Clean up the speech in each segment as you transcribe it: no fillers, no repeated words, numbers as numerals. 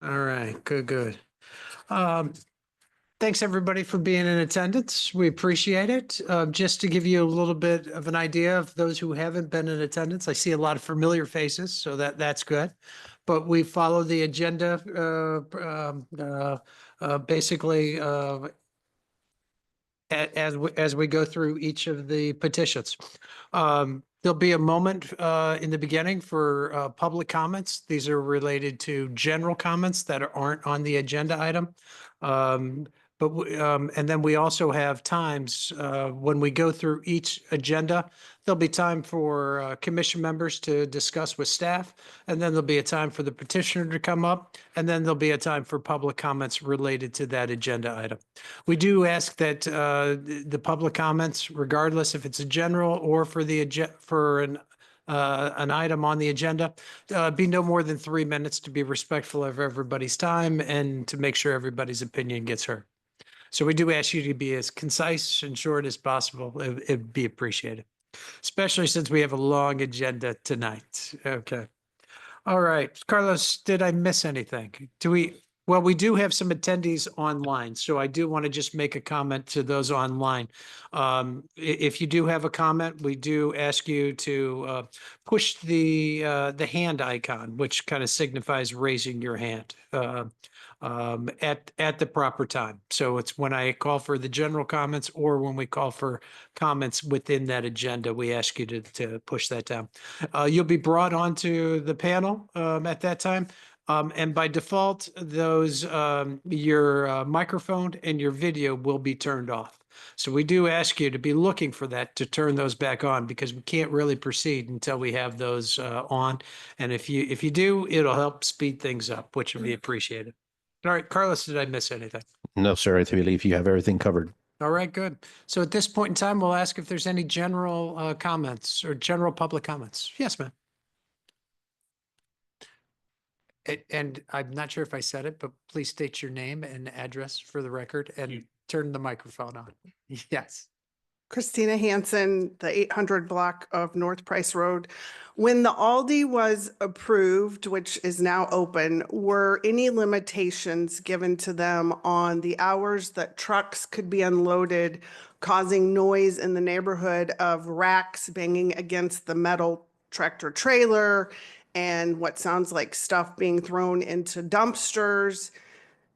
All right, good. Um, Thanks, everybody, for being in attendance. We appreciate it. Just to give you a little bit of an idea of those who haven't been in attendance, I see a lot of familiar faces, so that's good. But we follow the agenda basically as we go through each of the petitions. There'll be a moment in the beginning for public comments. These are related to general comments that aren't on the agenda item. And then we also have times when we go through each agenda, there'll be time for commission members to discuss with staff, and then there'll be a time for the petitioner to come up, and then there'll be a time for public comments related to that agenda item. We do ask that the public comments, regardless if it's a general or for an item on the agenda, be no more than 3 minutes to be respectful of everybody's time and to make sure everybody's opinion gets heard. So we do ask you to be as concise and short as possible. It'd be appreciated, especially since we have a long agenda tonight. Okay. All right. Carlos, did I miss anything? Well, we do have some attendees online, so I do want to just make a comment to those online. If you do have a comment, we do ask you to push the hand icon, which kind of signifies raising your hand at the proper time. So it's when I call for the general comments or when we call for comments within that agenda, we ask you to push that down. You'll be brought onto the panel at that time. And by default, your microphone and your video will be turned off. So we do ask you to be looking for that to turn those back on, because we can't really proceed until we have those on. And if you do, it'll help speed things up, which would be appreciated. All right, Carlos, did I miss anything? No, sir. I believe you have everything covered. All right, good. So at this point in time, we'll ask if there's any general comments or general public comments. Yes, ma'am. And I'm not sure if I said it, but please state your name and address for the record and turn the microphone on. Yes. Christina Hansen, the 800 block of North Price Road. When the Aldi was approved, which is now open, were any limitations given to them on the hours that trucks could be unloaded, causing noise in the neighborhood of racks banging against the metal tractor trailer and what sounds like stuff being thrown into dumpsters?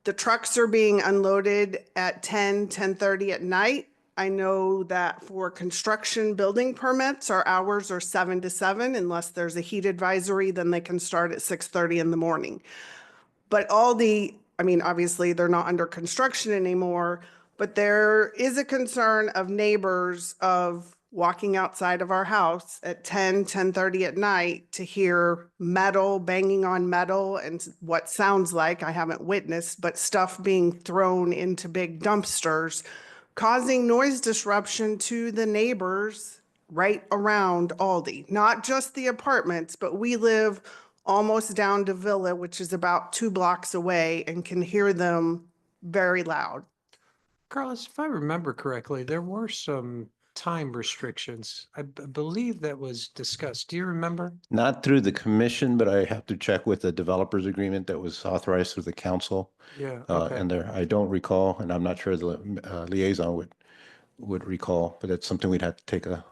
The trucks are being unloaded at 10:30 at night. I know that for construction building permits, our hours are 7 to 7. Unless there's a heat advisory, then they can start at 6:30 in the morning. But obviously they're not under construction anymore, but there is a concern of neighbors of walking outside of our house at 10:30 at night to hear metal banging on metal and what sounds like, I haven't witnessed, but stuff being thrown into big dumpsters, causing noise disruption to the neighbors right around Aldi. Not just the apartments, but we live almost down to Villa, which is about 2 blocks away, and can hear them very loud. Carlos, if I remember correctly, there were some time restrictions. I believe that was discussed. Do you remember? Not through the commission, but I have to check with the developers agreement that was authorized through the council. Yeah. Okay. And I don't recall, and I'm not sure the liaison would recall, but it's something we'd have to take a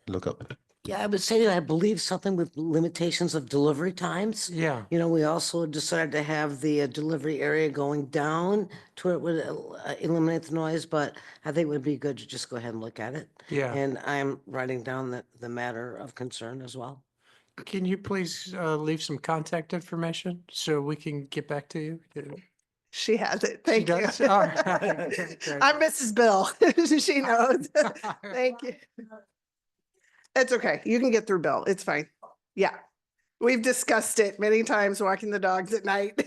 look up. Yeah, I would say that I believe something with limitations of delivery times. Yeah. You know, we also decided to have the delivery area going down to where it would eliminate the noise, but I think it would be good to just go ahead and look at it. Yeah. And I'm writing down the matter of concern as well. Can you please leave some contact information so we can get back to you? She has it. Thank you. She does? All right. I'm Mrs. Bill. She knows. Thank you. It's okay. You can get through Bill. It's fine. Yeah. We've discussed it many times walking the dogs at night.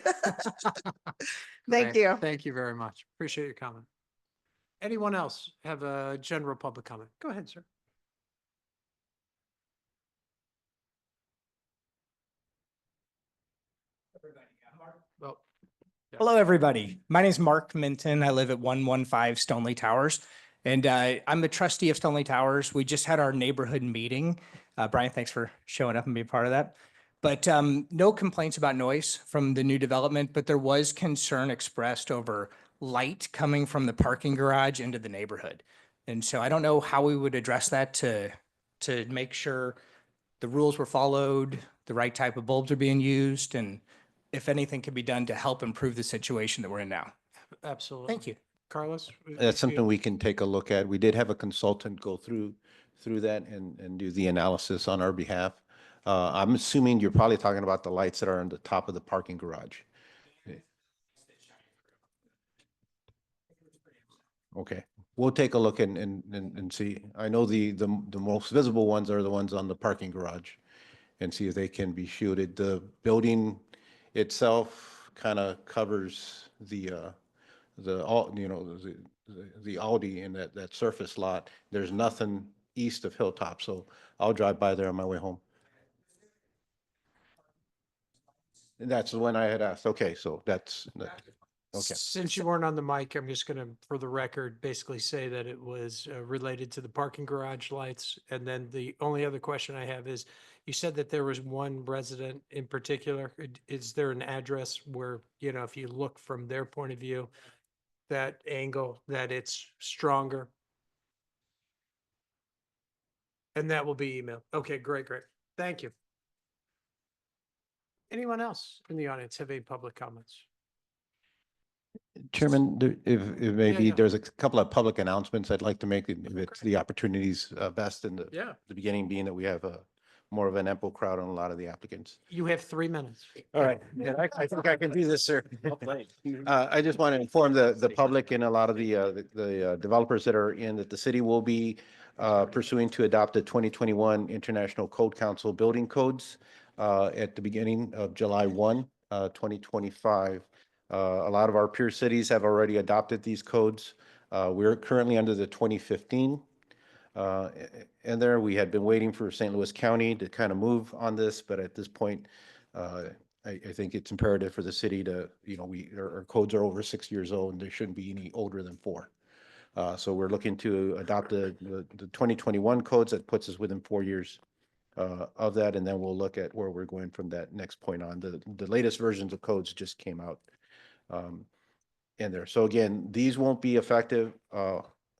Thank you. Thank you very much. Appreciate your comment. Anyone else have a general public comment? Go ahead, sir. Well, Hello, everybody. My name is Mark Minton. I live at 115 Stoneleigh Towers, and I'm the trustee of Stoneleigh Towers. We just had our neighborhood meeting. Brian, thanks for showing up and being part of that. But no complaints about noise from the new development, but there was concern expressed over light coming from the parking garage into the neighborhood. And so I don't know how we would address that to make sure the rules were followed, the right type of bulbs are being used, and if anything can be done to help improve the situation that we're in now. Absolutely. Thank you. Carlos? That's something we can take a look at. We did have a consultant go through that and do the analysis on our behalf. I'm assuming you're probably talking about the lights that are on the top of the parking garage. Okay, we'll take a look and see. I know the most visible ones are the ones on the parking garage and see if they can be shielded. The building itself kind of covers all, you know, the Audi in that surface lot. There's nothing east of Hilltop, so I'll drive by there on my way home. And that's the one I had asked. Okay, so okay. Since you weren't on the mic, I'm just gonna, for the record, basically say that it was related to the parking garage lights. And then the only other question I have is, you said that there was one resident in particular. Is there an address where, you know, if you look from their point of view, that angle, that it's stronger? And that will be emailed. Okay, great, great. Thank you. Anyone else in the audience have any public comments? Chairman, if maybe yeah. there's a couple of public announcements I'd like to make, if it's the opportunities best in Yeah. the beginning, being that we have more of an ample crowd on a lot of the applicants. You have 3 minutes. All right, yeah, I think I can do this, sir. I just want to inform the public and a lot of the developers that are in that the city will be pursuing to adopt the 2021 International Code Council building codes at the beginning of July 1, 2025. A lot of our peer cities have already adopted these codes. We're currently under the 2015. And there we had been waiting for St. Louis County to kind of move on this, but at this point, I think it's imperative for the city to, you know, our codes are over 6 years old and there shouldn't be any older than 4. So we're looking to adopt the 2021 codes. That puts us within 4 years of that, and then we'll look at where we're going from that next point on. The latest versions of codes just came out in there. So again, these won't be effective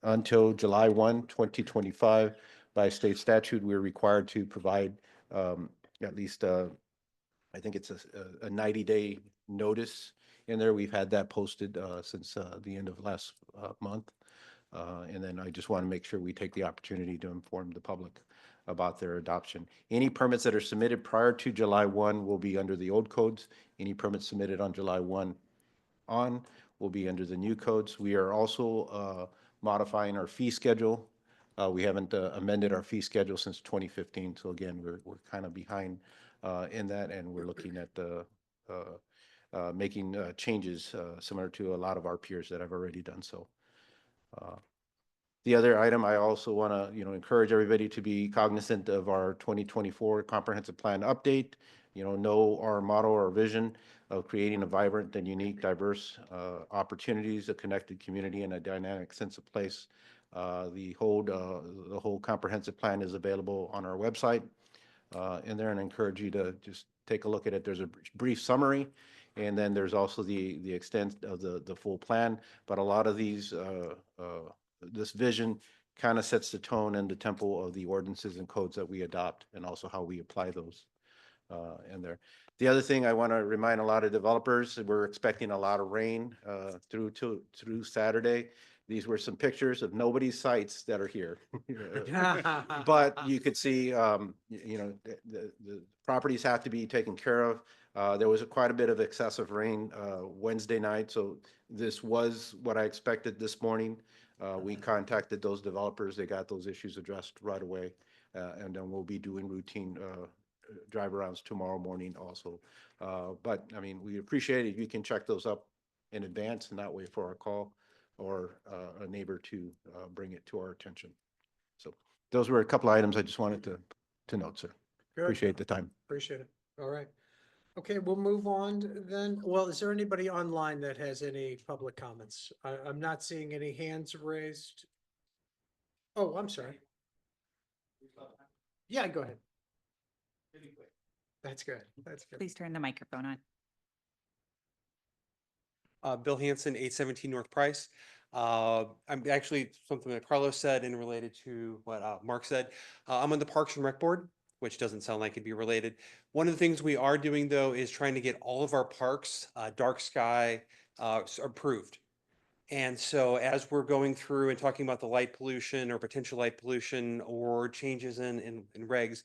until July 1, 2025. By state statute, we're required to provide at least I think it's a 90-day notice in there. We've had that posted since the end of last month. And then I just want to make sure we take the opportunity to inform the public about their adoption. Any permits that are submitted prior to July 1 will be under the old codes. Any permits submitted on July 1 on will be under the new codes. We are also modifying our fee schedule. We haven't amended our fee schedule since 2015. So again, we're kind of behind in that, and we're looking at making changes similar to a lot of our peers that have already done so. The other item, I also want to, encourage everybody to be cognizant of our 2024 comprehensive plan update. Know our motto or vision of creating a vibrant and unique, diverse opportunities, a connected community, and a dynamic sense of place. The whole comprehensive plan is available on our website in there, and I encourage you to just take a look at it. There's a brief summary, and then there's also the extent of the full plan. But a lot of these this vision kind of sets the tone and the tempo of the ordinances and codes that we adopt, and also how we apply those in there. The other thing I want to remind a lot of developers, we're expecting a lot of rain through Saturday. These were some pictures of nobody's sites that are here. But you could see, the properties have to be taken care of. There was quite a bit of excessive rain Wednesday night, so this was what I expected this morning. We contacted those developers. They got those issues addressed right away. And then we'll be doing routine drive arounds tomorrow morning also. But I mean, we appreciate it if you can check those up in advance and not wait for our call or a neighbor to bring it to our attention. So those were a couple of items I just wanted to note, sir. Good. Appreciate the time. Appreciate it. All right. Okay, we'll move on then. Well, is there anybody online that has any public comments? I'm not seeing any hands raised. Oh, I'm sorry. Yeah, go ahead. That's good. That's good. Please turn the microphone on. Bill Hanson, 817 North Price. I'm actually something that Carlos said and related to what Mark said. I'm on the Parks and Rec Board, which doesn't sound like it'd be related. One of the things we are doing though is trying to get all of our parks dark sky approved. And so as we're going through and talking about the light pollution or potential light pollution or changes in regs,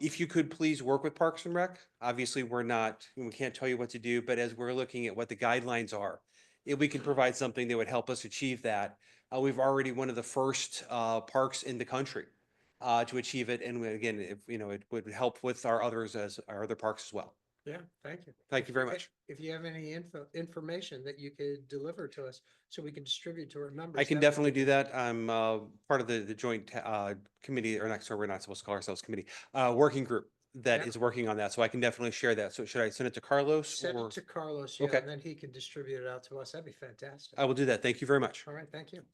if you could please work with Parks and Rec. Obviously, we can't tell you what to do, but as we're looking at what the guidelines are, if we could provide something that would help us achieve that, we've already one of the first parks in the country to achieve it. And again, if it would help with our other parks as well. Yeah, thank you. Thank you very much. If you have any information that you could deliver to us so we can distribute to our members. I can that would definitely be do that. I'm part of the joint committee, or not, sorry, we're not supposed to call ourselves committee, working group that is Yeah. working on that. So I can definitely share that. So should I send it to Carlos Send or? it to Carlos, yeah, Okay. and then he can distribute it out to us. That'd be fantastic. I will do that. Thank you very much. All right, thank you.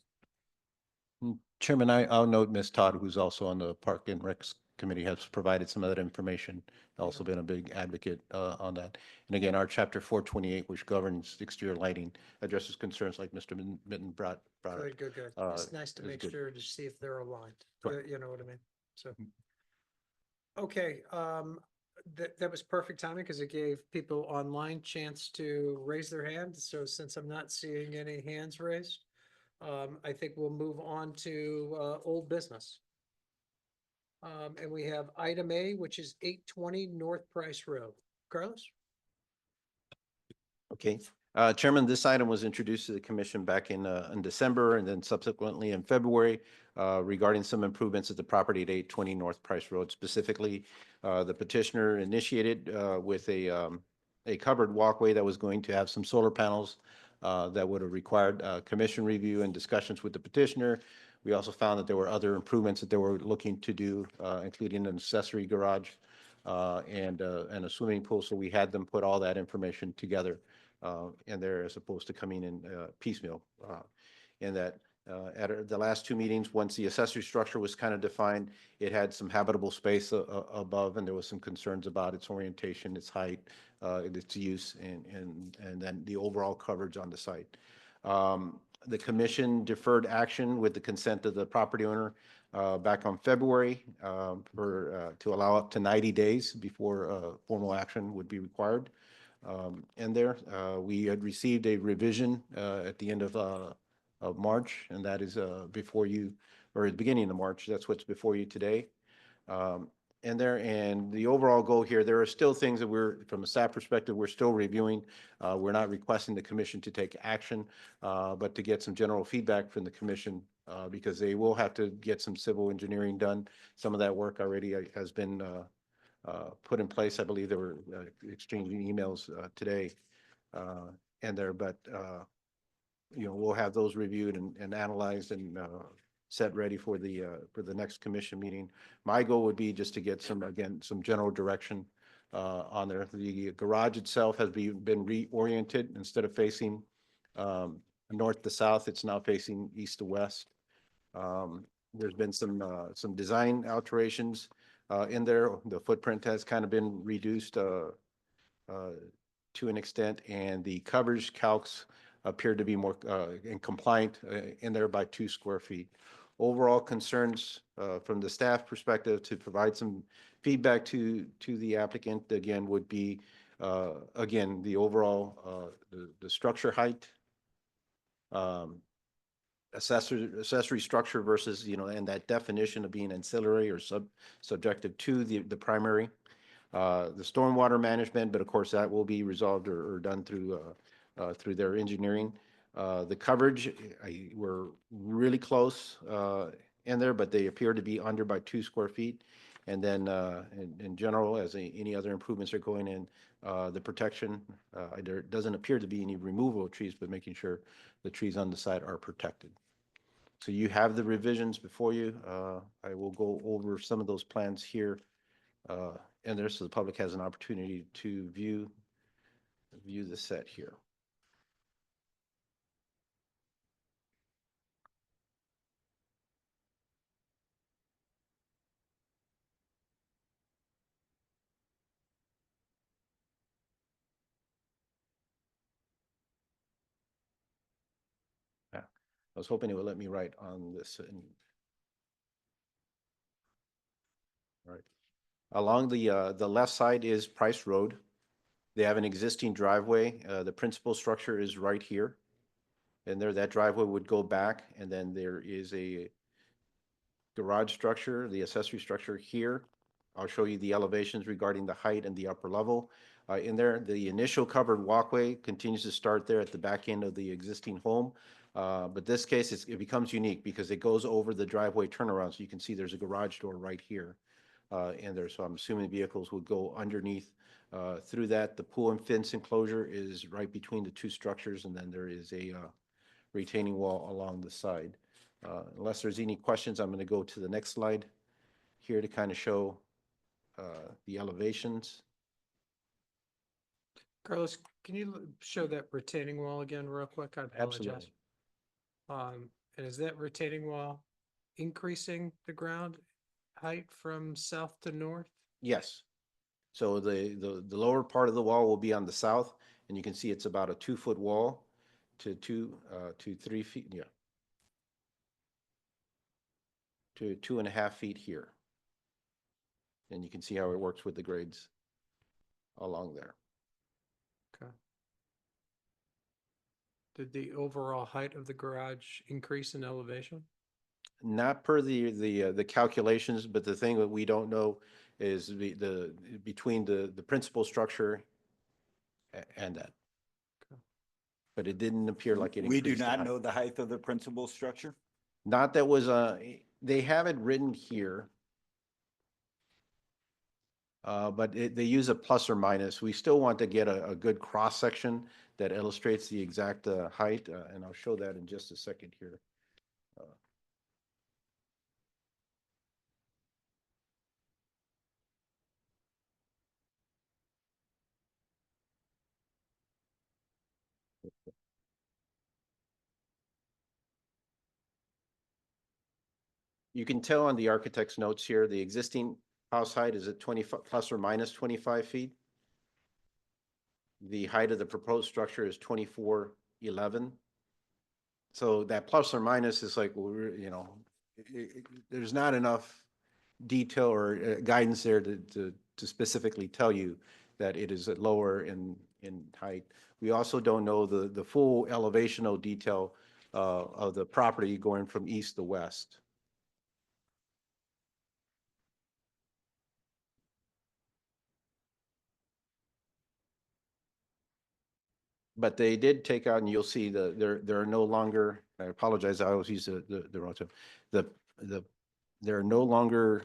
Chairman, I'll note Ms. Todd, who's also on the Park and Recs Committee, has provided some of that information. Also been a big advocate on that. And again, our chapter 428, which governs exterior lighting, addresses concerns like Mr. Mitten brought up. Good, good, good. It's nice to is make good. sure to see if they're aligned. Correct. You know what I mean? So. Okay, that was perfect timing because it gave people online chance to raise their hand. So since I'm not seeing any hands raised, I think we'll move on to old business. And we have item A, which is 820 North Price Road. Carlos? Okay, Chairman, this item was introduced to the commission back in December and then subsequently in February regarding some improvements at the property at 820 North Price Road. Specifically, the petitioner initiated with a covered walkway that was going to have some solar panels that would have required commission review and discussions with the petitioner. We also found that there were other improvements that they were looking to do, including an accessory garage and a swimming pool. So we had them put all that information together in there as opposed to coming in piecemeal. In that at the last two meetings, once the accessory structure was kind of defined, it had some habitable space above, and there was some concerns about its orientation, its height, its use, and then the overall coverage on the site. The commission deferred action with the consent of the property owner back on February to allow up to 90 days before formal action would be required. And there, we had received a revision at the end of March, and that is before you, or at the beginning of March. That's what's before you today. And the overall goal here, there are still things that from a staff perspective, we're still reviewing. We're not requesting the commission to take action, but to get some general feedback from the commission because they will have to get some civil engineering done. Some of that work already has been put in place. I believe they were exchanging emails today and there, but we'll have those reviewed and analyzed and set ready for the next commission meeting. My goal would be just to get some general direction on there. The garage itself has been reoriented. Instead of facing north to south, it's now facing east to west. There's been some design alterations in there. The footprint has kind of been reduced to an extent, and the coverage calcs appear to be more in compliant in there by 2 square feet. Overall concerns from the staff perspective to provide some feedback to the applicant again would be the overall the structure height, accessory structure versus and that definition of being ancillary or subjective to the primary. The stormwater management, but of course that will be resolved or done through their engineering. The coverage, we're really close in there, but they appear to be under by 2 square feet. And then in general, as any other improvements are going in, the protection, there doesn't appear to be any removal of trees, but making sure the trees on the side are protected. So you have the revisions before you. I will go over some of those plans here in there so the public has an opportunity to view the set here. I was hoping it would let me write on this. All right. Along the left side is Price Road. They have an existing driveway. The principal structure is right here. And there, that driveway would go back, and then there is a garage structure, the accessory structure here. I'll show you the elevations regarding the height and the upper level. In there, the initial covered walkway continues to start there at the back end of the existing home. But this case, it becomes unique because it goes over the driveway turnaround. So you can see there's a garage door right here in there. So I'm assuming vehicles would go underneath through that. The pool and fence enclosure is right between the two structures, and then there is a retaining wall along the side. Unless there's any questions, I'm going to go to the next slide here to kind of show the elevations. Carlos, can you show that retaining wall again real quick? I apologize. Absolutely. And is that retaining wall increasing the ground height from south to north? Yes. So the lower part of the wall will be on the south, and you can see it's about a 2-foot wall to 3 feet, yeah. To 2.5 feet here. And you can see how it works with the grades along there. Okay. Did the overall height of the garage increase in elevation? Not per the calculations, but the thing that we don't know is the between the principal structure and that. Okay. But it didn't appear like it We do increased the not height. know the height of the principal structure. Not that was, they have it written here. But they use a plus or minus. We still want to get a good cross section that illustrates the exact height, and I'll show that in just a second here. You can tell on the architect's notes here, the existing house height is at 20 plus or minus 25 feet. The height of the proposed structure is 24.11. So that plus or minus is like, well, there's not enough detail or guidance there to specifically tell you that it is lower in height. We also don't know the full elevational detail of the property going from east to west. But they did take out, and you'll see there are no longer, I apologize, I always use the wrong term. There are no longer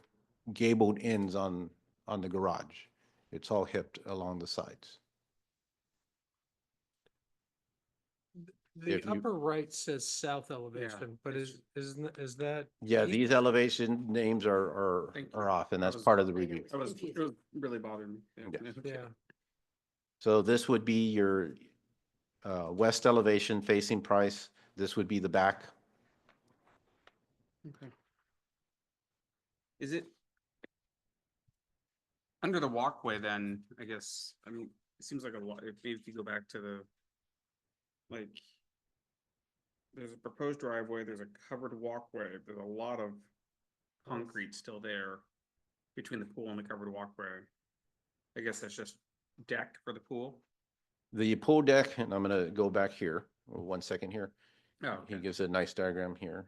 gabled ends on the garage. It's all hipped along the sides. The If you- upper right says south elevation, but is that? Yeah, east? these elevation names are Thank you. off, and That that's was- part of the review. It was really bothering me. Yeah. Okay. Yeah, So this would be your west elevation facing Price. This would be the back. Okay. Is it under the walkway then, I guess, I mean, it seems like a lot, if you go back to the, like, there's a proposed driveway, there's a covered walkway, there's a lot of concrete still there between the pool and the covered walkway. I guess that's just deck for the pool. The pool deck, and I'm gonna go back here, 1 second here. Oh, He okay. gives a nice diagram here.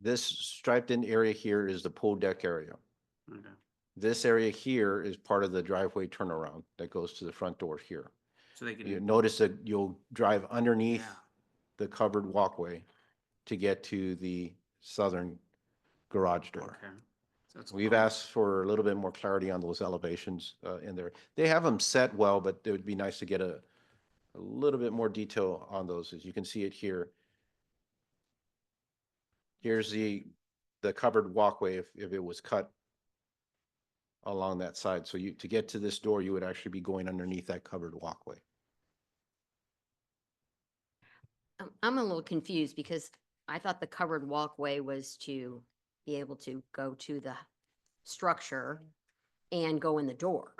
This striped in area here is the pool deck area. Okay. This area here is part of the driveway turnaround that goes to the front door here. So they You can, notice that you'll drive underneath yeah, the covered walkway to get to the southern garage door. okay. So it's We've all- asked for a little bit more clarity on those elevations in there. They have them set well, but it would be nice to get a little bit more detail on those, as you can see it here. Here's the covered walkway if it was cut along that side. So to get to this door, you would actually be going underneath that covered walkway. I'm a little confused because I thought the covered walkway was to be able to go to the structure and go in the door.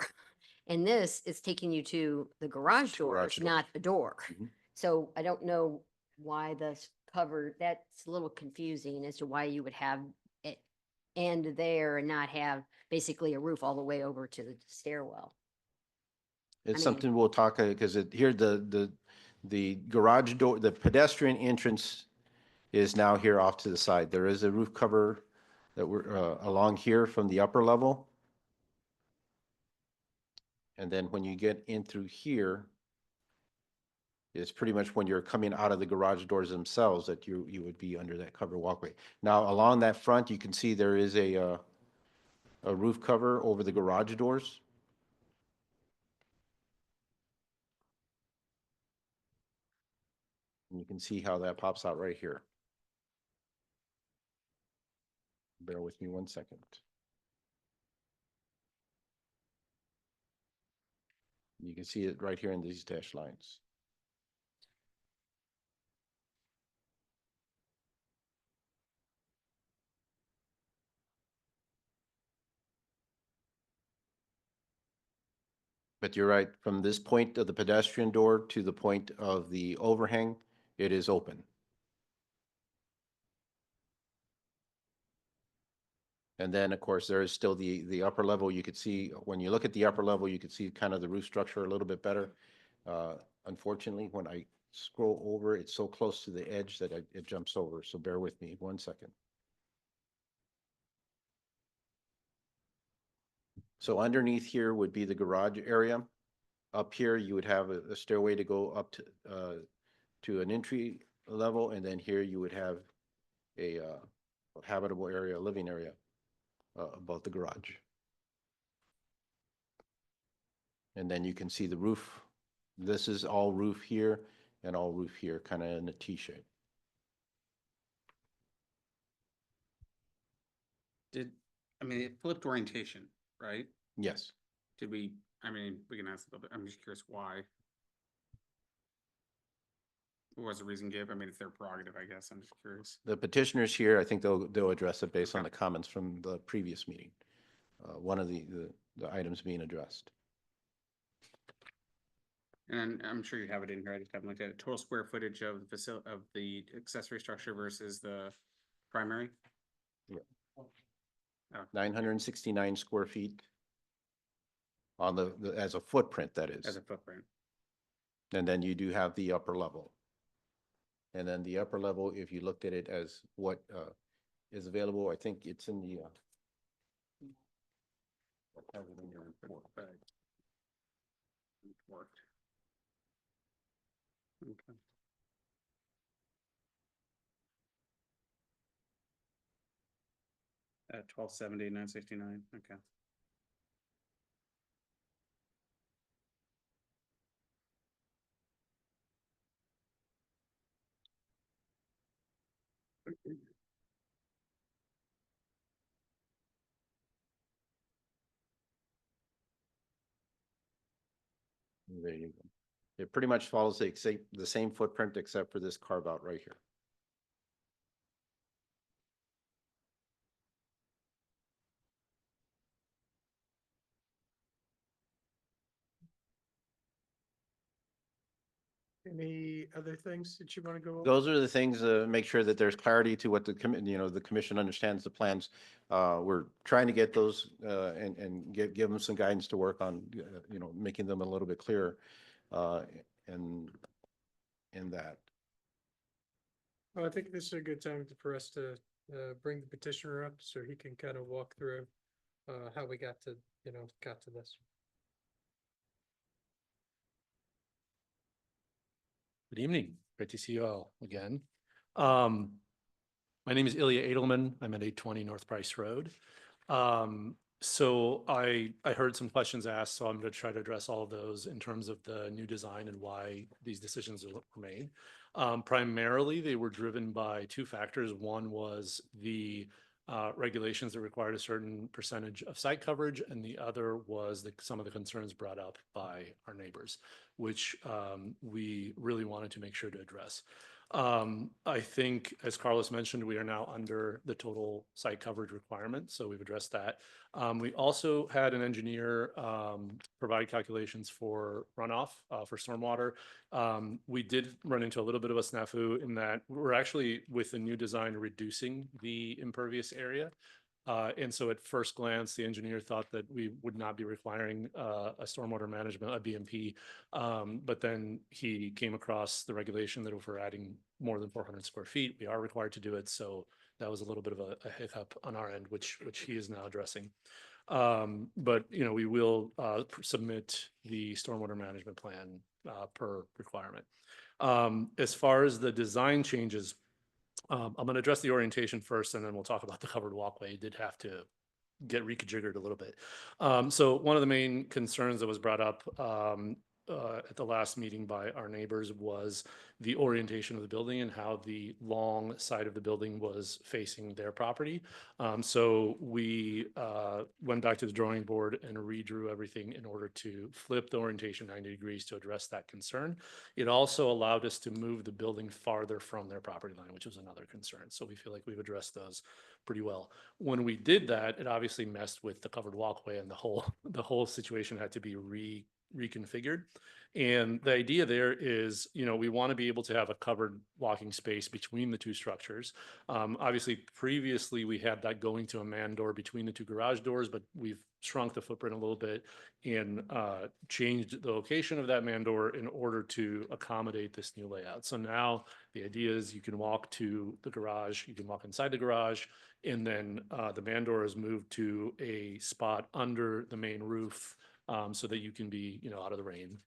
And this is taking you to the garage doors, Garage doors. not the door. Mhm. So I don't know why this cover, that's a little confusing as to why you would have it end there and not have basically a roof all the way over to the stairwell. It's mean- something we'll talk, because here the garage door, the pedestrian entrance is now here off to the side. There is a roof cover that we're along here from the upper level. And then when you get in through here, it's pretty much when you're coming out of the garage doors themselves that you would be under that covered walkway. Now, along that front, you can see there is a roof cover over the garage doors. And you can see how that pops out right here. Bear with me 1 second. You can see it right here in these dashed lines. But you're right, from this point of the pedestrian door to the point of the overhang, it is open. And then, of course, there is still the upper level. You could see, when you look at the upper level, you could see kind of the roof structure a little bit better. Unfortunately, when I scroll over, it's so close to the edge that it jumps over. So bear with me 1 second. So underneath here would be the garage area. Up here, you would have a stairway to go up to an entry level, and then here you would have a habitable area, living area above the garage. And then you can see the roof. This is all roof here and all roof here, kind of in a T shape. I mean, it flipped orientation, right? Yes. Did we, I mean, we can ask a little bit, I'm just curious why. What was the reason given? I mean, it's their prerogative, I guess. I'm just curious. The petitioners here, I think they'll address it based on Okay. the comments from the previous meeting. One of the items being addressed. And I'm sure you have it in here. I just haven't looked at it. Total square footage of the facility, of the accessory structure versus the primary? 969 square feet on as a footprint, that is. As a footprint. And then you do have the upper level. And then the upper level, if you looked at it as what is available, I think it's in the Report. Okay. At 1270, 969, okay. There you go. It pretty much follows the same footprint except for this carve out right here. Any other things that you want to go over? Those are the things, make sure that there's clarity to what the commission understands the plans. We're trying to get those, and give them some guidance to work on, making them a little bit clearer, in that. Well, I think this is a good time for us to bring the petitioner up so he can kind of walk through how we got to this. Good evening. Great to see you all again. My name is Ilya Edelman. I'm at 820 North Price Road. So I heard some questions asked, so I'm going to try to address all of those in terms of the new design and why these decisions were made. Primarily, they were driven by two factors. One was the regulations that required a certain percentage of site coverage, and the other was some of the concerns brought up by our neighbors, which we really wanted to make sure to address. I think, as Carlos mentioned, we are now under the total site coverage requirement, so we've addressed that. We also had an engineer provide calculations for runoff for stormwater. We did run into a little bit of a snafu in that we're actually, with the new design, reducing the impervious area. And so at first glance, the engineer thought that we would not be requiring a stormwater management, a BMP. But then he came across the regulation that if we're adding more than 400 square feet, we are required to do it. So that was a little bit of a hiccup on our end, which he is now addressing. But we will submit the stormwater management plan per requirement. As far as the design changes, I'm going to address the orientation first, and then we'll talk about the covered walkway. It did have to get reconfigured a little bit. So one of the main concerns that was brought up at the last meeting by our neighbors was the orientation of the building and how the long side of the building was facing their property. So we went back to the drawing board and redrew everything in order to flip the orientation 90 degrees to address that concern. It also allowed us to move the building farther from their property line, which was another concern. So we feel like we've addressed those pretty well. When we did that, it obviously messed with the covered walkway, and the whole situation had to be reconfigured. And the idea there is, we want to be able to have a covered walking space between the two structures. Obviously, previously we had that going to a man door between the two garage doors, but we've shrunk the footprint a little bit and changed the location of that man door in order to accommodate this new layout. So now the idea is you can walk to the garage, you can walk inside the garage, and then the man door is moved to a spot under the main roof so that you can be, out of the rain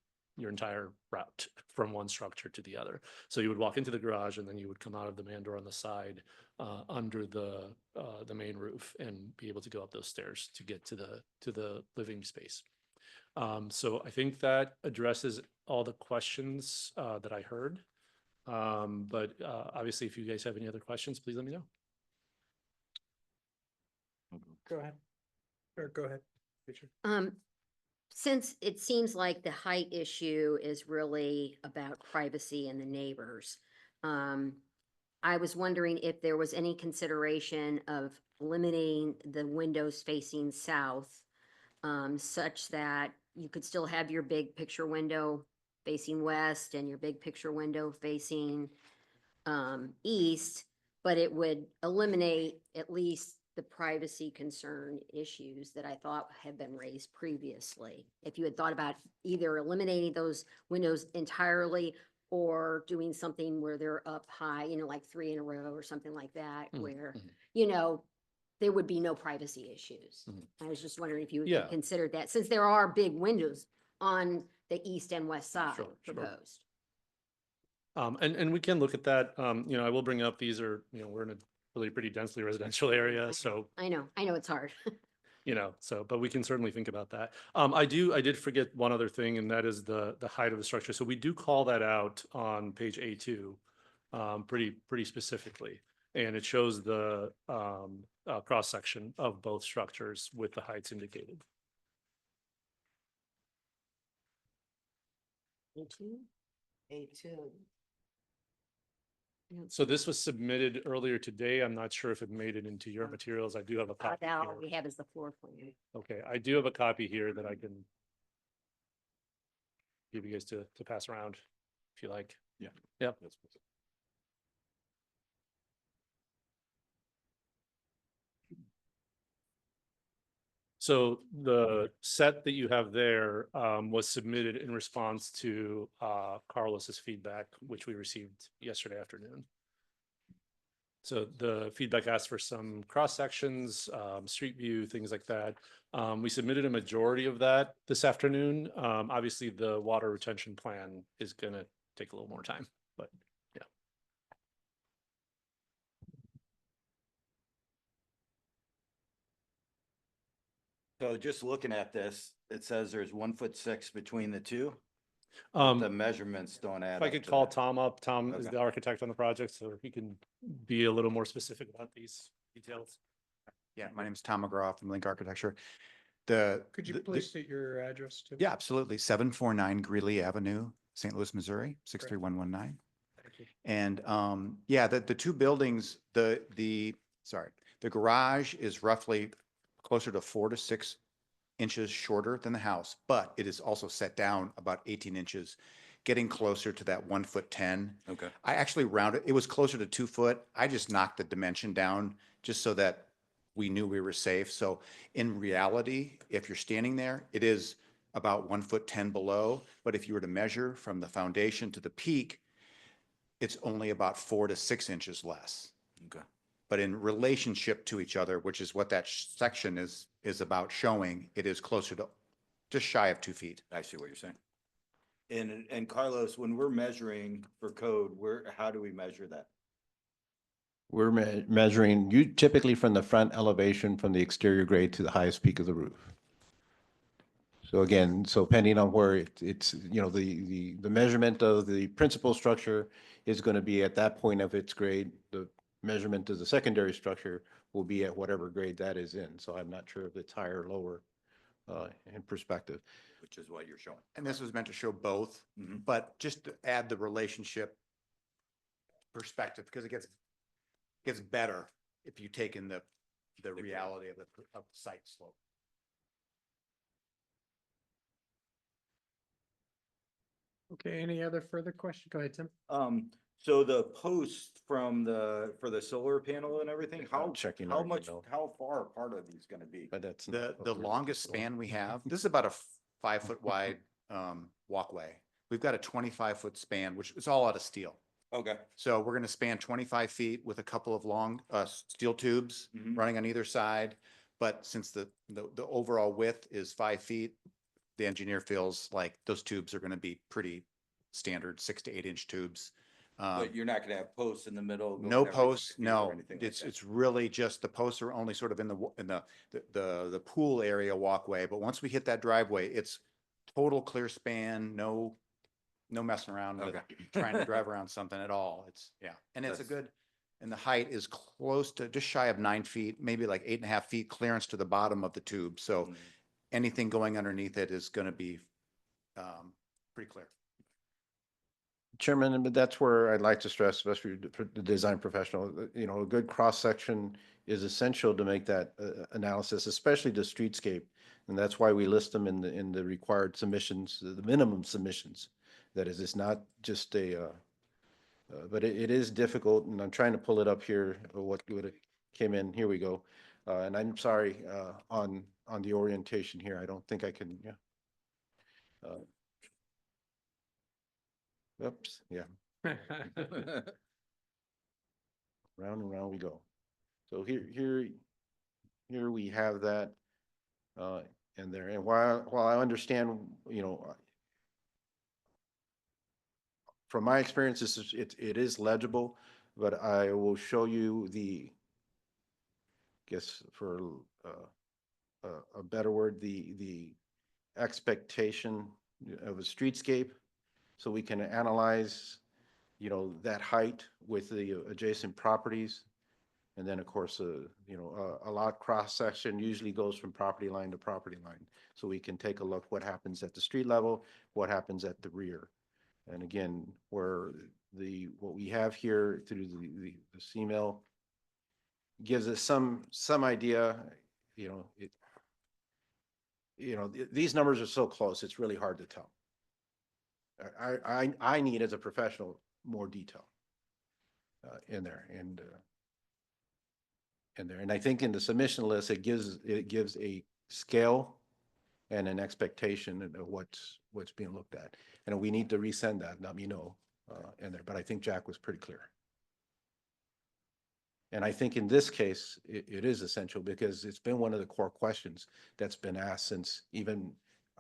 your entire route from one structure to the other. So you would walk into the garage and then you would come out of the man door on the side under the main roof and be able to go up those stairs to get to the living space. So I think that addresses all the questions that I heard. But obviously, if you guys have any other questions, please let me know. Go ahead. Or go ahead. Richard. Since it seems like the height issue is really about privacy and the neighbors, I was wondering if there was any consideration of eliminating the windows facing south, such that you could still have your big picture window facing west and your big picture window facing east, but it would eliminate at least the privacy concern issues that I thought had been raised previously. If you had thought about either eliminating those windows entirely or doing something where they're up high, like 3 in a row or something like that, where, there would be no privacy issues. I was just wondering if you Yeah. had considered that, since there are big windows on the east and west side Sure. proposed. And we can look at that. I will bring up, these are, we're in a really pretty densely residential area. So, I know it's hard. but we can certainly think about that. I did forget one other thing, and that is the height of the structure. So we do call that out on page A2 pretty specifically. And it shows the cross section of both structures with the heights indicated. A2. So this was submitted earlier today. I'm not sure if it made it into your materials. I do have a copy Now here. we have is the floor plan. Okay, I do have a copy here that I can give you guys to pass around if you like. Yeah. Yep. So the set that you have there was submitted in response to Carlos's feedback, which we received yesterday afternoon. So the feedback asked for some cross sections, street view, things like that. We submitted a majority of that this afternoon. Obviously, the water retention plan is going to take a little more time, but yeah. So just looking at this, it says there's 1'6" between the two. But the measurements don't add If I up could to call that. Tom up, Tom is Okay. the architect on the project, so he can be a little more specific about these details. Yeah, my name is Tom McGraw from Link Architecture. Could you please state your address too? Yeah, absolutely. 749 Greeley Avenue, St. Louis, Missouri, 63119. Thank And yeah, the two buildings, sorry, the garage is roughly closer to 4 to 6 inches shorter than the house, but it is also set down about 18 inches, getting closer to that 1'10". Okay. I actually rounded, it was closer to 2 foot. I just knocked the dimension down just so that we knew we were safe. So in reality, if you're standing there, it is about 1'10" below. But if you were to measure from the foundation to the peak, it's only about 4 to 6 inches less. Okay. But in relationship to each other, which is what that section is about showing, it is closer to just shy of 2 feet. I see what you're saying. And Carlos, when we're measuring for code, how do we measure that? We're measuring you typically from the front elevation from the exterior grade to the highest peak of the roof. So again, so depending on where it's, you know, the measurement of the principal structure is going to be at that point of its grade. The measurement of the secondary structure will be at whatever grade that is in. So I'm not sure if it's higher or lower in perspective. Which is what you're showing. And this was meant to show both, Mhm. but just to add the relationship perspective, because it gets better if you take in the reality of the site slope. Okay, any other further question? Go ahead, Tim. So the post for the solar panel and everything, Checking how our much, email. how far apart are these gonna be? But that's The not what we're longest looking for. span we have, this is about a 5 foot wide walkway. We've got a 25-foot span, which is all out of steel. Okay. So we're going to span 25 feet with a couple of long steel tubes Mhm. running on either side. But since the overall width is 5 feet, the engineer feels like those tubes are going to be pretty standard 6 to 8 inch tubes. But you're not gonna have posts in the middle? going No every 5 posts, feet or no. anything like that? It's really just the posts are only sort of in the pool area walkway. But once we hit that driveway, it's total clear span, no messing around with Okay. trying to drive around something at all. It's, yeah. And it's a That's- good, and the height is close to just shy of 9 feet, maybe like 8.5 feet clearance to the bottom of the tube. So Mhm. anything going underneath it is going to be pretty clear. Chairman, but that's where I'd like to stress, especially for the design professional, you know, a good cross-section is essential to make that analysis, especially the streetscape. And that's why we list them in the required submissions, the minimum submissions. That is, it's not just but it is difficult, and I'm trying to pull it up here, what it came in. Here we go. And I'm sorry, on the orientation here, I don't think I can, yeah. Oops, yeah. Round and round we go. So here we have that in there. And while I understand, you know, from my experience, it is legible, but I will show you guess for a better word, the expectation of a streetscape, so we can analyze, you know, that height with the adjacent properties. And then, of course, you know, a lot cross-section usually goes from property line to property line. So we can take a look what happens at the street level, what happens at the rear. And again, what we have here through the CML gives us some idea, you know, these numbers are so close, it's really hard to tell. I need, as a professional, more detail in there. And I think in the submission list, it gives a scale and an expectation of what's being looked at. And we need to resend that, let me know in there, but I think Jack was pretty clear. And I think in this case, it is essential because it's been one of the core questions that's been asked since even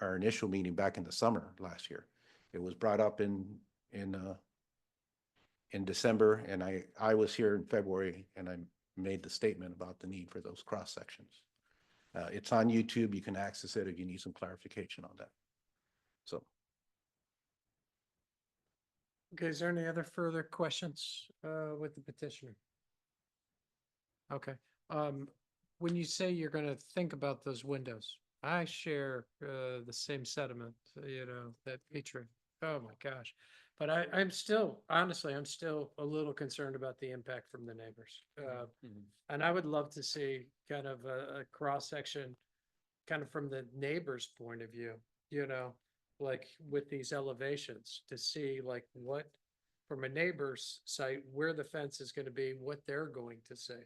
our initial meeting back in the summer last year. It was brought up in December, and I was here in February, and I made the statement about the need for those cross sections. It's on YouTube. You can access it if you need some clarification on that. So. Okay, is there any other further questions with the petitioner? Okay, when you say you're gonna think about those windows, I share the same sentiment, you know, that Petrie. Oh my gosh. But I'm still, honestly, I'm still a little concerned about the impact from the neighbors. And I would love to see kind of a cross-section, kind of from the neighbor's point of view, you know, like with these elevations, to see like what, from a neighbor's site, where the fence is gonna be, what they're going to say,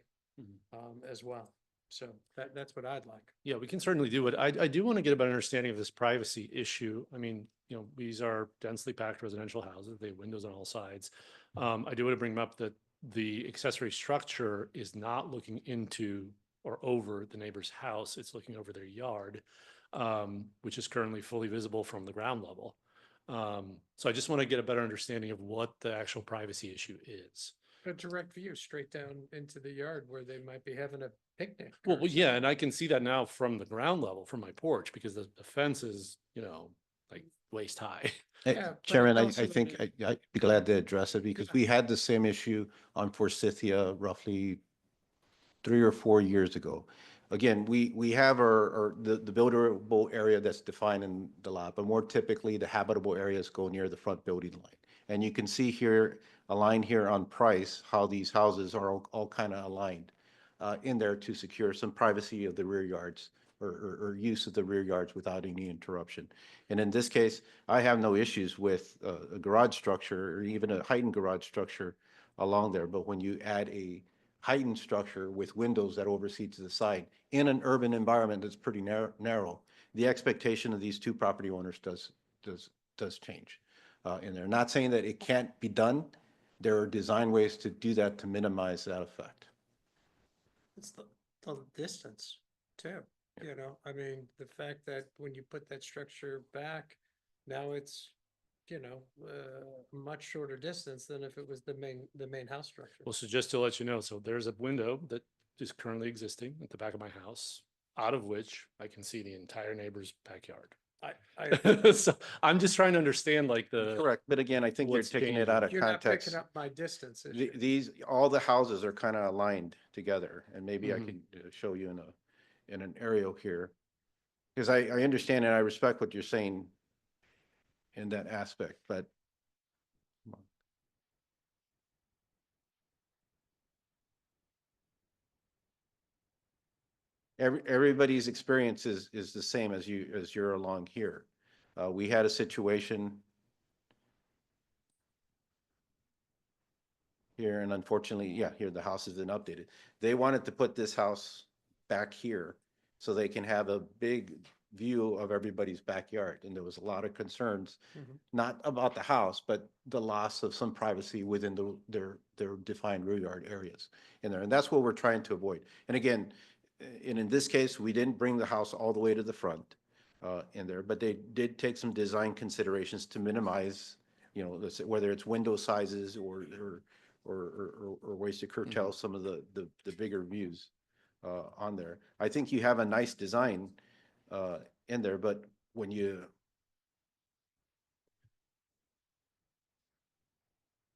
as well. So that's what I'd like. Yeah, we can certainly do it. I do want to get a better understanding of this privacy issue. I mean, you know, these are densely packed residential houses. They have windows on all sides. I do want to bring up that the accessory structure is not looking into or over the neighbor's house. It's looking over their yard, which is currently fully visible from the ground level. So I just want to get a better understanding of what the actual privacy issue is. A direct view straight down into the yard where they might be having a picnic. Well, or yeah, and I can see that now from the ground level, from my porch, because the fence is, you know, like waist high. Yeah, but Chairman, I also think the- I'd be glad to address it because we had the same issue on Forsythia roughly 3 or 4 years ago. Again, we have the buildable area that's defined in the lot, but more typically the habitable areas go near the front building line. And you can see here, a line here on Price, how these houses are all kind of aligned in there to secure some privacy of the rear yards or use of the rear yards without any interruption. And in this case, I have no issues with a garage structure or even a heightened garage structure along there. But when you add a heightened structure with windows that oversee to the side in an urban environment that's pretty narrow, the expectation of these two property owners does change in there. Not saying that it can't be done. There are design ways to do that to minimize that effect. It's the distance too, you know, I mean, the fact that when you put that structure back, now it's, you know, a much shorter distance than if it was the main house structure. Well, so just to let you know, so there's a window that is currently existing at the back of my house, out of which I can see the entire neighbor's backyard. So I'm just trying to understand like the. Correct, but again, I think you're what's taking it changing. out of You're not context. picking up my distance issue. These, all the houses are kind of aligned together, and maybe I Mhm. could show you in an aerial here. Because I understand and I respect what you're saying in that aspect, but everybody's experience is the same as you're along here. We had a situation here, and unfortunately, yeah, here the house has been updated. They wanted to put this house back here so they can have a big view of everybody's backyard. And there was a lot of concerns, not about the house, but the loss of some privacy within their defined rear yard areas in there. And that's what we're trying to avoid. And again, in this case, we didn't bring the house all the way to the front in there, but they did take some design considerations to minimize, you know, let's say whether it's window sizes or ways to curtail some of the bigger views on there. I think you have a nice design in there, but when you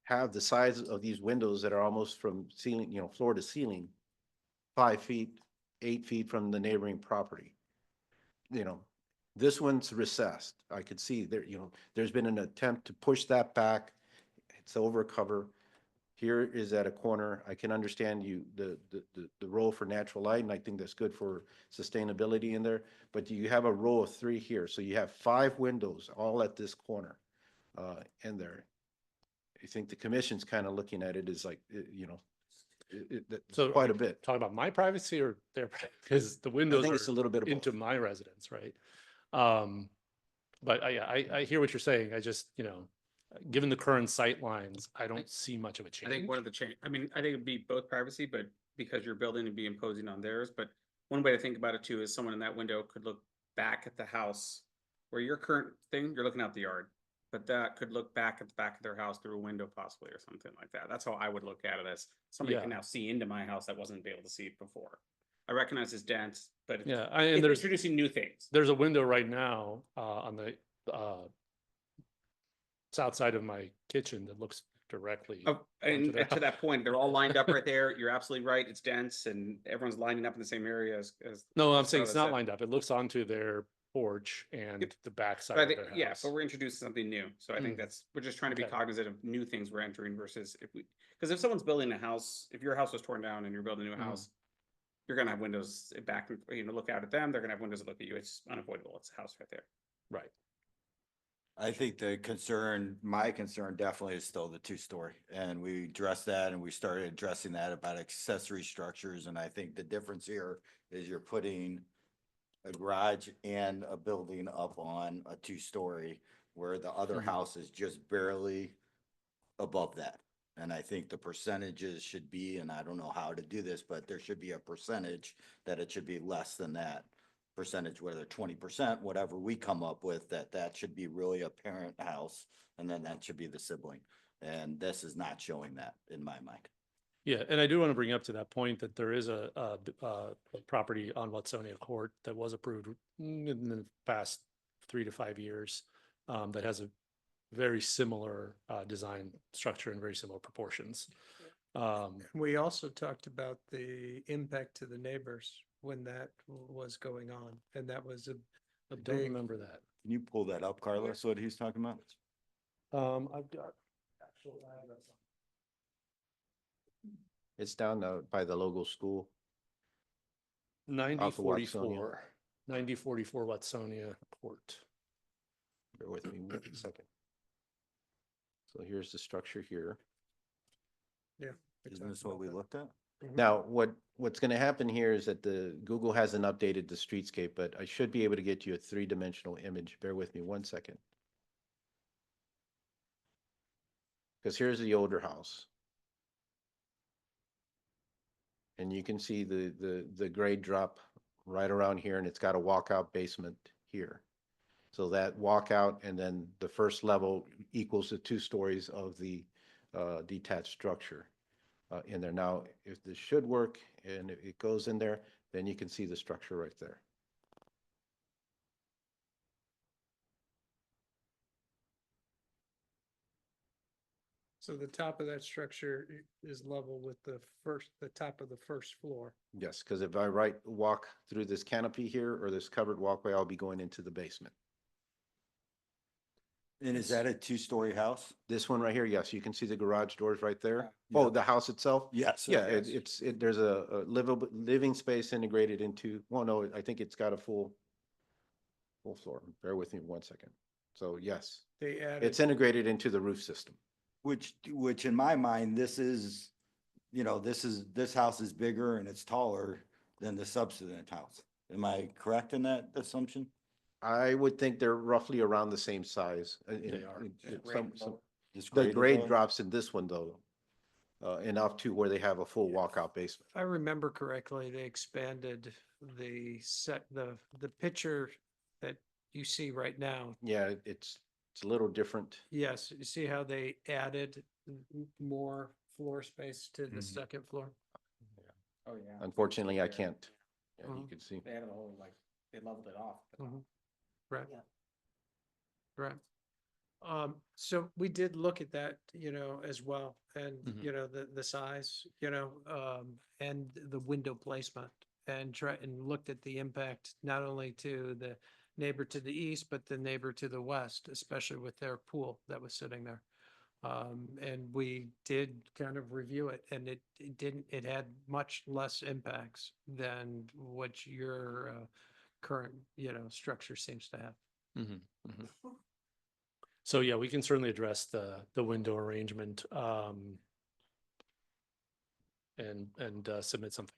have the size of these windows that are almost from ceiling, you know, floor to ceiling, 5 feet, 8 feet from the neighboring property, you know, this one's recessed. I could see there, you know, there's been an attempt to push that back. It's over cover. Here is at a corner. I can understand the role for natural light, and I think that's good for sustainability in there. But you have a row of 3 here, so you have 5 windows all at this corner in there. I think the commission's kind of looking at it as like, you know, that's So quite a bit. Talking about my privacy or their, because the I windows think it's a are little bit of into both. my residence, right? But I hear what you're saying. I just, you know, given the current sight lines, I don't see much of a I change. think one of the change, I mean, I think it'd be both privacy, but because you're building and be imposing on theirs, but one way to think about it too is someone in that window could look back at the house where your current thing, you're looking out the yard, but that could look back at the back of their house through a window possibly or something like that. That's how I would look at it, as somebody can Yeah. now see into my house that wasn't able to see it before. I recognize it's dense, but Yeah, it's and there's introducing new things. there's a window right now on the south side of my kitchen that looks directly. Oh, and onto their to house. that point, they're all lined up right there. You're absolutely right. It's dense and everyone's lining up in the same area as No, I'm as saying it's Carla not said. lined up. It looks onto their porch and the backside But I of think, their yeah, house. but we're introducing something new. So I think we're just trying to be Okay. cognizant of new things we're entering versus because if someone's building a house, if your house was torn down and you're building a new house, you're gonna have windows back, look out at them. They're gonna have windows that look at you. It's unavoidable. It's a house right there. Right. I think my concern definitely is still the two-story. And we addressed that and we started addressing that about accessory structures. And I think the difference here is you're putting a garage and a building up on a two-story where the other house is just barely above that. And I think the percentages should be, and I don't know how to do this, but there should be a percentage that it should be less than that percentage, whether 20%, whatever we come up with, that should be really a parent house. And then that should be the sibling. And this is not showing that in my mind. Yeah, and I do want to bring up to that point that there is a property on Watsonia Court that was approved in the past 3 to 5 years that has a very similar design structure and very similar proportions. We also talked about the impact to the neighbors when that was going on, and that was a I don't big, remember that. Can you pull that up, Carlos, what he's talking about? I've got actual address. It's down by the logo school. 9044, 9044 Watsonia Court. Bear with me 1 second. So here's the structure here. Isn't this what we looked at? Now, what's going to happen here is that Google hasn't updated the streetscape, but I should be able to get you a 3-dimensional image. Bear with me 1 second. Because here's the older house. And you can see the grade drop right around here, and it's got a walkout basement here. So that walkout and then the first level equals the 2 stories of the detached structure in there. Now, if this should work and it goes in there, then you can see the structure right there. so the top of that structure is level with the top of the first floor. Yes, because if I walk through this canopy here or this covered walkway, I'll be going into the basement. And is that a two-story house? This one right here, yes, you can see the garage doors right there. Yeah. Oh, the house itself? Yes. Yeah, there's a living space integrated into, well, no, I think it's got a full floor. Bear with me 1 second. So yes, They added. it's integrated into the roof system. Which in my mind, this house is bigger and it's taller than the subsidence house. Am I correct in that assumption? I would think they're roughly around the same size. They are. Just The graded grade lower? drops in this one though, enough to where they have a full walkout basement. If I remember correctly, they expanded the picture that you see right now. Yeah, it's a little different. Yes, you see how they added more floor space to the second floor? Oh, yeah. Unfortunately, I can't. Yeah, you Mhm. can see. They had a whole, they leveled it off. Right. Yeah. Right. So we did look at that, as well, and, Mhm. the size, and the window placement, and looked at the impact not only to the neighbor to the east, but the neighbor to the west, especially with their pool that was sitting there. And we did kind of review it, and it had much less impacts than what your current, structure seems to have. Mhm, mhm. So yeah, we can certainly address the window arrangement and submit something.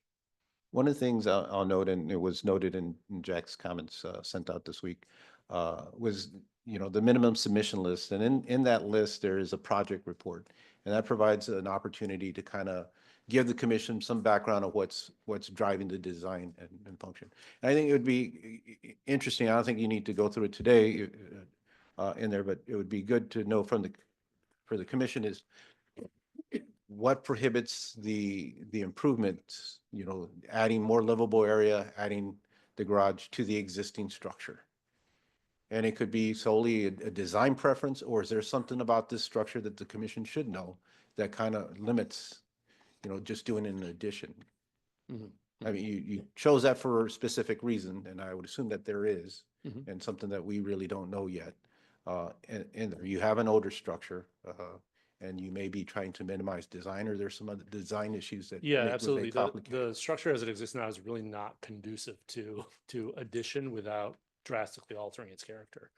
One of the things I'll note, and it was noted in Jack's comments sent out this week, was, the minimum submission list. And in that list, there is a project report. And that provides an opportunity to kind of give the commission some background of what's driving the design and function. And I think it would be interesting. I don't think you need to go through it today in there, but it would be good to know for the commission is what prohibits the improvements, adding more livable area, adding the garage to the existing structure. And it could be solely a design preference, or is there something about this structure that the commission should know that kind of limits, just doing an addition? Mhm, I mean, you chose that for a specific reason, and I would assume that there is. and something that we really don't know yet. And you have an older structure, and you may be trying to minimize design, or there's some other design issues that Yeah, make it absolutely. very The complicated. structure as it exists now is really not conducive to addition without drastically altering its character.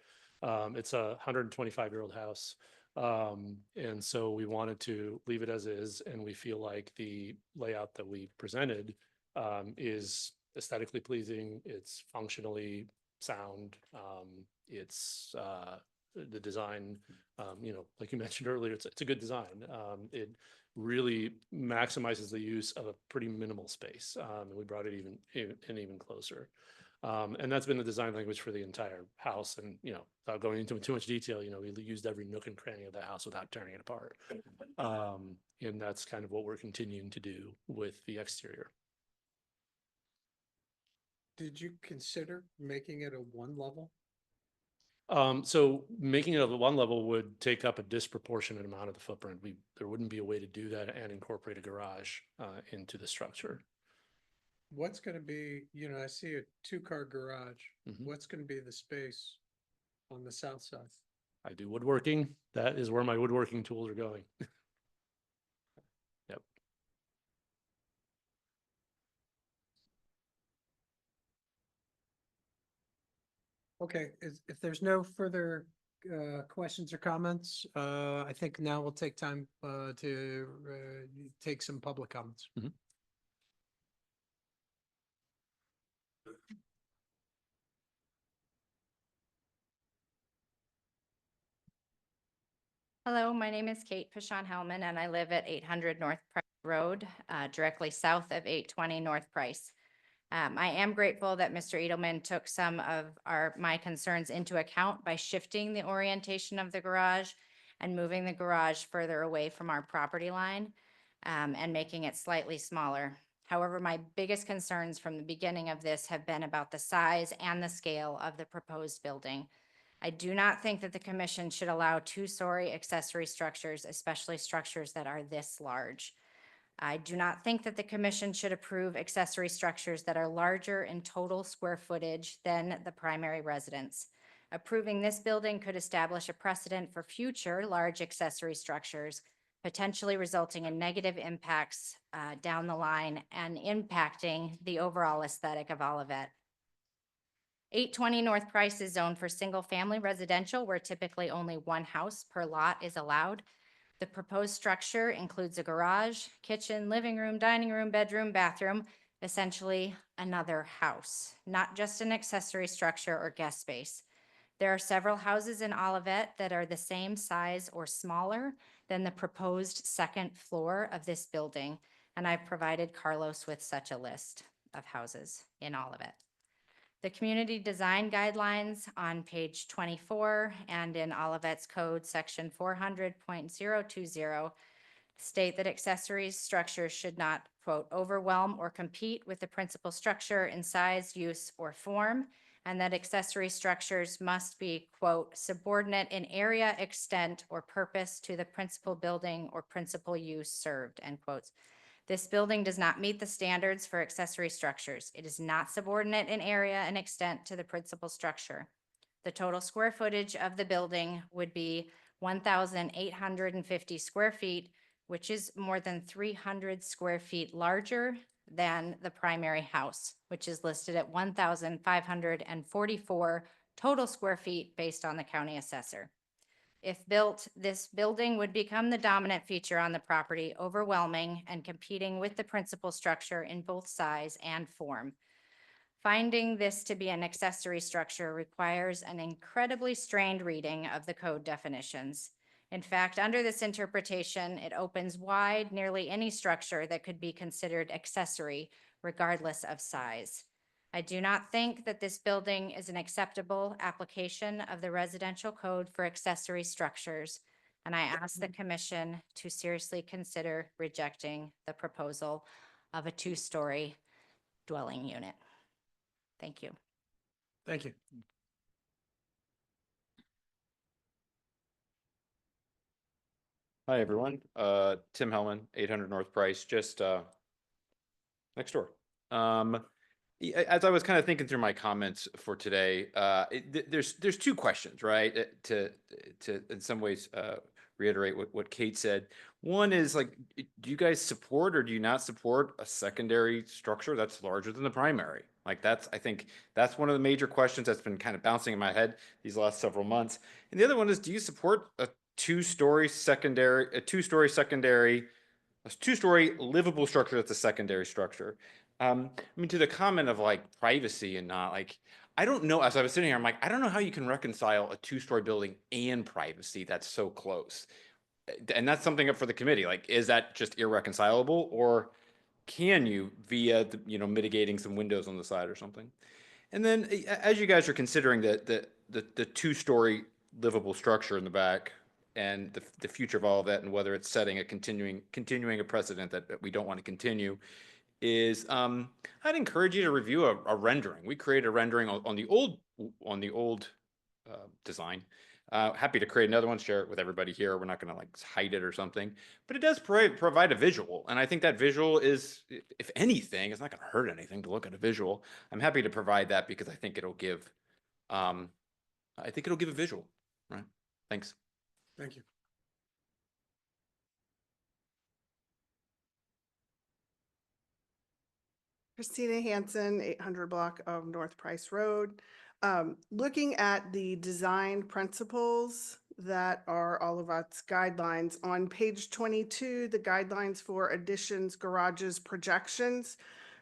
It's a 125-year-old house. And so we wanted to leave it as is, and we feel like the layout that we presented is aesthetically pleasing, it's functionally sound, it's the design, like you mentioned earlier, it's a good design. It really maximizes the use of a pretty minimal space. And we brought it even closer. And that's been the design language for the entire house. And, without going into too much detail, we used every nook and cranny of the house without tearing it apart. And that's kind of what we're continuing to do with the exterior. Did you consider making it a one level? So making it a one level would take up a disproportionate amount of the footprint. There wouldn't be a way to do that and incorporate a garage into the structure. What's gonna be, I see a two-car garage. Mhm. What's gonna be the space on the south side? I do woodworking. That is where my woodworking tools are going. Yep. Okay, if there's no further questions or comments, I think now we'll take time to take some public comments. Hello, my name is Kate Pashon-Hellman, and I live at 800 North Price Road, directly south of 820 North Price. I am grateful that Mr. Edelman took some of my concerns into account by shifting the orientation of the garage and moving the garage further away from our property line, and making it slightly smaller. However, my biggest concerns from the beginning of this have been about the size and the scale of the proposed building. I do not think that the commission should allow two-story accessory structures, especially structures that are this large. I do not think that the commission should approve accessory structures that are larger in total square footage than the primary residence. Approving this building could establish a precedent for future large accessory structures, potentially resulting in negative impacts down the line and impacting the overall aesthetic of Olivet. 820 North Price is zoned for single-family residential, where typically only one house per lot is allowed. The proposed structure includes a garage, kitchen, living room, dining room, bedroom, bathroom, essentially another house, not just an accessory structure or guest space. There are several houses in Olivet that are the same size or smaller than the proposed second floor of this building, and I've provided Carlos with such a list of houses in Olivet. The community design guidelines on page 24 and in Olivet's code section 400.020 state that accessory structures should not, quote, overwhelm or compete with the principal structure in size, use, or form, and that accessory structures must be, quote, subordinate in area, extent, or purpose to the principal building or principal use served, end quotes. This building does not meet the standards for accessory structures. It is not subordinate in area and extent to the principal structure. The total square footage of the building would be 1,850 square feet, which is more than 300 square feet larger than the primary house, which is listed at 1,544 total square feet based on the county assessor. If built, this building would become the dominant feature on the property, overwhelming and competing with the principal structure in both size and form. Finding this to be an accessory structure requires an incredibly strained reading of the code definitions. In fact, under this interpretation, it opens wide nearly any structure that could be considered accessory, regardless of size. I do not think that this building is an acceptable application of the residential code for accessory structures, and I ask the commission to seriously consider rejecting the proposal of a two-story dwelling unit. Thank you. Thank you. Hi, everyone. Tim Hellman, 800 North Price, just next door. As I was kind of thinking through my comments for today, there's two questions, right? To in some ways reiterate what Kate said. One is like, do you guys support or do you not support a secondary structure that's larger than the primary? Like I think that's one of the major questions that's been kind of bouncing in my head these last several months. And the other one is, do you support a two-story livable structure that's a secondary structure? I mean, to the comment of like privacy and not like, I don't know, as I was sitting here, I'm like, I don't know how you can reconcile a two-story building and privacy that's so close. And that's something up for the committee. Like, is that just irreconcilable, or can you via mitigating some windows on the side or something? And then as you guys are considering the two-story livable structure in the back and the future of all of that, and whether it's setting a continuing a precedent that we don't want to continue, is I'd encourage you to review a rendering. We created a rendering on the old design. Happy to create another one, share it with everybody here. We're not going to like hide it or something, but it does provide a visual. And I think that visual is, if anything, it's not going to hurt anything to look at a visual. I'm happy to provide that because I think it'll give a visual, right? Thanks. Thank you. Christina Hansen, 800 block of North Price Road. Looking at the design principles that are all of its guidelines, on page 22, the guidelines for additions, garages, projections,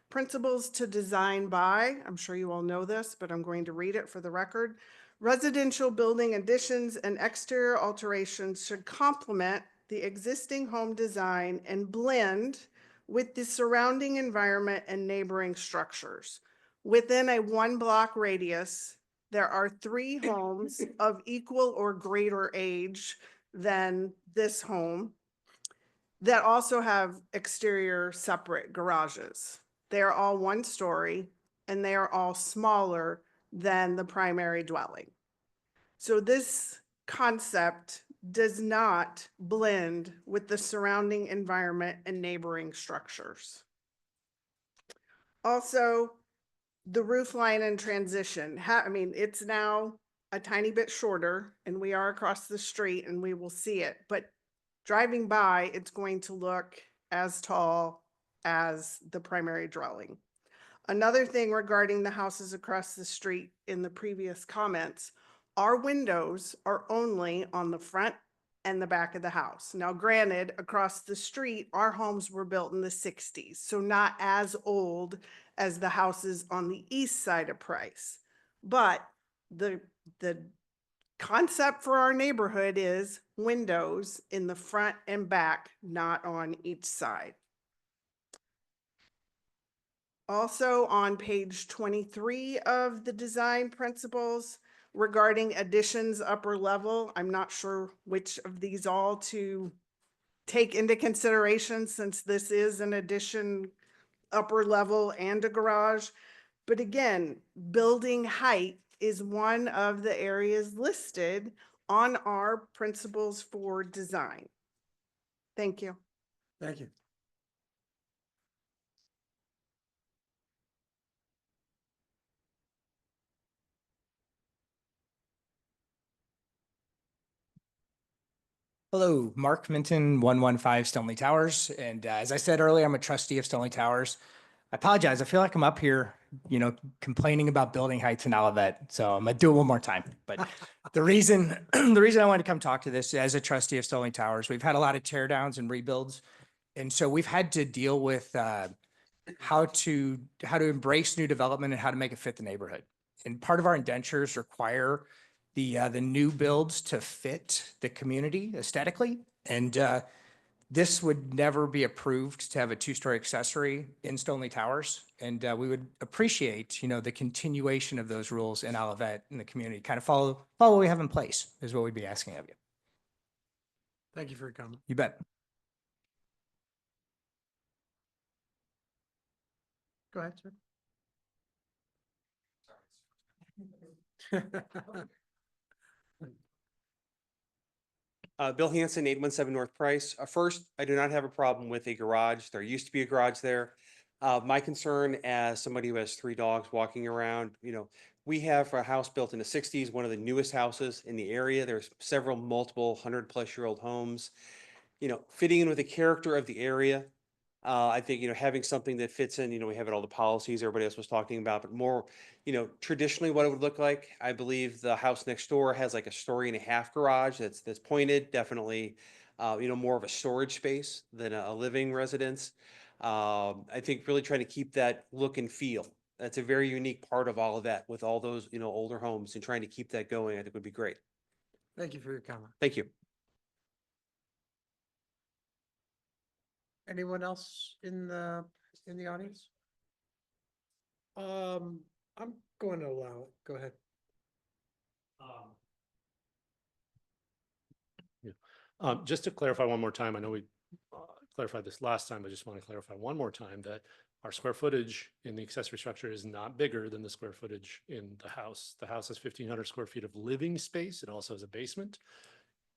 principles to design by, I'm sure you all know this, but I'm going to read it for the record. Residential building additions and exterior alterations should complement the existing home design and blend with the surrounding environment and neighboring structures. Within a 1-block radius, there are 3 homes of equal or greater age than this home that also have exterior separate garages. They are all 1 story and they are all smaller than the primary dwelling. So this concept does not blend with the surrounding environment and neighboring structures. Also, the roof line and transition. I mean, it's now a tiny bit shorter and we are across the street and we will see it, but driving by, it's going to look as tall as the primary dwelling. Another thing regarding the houses across the street in the previous comments, our windows are only on the front and the back of the house. Now, granted, across the street, our homes were built in the 60s, so not as old as the houses on the east side of Price. But the concept for our neighborhood is windows in the front and back, not on each side. Also on page 23 of the design principles regarding additions upper level, I'm not sure which of these all to take into consideration since this is an addition upper level and a garage. But again, building height is one of the areas listed on our principles for design. Thank you. Thank you. Hello, Mark Minton, 115 Stoneleigh Towers. And as I said earlier, I'm a trustee of Stoneleigh Towers. I apologize. I feel like I'm up here, complaining about building heights in Olivet. So I'm gonna do it one more time. But the reason I wanted to come talk to this as a trustee of Stoneleigh Towers, we've had a lot of tear downs and rebuilds. And so we've had to deal with how to embrace new development and how to make it fit the neighborhood. And part of our indentures require the new builds to fit the community aesthetically. And this would never be approved to have a 2-story accessory in Stoneleigh Towers. And we would appreciate, the continuation of those rules in Olivet in the community. Kind of follow what we have in place is what we'd be asking of you. Thank you for your comment. You bet. Go ahead, sir. Bill Hanson, 817 North Price. First, I do not have a problem with a garage. There used to be a garage there. My concern as somebody who has 3 dogs walking around, we have a house built in the 60s, one of the newest houses in the area. There's several multiple 100-plus-year-old homes. Fitting in with the character of the area. I think, having something that fits in, we have all the policies everybody else was talking about, but more, traditionally what it would look like. I believe the house next door has like a 1.5-story garage that's pointed, definitely, more of a storage space than a living residence. I think really trying to keep that look and feel. That's a very unique part of all of that with all those, older homes, and trying to keep that going, I think would be great. Thank you for your comment. Thank you. Anyone else in the audience? I'm going to allow it. Go ahead. Just to clarify one more time, I know we clarified this last time, but I just want to clarify one more time that our square footage in the accessory structure is not bigger than the square footage in the house. The house has 1,500 square feet of living space. It also has a basement.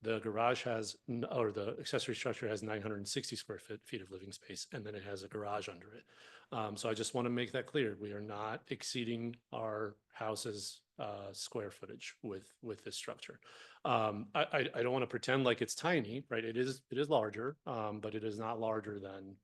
The garage has, or the accessory structure has 960 square feet of living space, and then it has a garage under it. So I just want to make that clear. We are not exceeding our house's square footage with this structure. I don't want to pretend like it's tiny, right? It is larger, but it is not larger than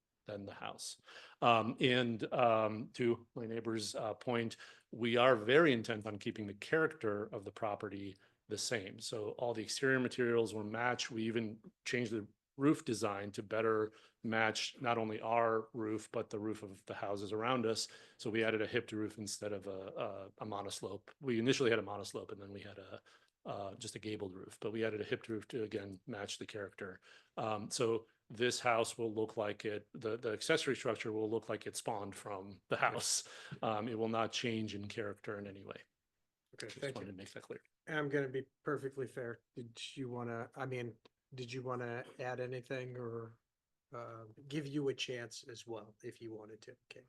the house. To my neighbor's point, we are very intent on keeping the character of the property the same. So all the exterior materials were matched. We even changed the roof design to better match not only our roof, but the roof of the houses around us. So we added a hipped roof instead of a monoslope. We initially had a monoslope, and then we had just a gabled roof, but we added a hipped roof to, again, match the character. So this house will look like the accessory structure will look like it spawned from the house. It will not change in character in any way. Okay, Just thank wanted you. to make that clear. I'm going to be perfectly fair. Did you want to add anything or give you a chance as well if you wanted to? Okay.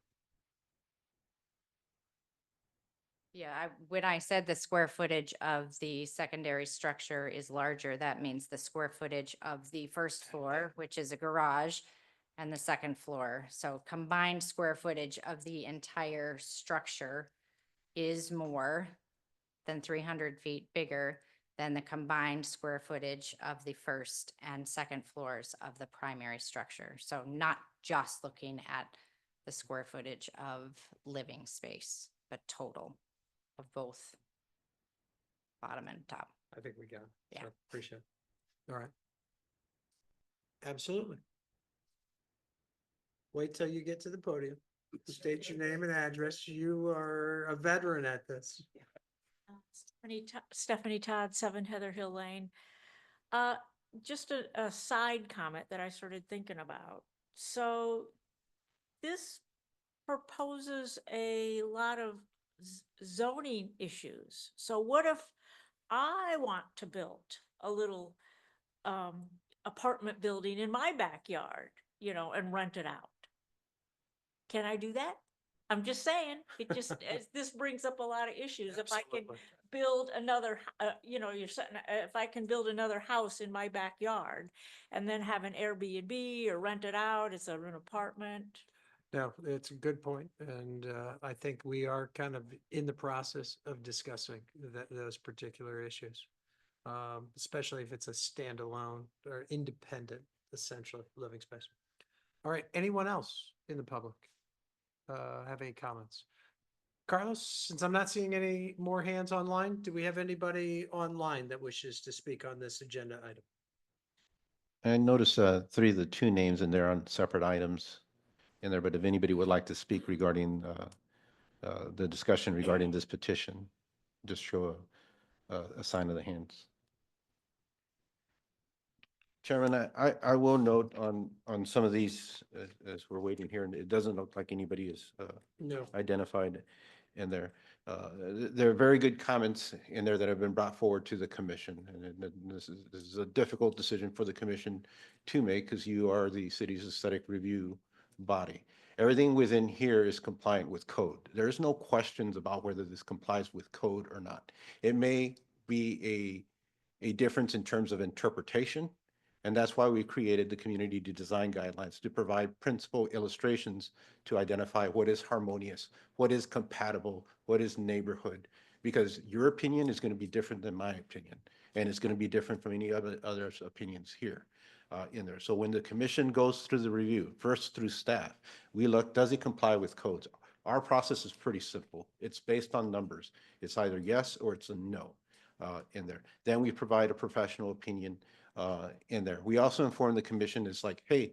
Yeah, when I said the square footage of the secondary structure is larger, that means the square footage of the first floor, which is a garage, and the second floor. So combined square footage of the entire structure is more than 300 feet bigger than the combined square footage of the first and second floors of the primary structure. So not just looking at the square footage of living space, but total of both bottom and top. I think we got it. Yeah. So appreciate it. All right. Absolutely. Wait till you get to the podium. State your name and address. You are a veteran at this. Stephanie Todd, 7 Heather Hill Lane. Just a side comment that I started thinking about. So this proposes a lot of zoning issues. So what if I want to build a little apartment building in my backyard, and rent it out? Can I do that? I'm just saying, this brings up a lot of issues. If I can build another, if I can build another house in my backyard and then have an Airbnb or rent it out, it's an apartment. No, it's a good point, and I think we are kind of in the process of discussing those particular issues, especially if it's a standalone or independent, essentially, living space. All right, anyone else in the public have any comments? Carlos, since I'm not seeing any more hands online, do we have anybody online that wishes to speak on this agenda item? I noticed 3 of the 2 names in there on separate items in there, but if anybody would like to speak regarding the discussion regarding this petition, just show a sign of the hands. Chairman, I will note on some of these as we're waiting here, and it doesn't look like anybody is No. identified in there. There are very good comments in there that have been brought forward to the commission, and this is a difficult decision for the commission to make because you are the city's aesthetic review body. Everything within here is compliant with code. There's no questions about whether this complies with code or not. It may be a difference in terms of interpretation, And that's why we created the community design guidelines to provide principal illustrations to identify what is harmonious, what is compatible, what is neighborhood, because your opinion is going to be different than my opinion, and it's going to be different from any other's opinions here in there. So when the commission goes through the review, first through staff, we look, does it comply with codes? Our process is pretty simple. It's based on numbers. It's either yes or it's a no in there. Then we provide a professional opinion in there. We also inform the commission, it's like, hey,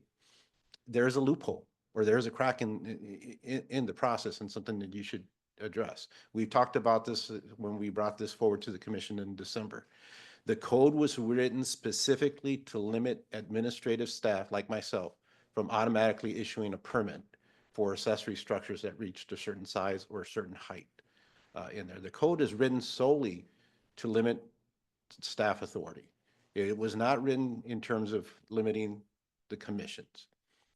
there's a loophole or there's a crack in the process and something that you should address. We talked about this when we brought this forward to the commission in December. The code was written specifically to limit administrative staff like myself from automatically issuing a permit for accessory structures that reached a certain size or a certain height in there. The code is written solely to limit staff authority. It was not written in terms of limiting the commissions.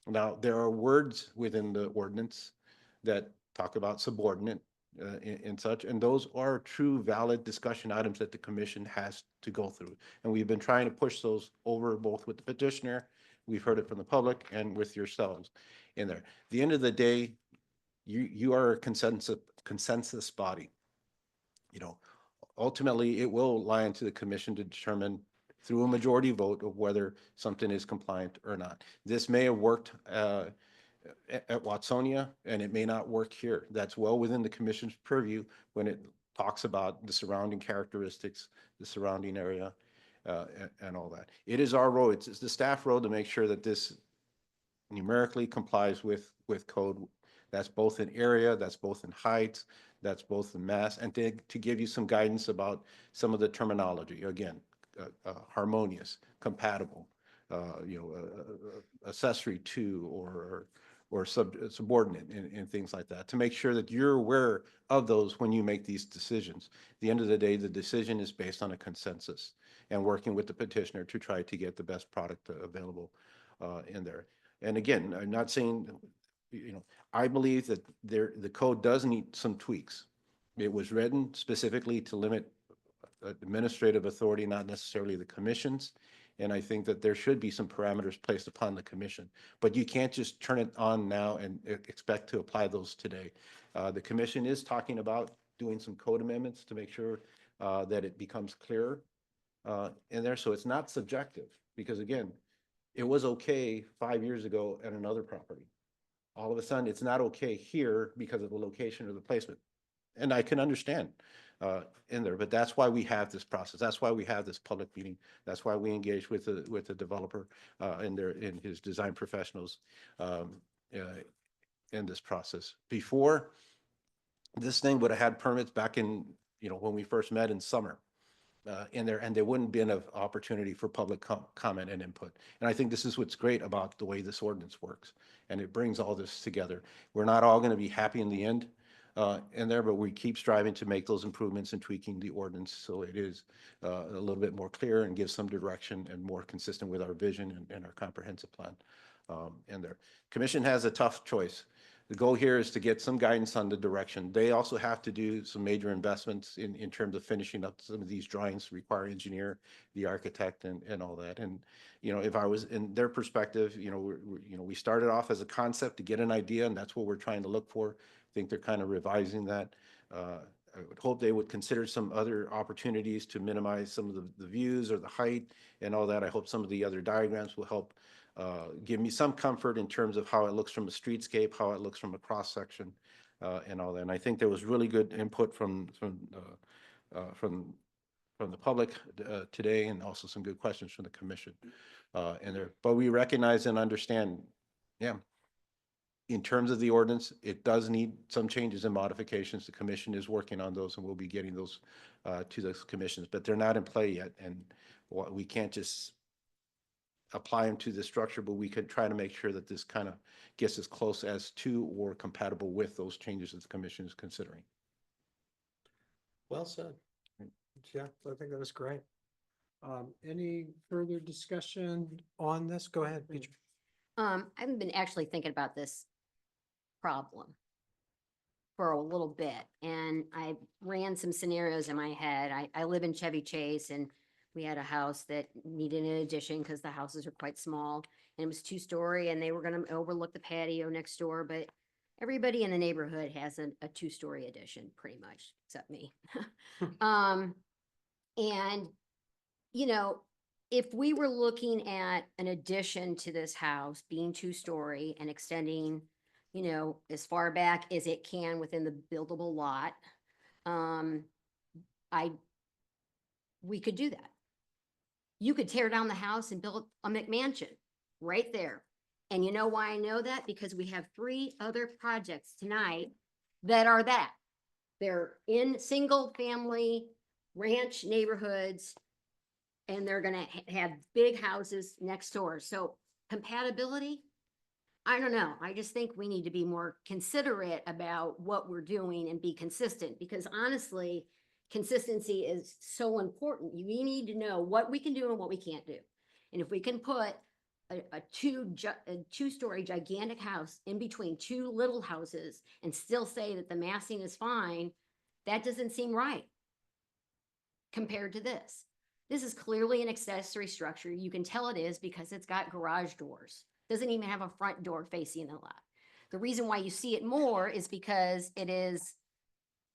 Now, there are words within the ordinance that talk about subordinate and such, and those are true valid discussion items that the commission has to go through. And we've been trying to push those over both with the petitioner, we've heard it from the public, and with yourselves in there. At the end of the day, you are a consensus body. You know, ultimately, it will lie into the commission to determine through a majority vote of whether something is compliant or not. This may have worked at Watsonia, and it may not work here. That's well within the commission's purview when it talks about the surrounding characteristics, the surrounding area, and all that. It is our role, it's the staff role to make sure that this numerically complies with code. That's both in area, that's both in height, that's both in mass, and to give you some guidance about some of the terminology. Again, harmonious, compatible, accessory to, or subordinate and things like that, to make sure that you're aware of those when you make these decisions. At the end of the day, the decision is based on a consensus and working with the petitioner to try to get the best product available in there. And again, I'm not saying, I believe that the code does need some tweaks. It was written specifically to limit administrative authority, not necessarily the commissions. And I think that there should be some parameters placed upon the commission, but you can't just turn it on now and expect to apply those today. The commission is talking about doing some code amendments to make sure that it becomes clearer in there. So it's not subjective, because again, it was okay 5 years ago at another property. All of a sudden, it's not okay here because of the location or the placement. And I can understand in there, but that's why we have this process. That's why we have this public meeting. That's why we engage with the developer in his design professionals in this process. Before, this thing would have had permits back in, when we first met in summer. In there, and there wouldn't be an opportunity for public comment and input. And I think this is what's great about the way this ordinance works, and it brings all this together. We're not all going to be happy in the end in there, but we keep striving to make those improvements and tweaking the ordinance so it is a little bit more clear and gives some direction and more consistent with our vision and our comprehensive plan in there. Commission has a tough choice. The goal here is to get some guidance on the direction. They also have to do some major investments in terms of finishing up some of these drawings, require engineer, the architect, and all that. And if I was in their perspective, we started off as a concept to get an idea, and that's what we're trying to look for. I think they're kind of revising that. I would hope they would consider some other opportunities to minimize some of the views or the height and all that. I hope some of the other diagrams will help give me some comfort in terms of how it looks from a streetscape, how it looks from a cross section, and all that. And I think there was really good input from the public today, and also some good questions from the commission in there. But we recognize and understand, in terms of the ordinance, it does need some changes and modifications. The commission is working on those, and we'll be getting those to those commissions, but they're not in play yet, and we can't just apply them to the structure, but we could try to make sure that this kind of gets as close as to or compatible with those changes that the commission is considering. Well said. Yeah, I think that was great. Any further discussion on this? Go ahead, Peach. I've been actually thinking about this problem for a little bit, and I ran some scenarios in my head. I live in Chevy Chase, and We had a house that needed an addition because the houses are quite small and it was 2-story and they were gonna overlook the patio next door, but everybody in the neighborhood has a 2-story addition, pretty much, except me. And, you know, if we were looking at an addition to this house being 2-story and extending, you know, as far back as it can within the buildable lot, we could do that. You could tear down the house and build a McMansion right there. And you know why I know that? Because we have 3 other projects tonight that are that. They're in single-family ranch neighborhoods, and they're gonna have big houses next door. So compatibility, I don't know. I just think we need to be more considerate about what we're doing and be consistent, because honestly, consistency is so important. You need to know what we can do and what we can't do. And if we can put a 2-story gigantic house in between 2 little houses and still say that the massing is fine, that doesn't seem right compared to this. This is clearly an accessory structure. You can tell it is because it's got garage doors. Doesn't even have a front door facing the lot. The reason why you see it more is because it is,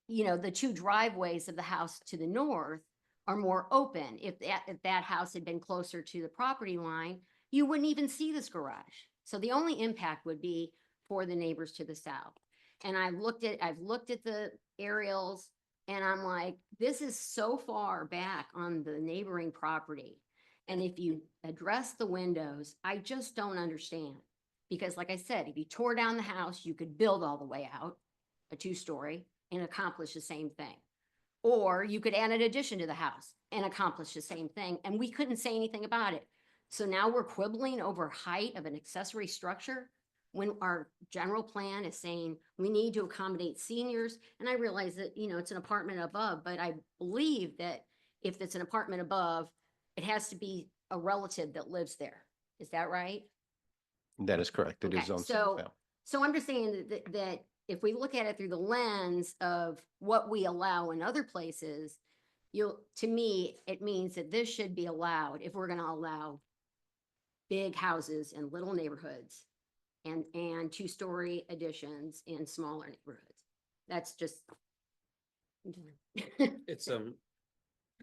you know, the 2 driveways of the house to the north are more open. If that house had been closer to the property line, you wouldn't even see this garage. So the only impact would be for the neighbors to the south. And I've looked at the aerials and I'm like, this is so far back on the neighboring property. And if you address the windows, I just don't understand. Because like I said, if you tore down the house, you could build all the way out, a 2-story, and accomplish the same thing. Or you could add an addition to the house and accomplish the same thing, and we couldn't say anything about it. So now we're quibbling over height of an accessory structure when our general plan is saying we need to accommodate seniors. And I realize that, you know, it's an apartment above, but I believe that if it's an apartment above, it has to be a relative that lives there. Is that right? That is correct. It is Okay, on. so I'm just saying that if we look at it through the lens of what we allow in other places, to me, it means that this should be allowed if we're gonna allow big houses in little neighborhoods and 2-story additions in smaller neighborhoods. That's just. It's, Go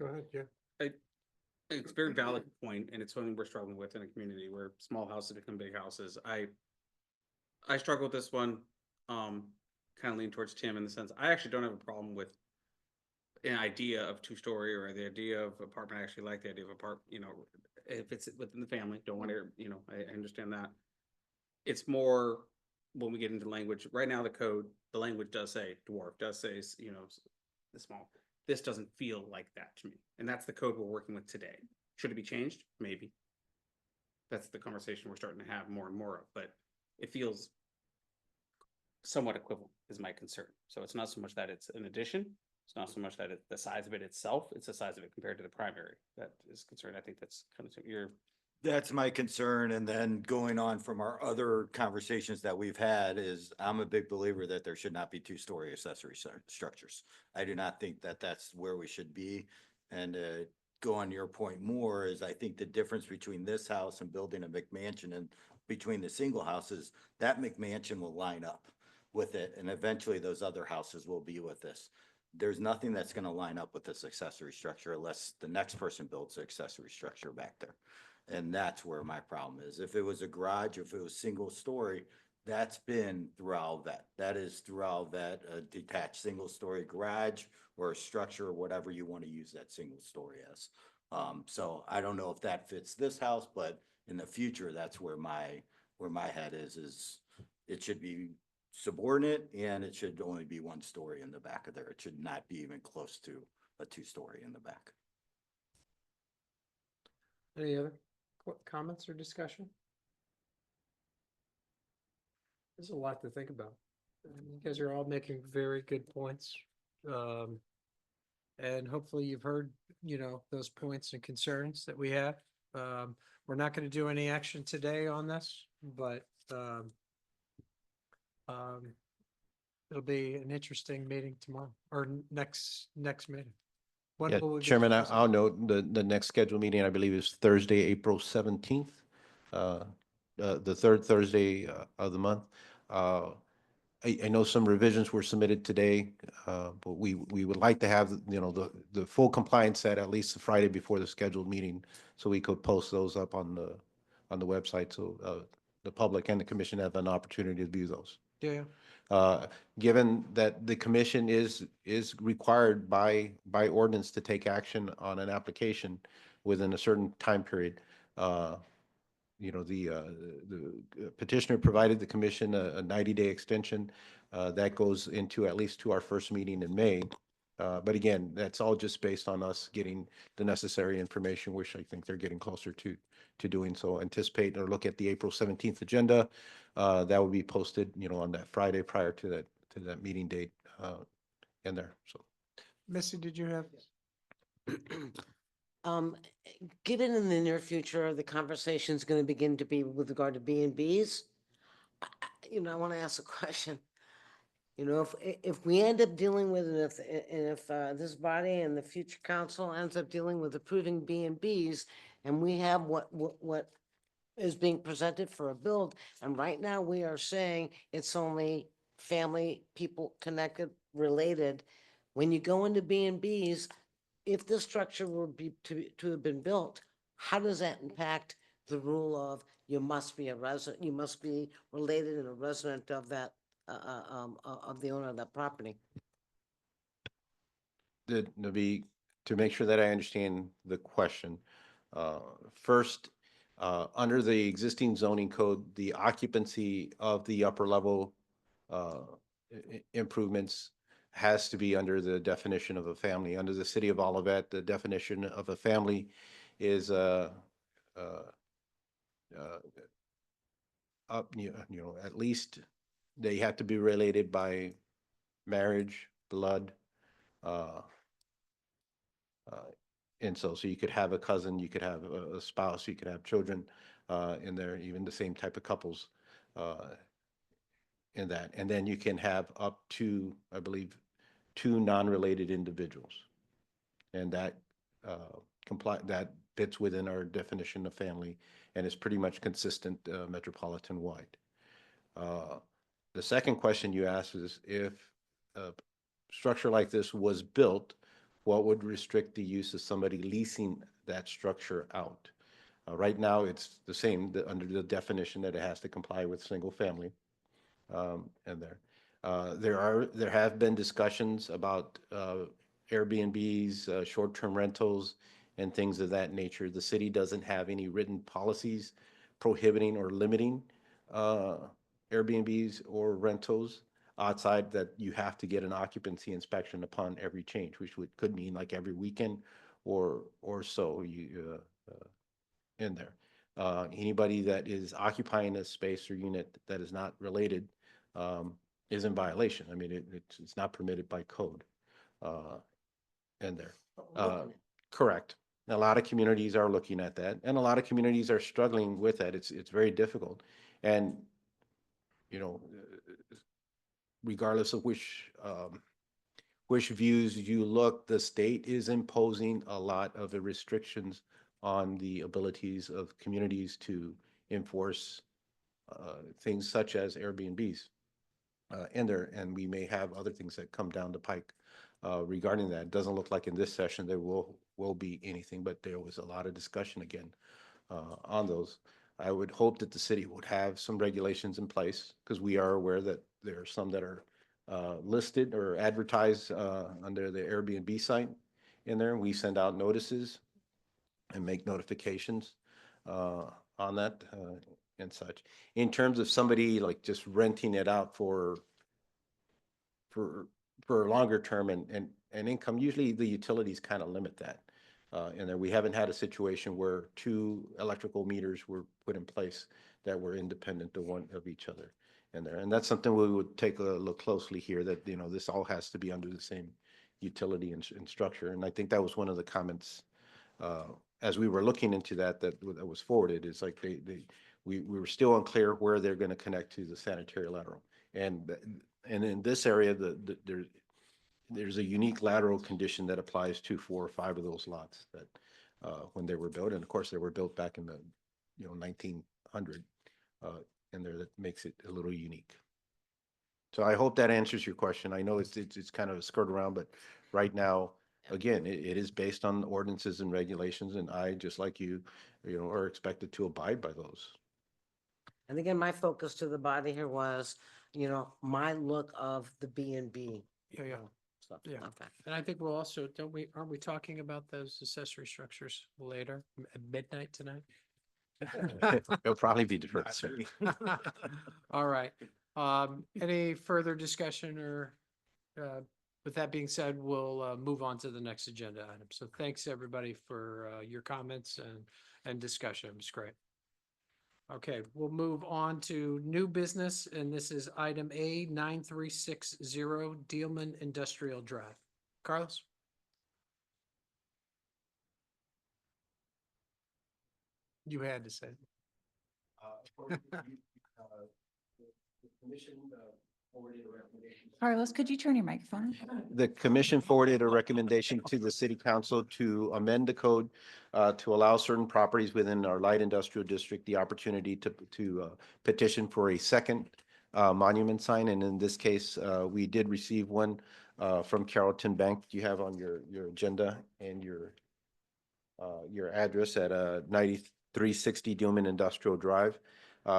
ahead, yeah. it's a very valid point, and it's something we're struggling with in a community where small houses become big houses. I struggle with this one, kind of lean towards Tim in the sense, I actually don't have a problem with an idea of 2-story or the idea of apartment. I actually like the idea of you know, if it's within the family, don't want to, you know, I understand that. It's more when we get into language, right now the language does say dwarf, does say, you know, the small. This doesn't feel like that to me. And that's the code we're working with today. Should it be changed? Maybe. That's the conversation we're starting to have more and more of, but it feels somewhat equivalent is my concern. So it's not so much that it's an addition. It's not so much that it's the size of it itself. It's the size of it compared to the primary. That is concerned. I think that's kind of That's my concern. And then going on from our other conversations that we've had is I'm a big believer that there should not be 2-story accessory structures. I do not think that that's where we should be. And go on your point more is I think the difference between this house and building a McMansion and between the single houses, that McMansion will line up with it. And eventually those other houses will be with this. There's nothing that's going to line up with this accessory structure unless the next person builds an accessory structure back there. And that's where my problem is. If it was a garage, if it was 1-story, that's been throughout that. That is throughout that detached 1-story garage or a structure or whatever you want to use that 1-story as. So I don't know if that fits this house, but in the future, that's where my head is it should be subordinate and it should only be 1-story in the back of there. It should not be even close to a 2-story in the back. Any other comments or discussion? There's a lot to think about. You guys are all making very good points. And hopefully you've heard, you know, those points and concerns that we have. We're not going to do any action today on this, but it'll be an interesting meeting tomorrow or next meeting. When Yeah, will we get Chairman, the I'll note the next scheduled meeting, I believe, is Thursday, April 17th, the third Thursday of the month. I know some revisions were submitted today, but we would like to have, the full compliance set at least the Friday before the scheduled meeting, so we could post those up on the website, so the public and the commission have an opportunity to view those. Yeah. Given that the commission is required by ordinance to take action on an application within a certain time period, the petitioner provided the commission a 90-day extension. That goes into at least to our first meeting in May. But again, that's all just based on us getting the necessary information, which I think they're getting closer to doing. So anticipate or look at the April 17th agenda. That will be posted, on that Friday prior to that meeting date in there. So Missy, did you have? Um, given in the near future, the conversation is going to begin to be with regard to B and Bs. I want to ask a question. If we end up dealing with, if this body and the future council ends up dealing with approving B and Bs, and we have what is being presented for a build, and right now we are saying it's only family, people connected, related. When you go into B and Bs, if this structure were to have been built, how does that impact the rule of you must be a resident, you must be related and a resident of that, of the owner of that property? To make sure that I understand the question, first, under the existing zoning code, the occupancy of the upper level improvements has to be under the definition of a family. Under the city of Olivet, the definition of a family is up, at least they have to be related by marriage, blood, uh, and so you could have a cousin, you could have a spouse, you could have children in there, even the same type of couples in that. And then you can have up to, I believe, 2 non-related individuals. And that that fits within our definition of family and is pretty much consistent metropolitan-wide. The second question you asked is if a structure like this was built, what would restrict the use of somebody leasing that structure out? Right now, it's the same under the definition that it has to comply with single family. And there have been discussions about Airbnbs, short-term rentals, and things of that nature. The city doesn't have any written policies prohibiting or limiting Airbnbs or rentals outside that you have to get an occupancy inspection upon every change, which could mean like every weekend or so in there. Anybody that is occupying a space or unit that is not related is in violation. I mean, it's not permitted by code in there. Correct. A lot of communities are looking at that, and a lot of communities are struggling with that. It's very difficult, and regardless of which views you look, the state is imposing a lot of the restrictions on the abilities of communities to enforce things such as Airbnbs in there, and we may have other things that come down the pike regarding that. It doesn't look like in this session there will be anything, but there was a lot of discussion again on those. I would hope that the city would have some regulations in place because we are aware that there are some that are listed or advertised under the Airbnb site in there. We send out notices and make notifications on that and such. In terms of somebody like just renting it out for a longer term and income, usually the utilities kind of limit that. And then we haven't had a situation where 2 electrical meters were put in place that were independent of each other in there. And that's something we would take a look closely here, that, this all has to be under the same utility and structure. And I think that was one of the comments as we were looking into that was forwarded, is like we were still unclear where they're going to connect to the sanitary lateral. And in this area, there's a unique lateral condition that applies to 4 or 5 of those lots that, when they were built, and of course, they were built back in the, 1900, and there, that makes it a little unique. So I hope that answers your question. I know it's kind of a skirt around, but right now, again, it is based on ordinances and regulations, and I, just like you, are expected to abide by those. And again, my focus to the body here was, my look of the B and B. Yeah. Stuff. Yeah. Okay. And I think we'll also, aren't we talking about those accessory structures later at midnight tonight? It'll probably be deferred, sir. All right. Any further discussion or, with that being said, we'll, move on to the next agenda item. So thanks, everybody, for, your comments and discussion. It was great. Okay, we'll move on to new business, and this is item A 9360 Dealman Industrial Drive. Carlos? You had to say. Carlos, could you turn your microphone? The commission forwarded a recommendation to the city council to amend the code to allow certain properties within our light industrial district the opportunity to petition for a second monument sign. And in this case, we did receive one from Carrollton Bank. You have on your agenda and your address at 9360 Dealman Industrial Drive.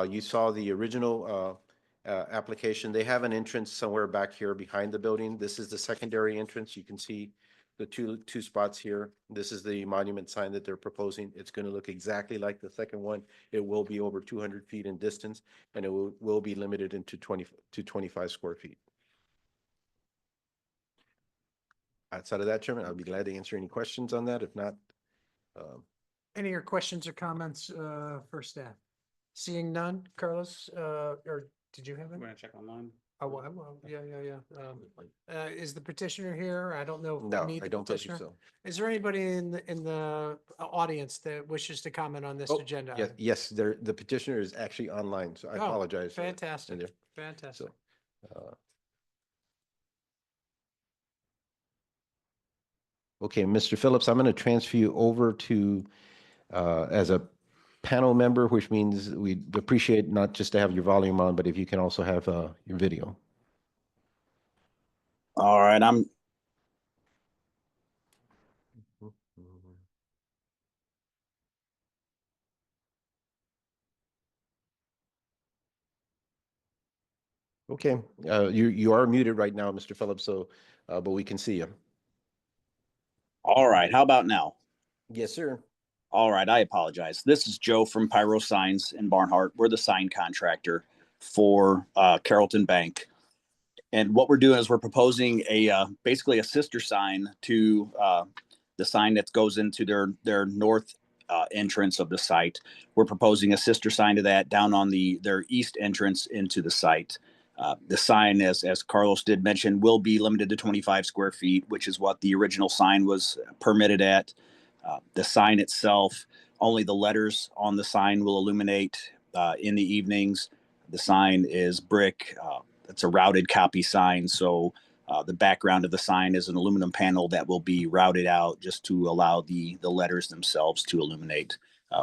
You saw the original application. They have an entrance somewhere back here behind the building. This is the secondary entrance. You can see the two spots here. This is the monument sign that they're proposing. It's going to look exactly like the second one. It will be over 200 feet in distance, and it will be limited into 20 to 25 square feet. Outside of that, Chairman, I'll be glad to answer any questions on that. If not, Any other questions or comments for staff? Seeing none, Carlos, or did you have I'm it? gonna check online. Oh, well, yeah. Is the petitioner here? I don't know. If we no, need I the don't believe petitioner. so. Is there anybody in the audience that wishes to comment on this Oh, agenda? yes, item? yes, the petitioner is actually online, so I Oh, apologize. Fantastic, Cynthia. fantastic. Okay, Mr. Phillips, I'm going to transfer you over to as a panel member, which means we'd appreciate not just to have your volume on, but if you can also have your video. All right, Okay, you are muted right now, Mr. Phillips, so but we can see you. all right. How about now? Yes, sir. All right, I apologize. This is Joe from Pyro Signs in Barnhart. We're the sign contractor for Carrollton Bank. And what we're doing is we're proposing basically a sister sign to the sign that goes into their north entrance of the site. We're proposing a sister sign to that down on their east entrance into the site. The sign, as Carlos did mention, will be limited to 25 square feet, which is what the original sign was permitted at. The sign itself, only the letters on the sign will illuminate in the evenings. The sign is brick. It's a routed copy sign, so the background of the sign is an aluminum panel that will be routed out just to allow the letters themselves to illuminate.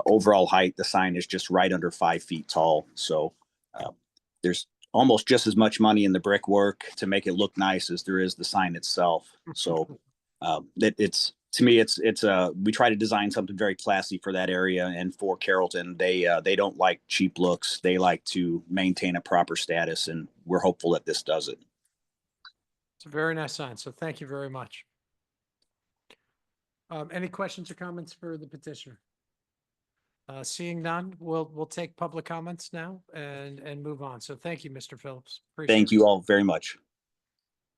Overall height, the sign is just right under 5 feet tall, so there's almost just as much money in the brickwork to make it look nice as there is the sign itself. So it's to me, we try to design something very classy for that area and for Carrollton. They don't like cheap looks. They like to maintain a proper status, and we're hopeful that this does it. It's a very nice sign, so thank you very much. Any questions or comments for the petitioner? Seeing none, we'll take public comments now and move on. So thank you, Mr. Phillips. Appreciate Thank it. you all very much.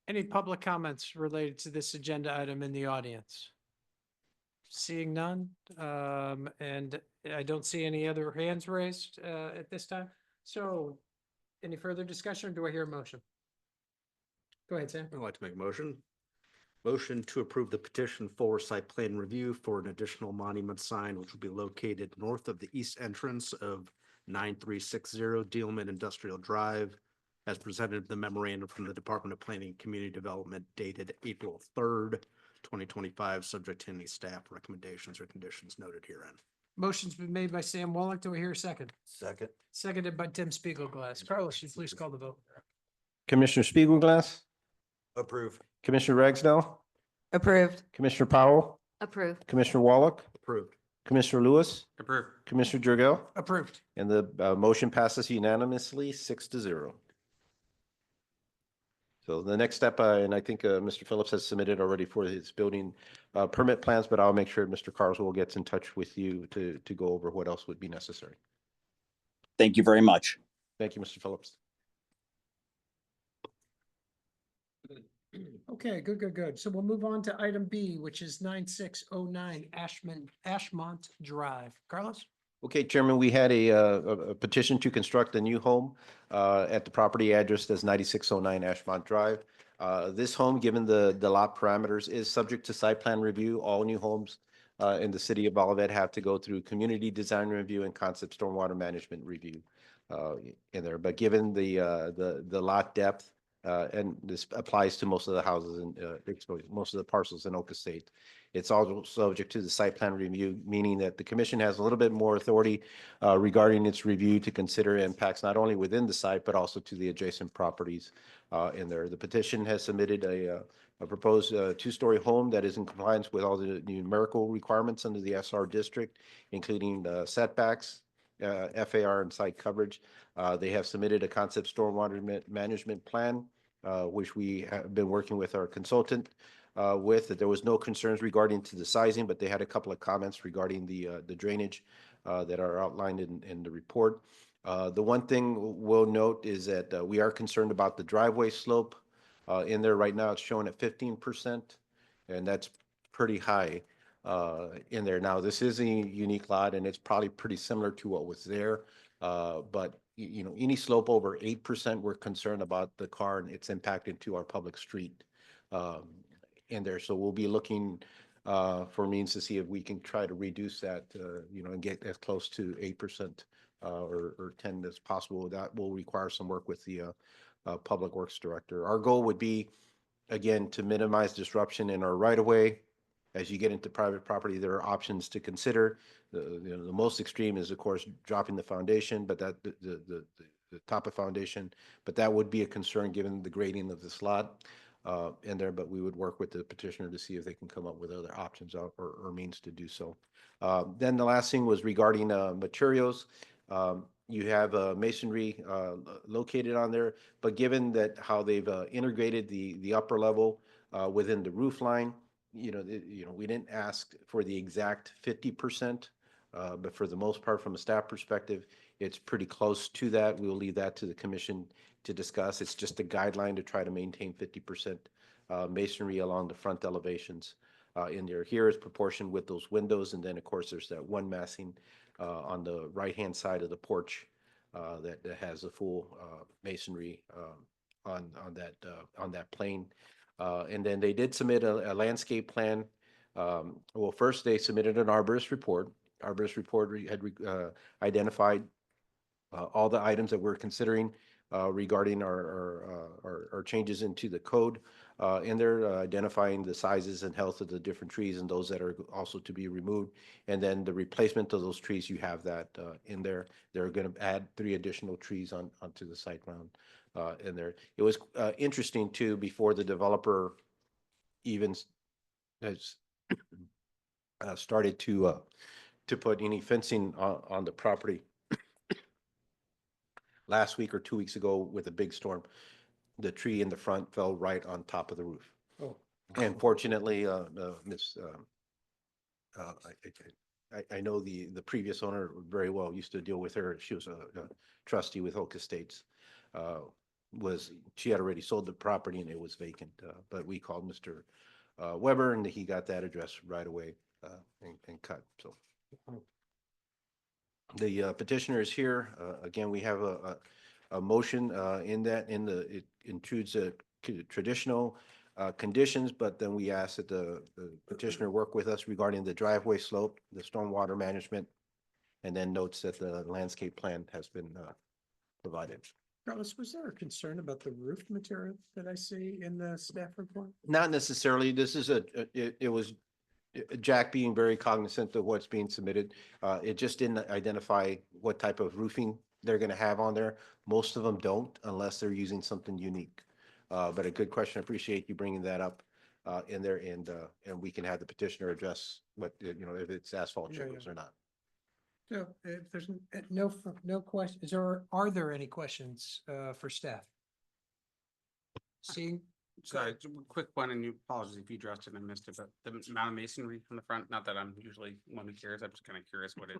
Any public comments related to this agenda item in the audience? Seeing none, and I don't see any other hands raised at this time. So any further discussion, or do I hear a motion? Go ahead, Sam. I'd like to make a motion. Motion to approve the petition for site plan review for an additional monument sign, which will be located north of the east entrance of 9360 Dealman Industrial Drive as presented in the memorandum from the Department of Planning and Community Development dated April 3rd, 2025, subject to any staff recommendations or conditions noted herein. Motion's been made by Sam Wallach. Do I hear a second? Second. Seconded by Tim Spiegelglass. Carlos, you please call the vote. Commissioner Spiegelglass, Approve. Commissioner Ragsdale, Approved. Commissioner Powell, Approved. Commissioner Wallach, Approved. Commissioner Lewis, Approve. Commissioner Jurgel, Approved. and the motion passes unanimously 6-0. So the next step, and I think Mr. Phillips has submitted already for his building permit plans, but I'll make sure Mr. Carswell gets in touch with you to go over what else would be necessary. Thank you very much. Thank you, Mr. Phillips. Okay, good. So we'll move on to item B, which is 9609 Ashmont Drive. Carlos? Okay, Chairman, we had a petition to construct a new home at the property address that's 9609 Ashmont Drive. This home, given the lot parameters, is subject to site plan review. All new homes in the city of Olivet have to go through community design review and concept stormwater management review in there. But given the lot depth, and this applies to most of the houses and most of the parcels in Oak Estate, it's also subject to the site plan review, meaning that the commission has a little bit more authority regarding its review to consider impacts not only within the site, but also to the adjacent properties in there. The petition has submitted a proposed two-story home that is in compliance with all the numerical requirements under the SR district, including setbacks, FAR, and site coverage. They have submitted a concept stormwater management plan, which we have been working with our consultant with. That there was no concerns regarding to the sizing, but they had a couple of comments regarding the drainage that are outlined in the report. The one thing we'll note is that we are concerned about the driveway slope. In there right now, it's showing at 15%, and that's pretty high in there. Now, this is a unique lot, and it's probably pretty similar to what was there. But you know, any slope over 8%, we're concerned about the car and its impact into our public street in there. So we'll be looking for means to see if we can try to reduce that, you know, and get as close to 8% or 10 as possible. That will require some work with the Public Works Director. Our goal would be, again, to minimize disruption in our right-of-way. As you get into private property, there are options to consider. The most extreme is, of course, dropping the foundation, but that the top of foundation, but that would be a concern given the grading of this lot in there. But we would work with the petitioner to see if they can come up with other options or means to do so. Then the last thing was regarding materials. You have masonry located on there, but given that how they've integrated the upper level within the roof line, you know, we didn't ask for the exact 50%, but for the most part, from a staff perspective, it's pretty close to that. We'll leave that to the commission to discuss. It's just a guideline to try to maintain 50% masonry along the front elevations in there. Here is proportioned with those windows, and then of course there's that one massing on the right-hand side of the porch that has a full masonry on that plane. And then they did submit a landscape plan. Well, first they submitted an arborist report. Arborist report had identified all the items that we're considering regarding our changes into the code. And they're identifying the sizes and health of the different trees and those that are also to be removed. And then the replacement of those trees, you have that in there. They're going to add 3 additional trees onto the site ground in there. It was interesting too, before the developer even has started to put any fencing on the property. Last week or 2 weeks ago with a big storm, the tree in the front fell right on top of the roof. Oh. And fortunately, Miss, I know the previous owner very well, used to deal with her. She was a trustee with Oak Estates. She had already sold the property and it was vacant, but we called Mr. Weber and he got that address right away and cut, so. The petitioner is here. Again, we have a motion it includes traditional conditions, but then we ask that the petitioner work with us regarding the driveway slope, the stormwater management, and then notes that the landscape plan has been provided. Carlos, was there a concern about the roof material that I see in the staff report? Not necessarily. This is it was Jack being very cognizant of what's being submitted. It just didn't identify what type of roofing they're gonna have on there. Most of them don't unless they're using something unique. But a good question. I appreciate you bringing that up in there and we can have the petitioner address what, if it's asphalt Yeah, shingles yeah. or not. So if there's no questions, or are there any questions for staff? Seeing, Sorry, just a quick one, and you apologies if you addressed it and I missed it, but the amount of masonry from the front, not that I'm usually one who cares, I'm just kind of curious what it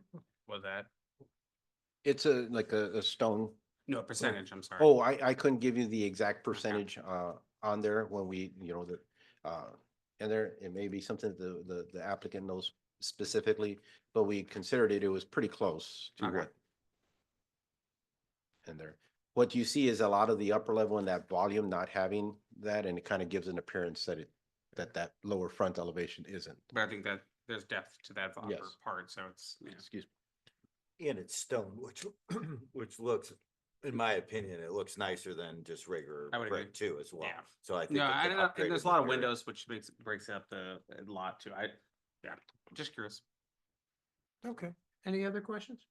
was at. It's like a stone. No, percentage, I'm sorry. Oh, I couldn't give you the exact percentage on there when we, and there, it may be something the applicant knows specifically, but we considered it was pretty close to Okay. what. And there, what you see is a lot of the upper level in that volume not having that, and it kind of gives an appearance that that lower front elevation isn't. But I think that there's depth to that upper Yes. part, so it's, yeah. Excuse And it's stone, which looks, in my opinion, it looks nicer than just regular I would agree. brick too as well. Yeah. So I think. No, that I the don't know, upgrade there's a of lot of material- windows, which breaks up the a lot too. Yeah, just curious. okay, any other questions?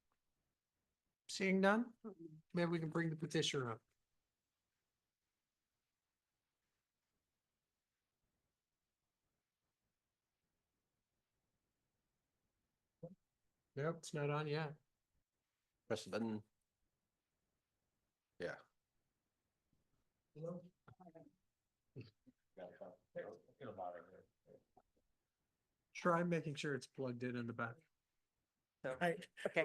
Seeing none, maybe we can bring the petitioner up. Nope, it's not on yet. Press the button. Yeah. Try making sure it's plugged in the back. Hi. Okay.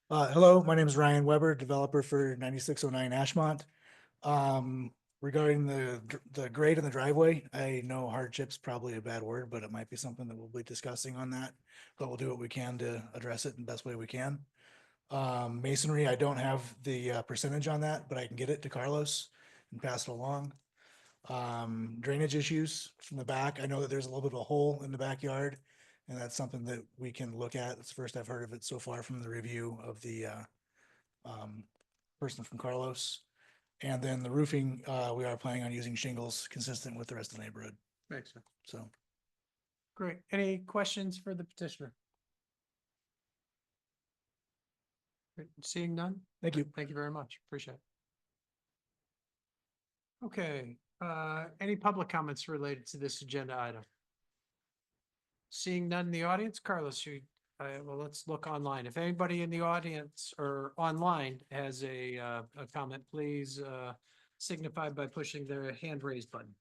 Hello, my name is Ryan Weber, developer for 9609 Ashmont. Regarding the grade in the driveway, I know hardship's probably a bad word, but it might be something that we'll be discussing on that. But we'll do what we can to address it in the best way we can. Masonry, I don't have the percentage on that, but I can get it to Carlos and pass it along. Drainage issues from the back. I know that there's a little bit of a hole in the backyard, and that's something that we can look at. It's the first I've heard of it so far from the review of the person from Carlos. And then the roofing, we are planning on using shingles consistent with the rest of the neighborhood. Makes sense. So Great. Any questions for the petitioner? Great. Seeing none? thank you. Thank you very much. Appreciate it. Okay, any public comments related to this agenda item? Seeing none in the audience, Carlos, well, let's look online. If anybody in the audience or online has a comment, please, signify by pushing the hand raise button.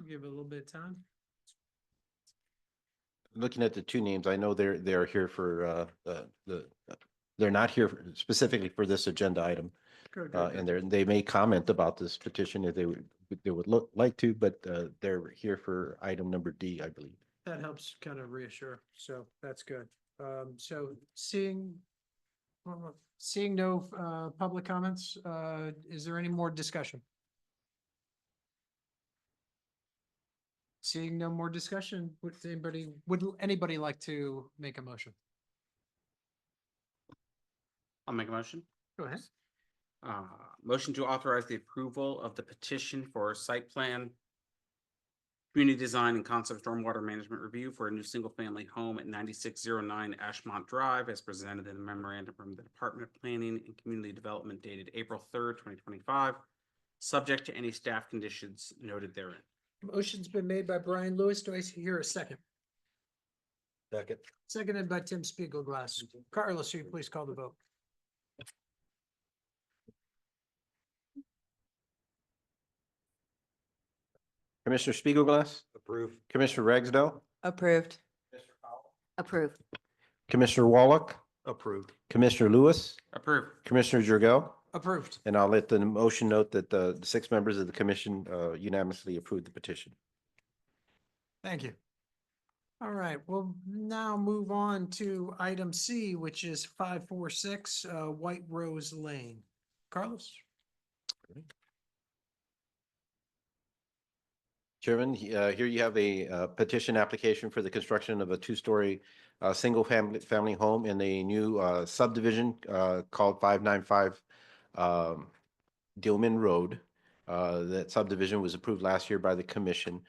Give it a little bit of time. Looking at the two names, I know they're here for they're not here specifically for this agenda item. Good, And they may comment about this petition if they would like to, but they're here for item number D, I believe. That helps kind of reassure, so that's good. So seeing no public comments, is there any more discussion? Seeing no more discussion, would anybody like to make a motion? I'll make a motion. Go ahead. Motion to authorize the approval of the petition for site plan, community design and concept stormwater management review for a new single-family home at 9609 Ashmont Drive as presented in the memorandum from the Department of Planning and Community Development dated April 3rd, 2025, subject to any staff conditions noted therein. Motion's been made by Brian Lewis. Do I hear a second? Second. Seconded by Tim Spiegelglass. Carlos, will you please call the vote? Commissioner Spiegelglass, Approve. Commissioner Ragsdale, Approved. Approved. Commissioner Wallach, Approved. Commissioner Lewis, Approve. Commissioner Jurgel. Approved. And I'll let the motion note that the 6 members of the commission unanimously approved the petition. Thank you. All right, we'll now move on to item C, which is 546 White Rose Lane. Carlos? Chairman, here you have a petition application for the construction of a two-story family home in a new subdivision called 595 Dillman Road. That subdivision was approved last year by the commission.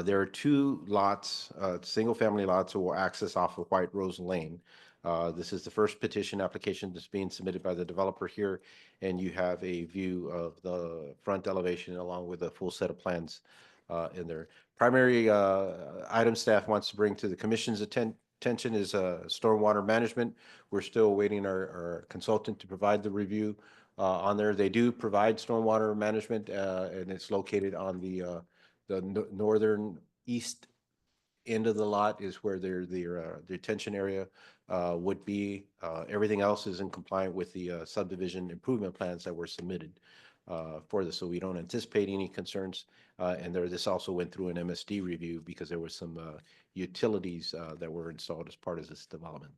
There are two lots, single-family lots that will access off of White Rose Lane. This is the first petition application that's being submitted by the developer here, and you have a view of the front elevation along with a full set of plans in there. Primary item staff wants to bring to the commission's attention is stormwater management. We're still awaiting our consultant to provide the review on there. They do provide stormwater management, and it's located on the northern east end of the lot is where their detention area would be. Everything else is in compliant with the subdivision improvement plans that were submitted for this, so we don't anticipate any concerns. And this also went through an MSD review because there was some utilities that were installed as part of this development.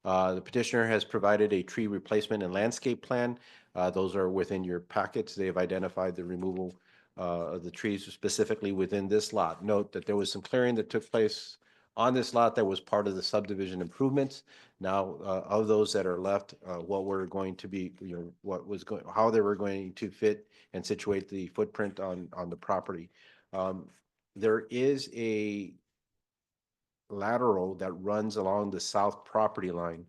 The petitioner has provided a tree replacement and landscape plan. Those are within your packets. They have identified the removal of the trees specifically within this lot. Note that there was some clearing that took place on this lot that was part of the subdivision improvements. Now, of those that are left, what we're going to be, how they were going to fit and situate the footprint on the property. There is a lateral that runs along the south property line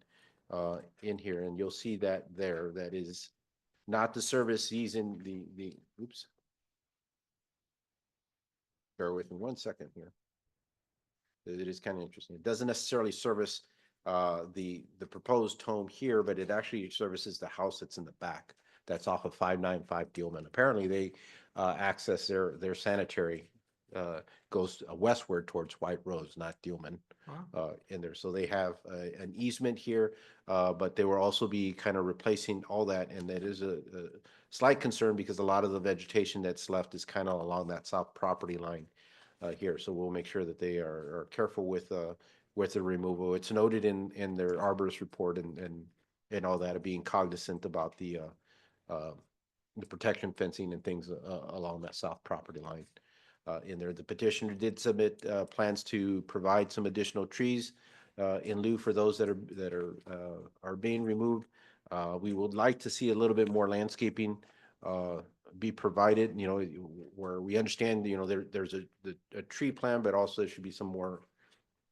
in here, and you'll see that there. That is not to service these in the oops. Bear with me 1 second here. It is kind of interesting. It doesn't necessarily service the proposed home here, but it actually services the house that's in the back. That's off of 595 Gilman. Apparently, they access their sanitary goes westward towards White Rose, not Dillman, in there. So they have an easement here, but they will also be kind of replacing all that. And that is a slight concern because a lot of the vegetation that's left is kind of along that south property line here. So we'll make sure that they are careful with the removal. It's noted in their arborist report and all that, of being cognizant about the protection fencing and things along that south property line. In there, the petitioner did submit plans to provide some additional trees in lieu for those that are being removed. We would like to see a little bit more landscaping be provided. Where we understand, there's a tree plan, but also there should be some more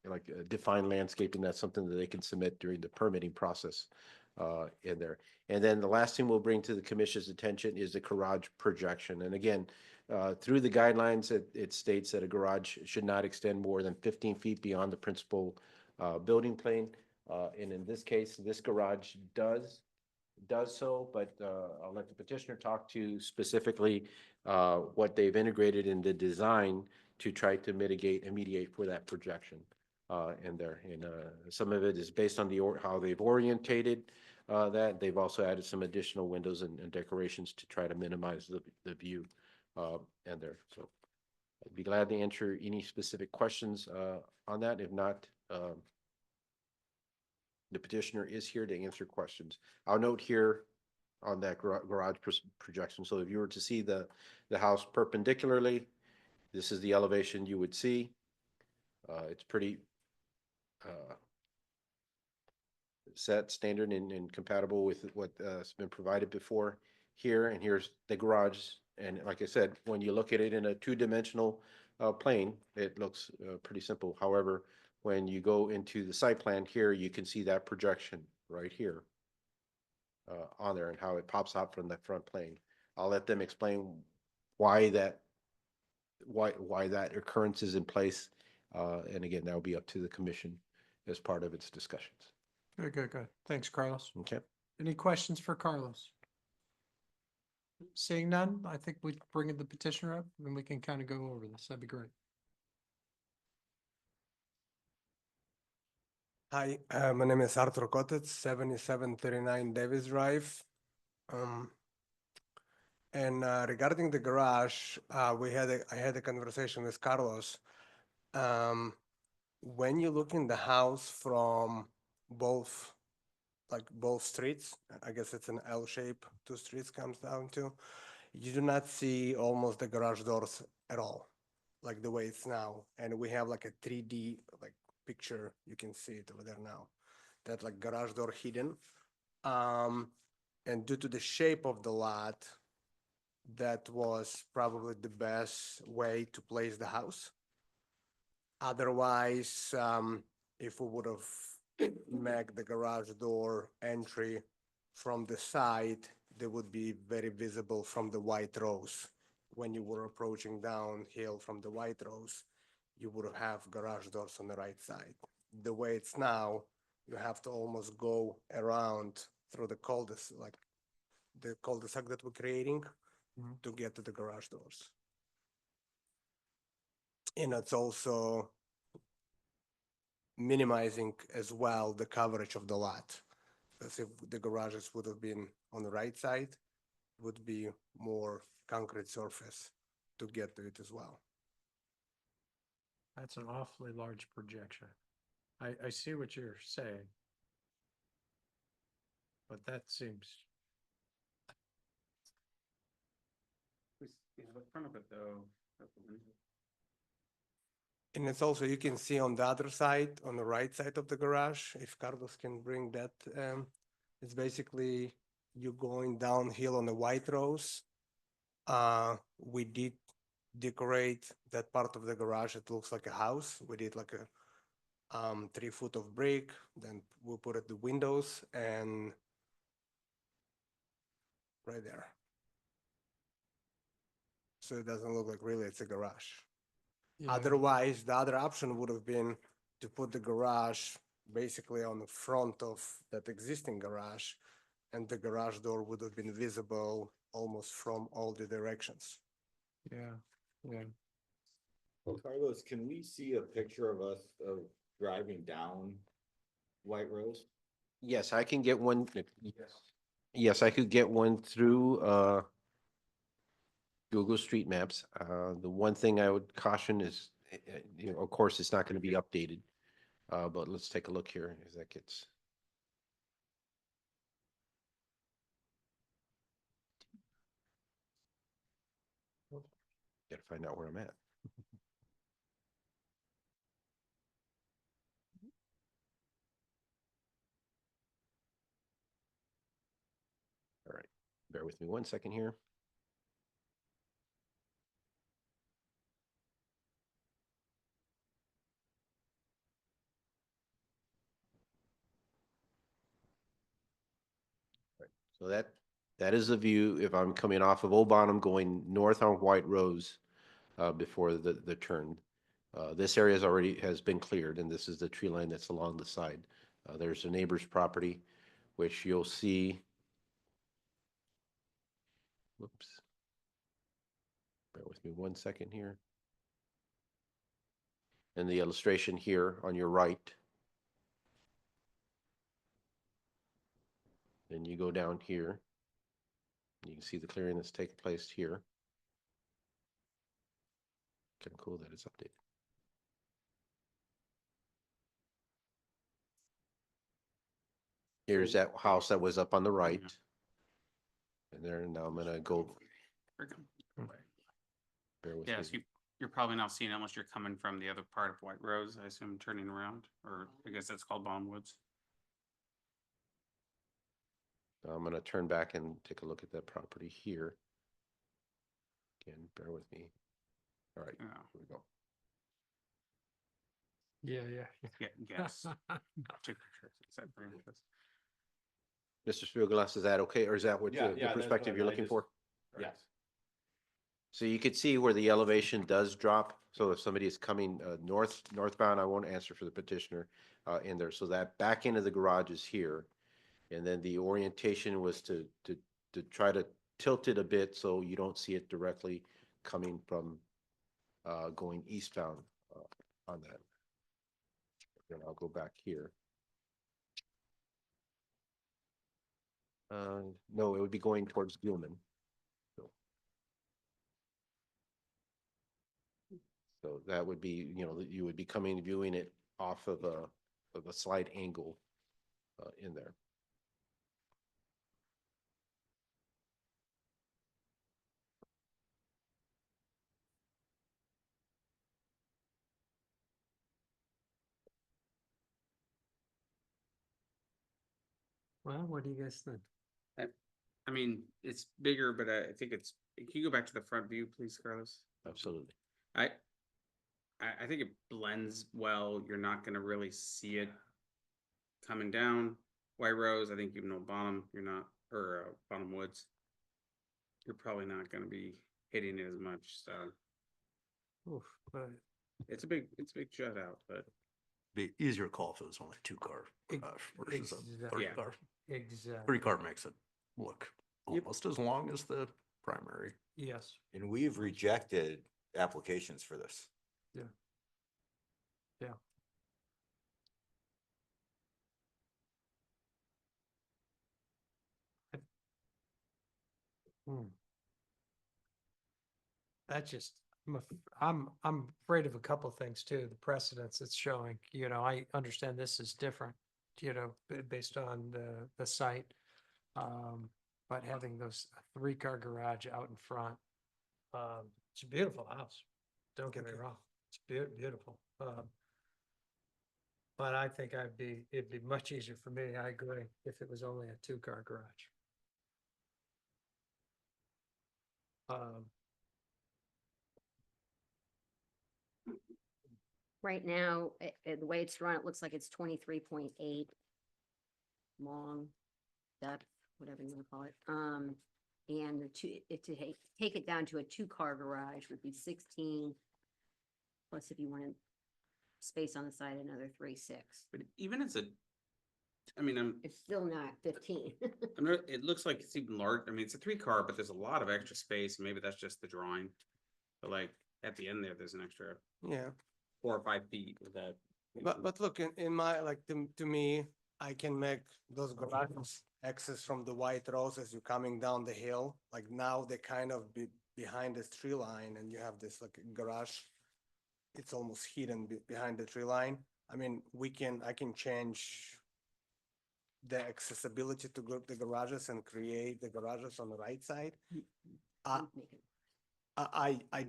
like defined landscaping. That's something that they can submit during the permitting process in there. And then the last thing we'll bring to the commission's attention is the garage projection. And again, through the guidelines, it states that a garage should not extend more than 15 feet beyond the principal building plane. And in this case, this garage does so, but I'll let the petitioner talk to specifically what they've integrated in the design to try to mitigate and mediate for that projection in there. And some of it is based on how they've orientated that. They've also added some additional windows and decorations to try to minimize the view and there. So I'd be glad to answer any specific questions on that. If not, the petitioner is here to answer questions. I'll note here on that garage projection. So if you were to see the house perpendicularly, this is the elevation you would see. It's pretty set, standard, and compatible with what has been provided before here. And here's the garage. And like I said, when you look at it in a two-dimensional plane, it looks pretty simple. However, when you go into the site plan here, you can see that projection right here on there and how it pops out from that front plane. I'll let them explain why that occurrence is in place. And again, that will be up to the commission as part of its discussions. Good. Thanks, Carlos. Okay. Any questions for Carlos? Seeing none, I think we bring the petitioner up and we can kind of go over this. That'd be great. Hi, my name is Arthur Kotets, 7739 Davis Drive. And regarding the garage, I had a conversation with Carlos. When you look in the house from both streets, I guess it's an L shape, two streets comes down to, you do not see almost the garage doors at all. like the way it's now. And we have like a 3D like picture, you can see it over there now, that like garage door hidden. And due to the shape of the lot, that was probably the best way to place the house. Otherwise, if we would have made the garage door entry from the side, they would be very visible from the White Rose. When you were approaching downhill from the White Rose, you would have garage doors on the right side. The way it's now, you have to almost go around through the cul-de-sac, like the cul-de-sac that we're creating to get to the garage doors. And it's also minimizing as well the coverage of the lot. Because if the garages would have been on the right side, would be more concrete surface to get to it as well. That's an awfully large projection. I see what you're saying. But that seems, Yeah, the front of it though. that's the window. And it's also, you can see on the other side, on the right side of the garage, if Carlos can bring that, it's basically you going downhill on the White Rose. We did decorate that part of the garage. It looks like a house. We did like a 3 foot of brick, then we put it the windows and right there. So it doesn't look like really it's a garage. yeah, Otherwise, the other option would have been to put the garage basically on the front of that existing garage, and the garage door would have been visible almost from all the directions. yeah, yeah. Well, Carlos, can we see a picture of us driving down White Rose? Yes, I can get one. Yes, I could get one through Google Street Maps. The one thing I would caution is, you know, of course, it's not going to be updated. But let's take a look here as that gets. Got to find out where I'm at. All right, bear with me 1 second here. So that is the view if I'm coming off of Old Bonham going north on White Rose before the turn. This area has been cleared, and this is the tree line that's along the side. There's a neighbor's property, which you'll see. Whoops. Bear with me 1 second here. And the illustration here on your right. Then you go down here. You can see the clearing that's taking place here. Kind of cool that it's updated. Here's that house that was up on the right. And there, now I'm gonna go. Bear with me. Yes, you're probably not seeing it unless you're coming from the other part of White Rose, I assume, turning around, or I guess that's called Balm Woods. I'm gonna turn back and take a look at that property here. Again, bear with me. All right, Yeah. here we go. Yeah, yeah. Yes. Two pictures, except for this. Mr. Spielglass, is that okay, or is that what Yeah, the yeah, that's perspective what you're I looking just- for? Yes. So you could see where the elevation does drop. So if somebody is coming northbound, I won't answer for the petitioner in there. So that back end of the garage is here. And then the orientation was to try to tilt it a bit so you don't see it directly coming from going eastbound on that. Then I'll go back here. No, it would be going towards Gilman. So that would be, you know, you would be viewing it off of a slight angle in there. Well, what do you guys think? I mean, it's bigger, but I think it's, can you go back to the front view, please, Carlos? Absolutely. I think it blends well. You're not gonna really see it coming down. White Rose, I think even though Bonham, you're not, or Bonham Woods, you're probably not gonna be hitting it as much, so Oof, but it's a big shutout, but Be easier call if it was only a 2-car versus a Exactly. 30-car. exactly. 3-car makes it look almost as long as the primary. Yes. And we've rejected applications for this. Yeah. Yeah. Hmm. That just, I'm afraid of a couple things too. The precedents it's showing, I understand this is different, based on the site. But having those 3-car garage out in front, it's a beautiful house. Don't get me wrong. It's beautiful. But I think it'd be much easier for me. I agree if it was only a 2-car garage. Um, Right now, the way it's drawn, it looks like it's 23.8 long, depth, whatever you want to call it. And take it down to a 2-car garage would be 16. Plus, if you wanted space on the side, another 3.6. but even as I mean, It's still not 15. it looks like it's even large. I mean, it's a 3-car, but there's a lot of extra space. Maybe that's just the drawing. But like at the end there's an extra Yeah, 4 or 5 feet of that. but look, in my, like, to me, I can make those garages access from the White Rose as you're coming down the hill. Like now they kind of be behind this tree line and you have this like garage. It's almost hidden behind the tree line. I mean, I can change the accessibility to the garages and create the garages on the right side. I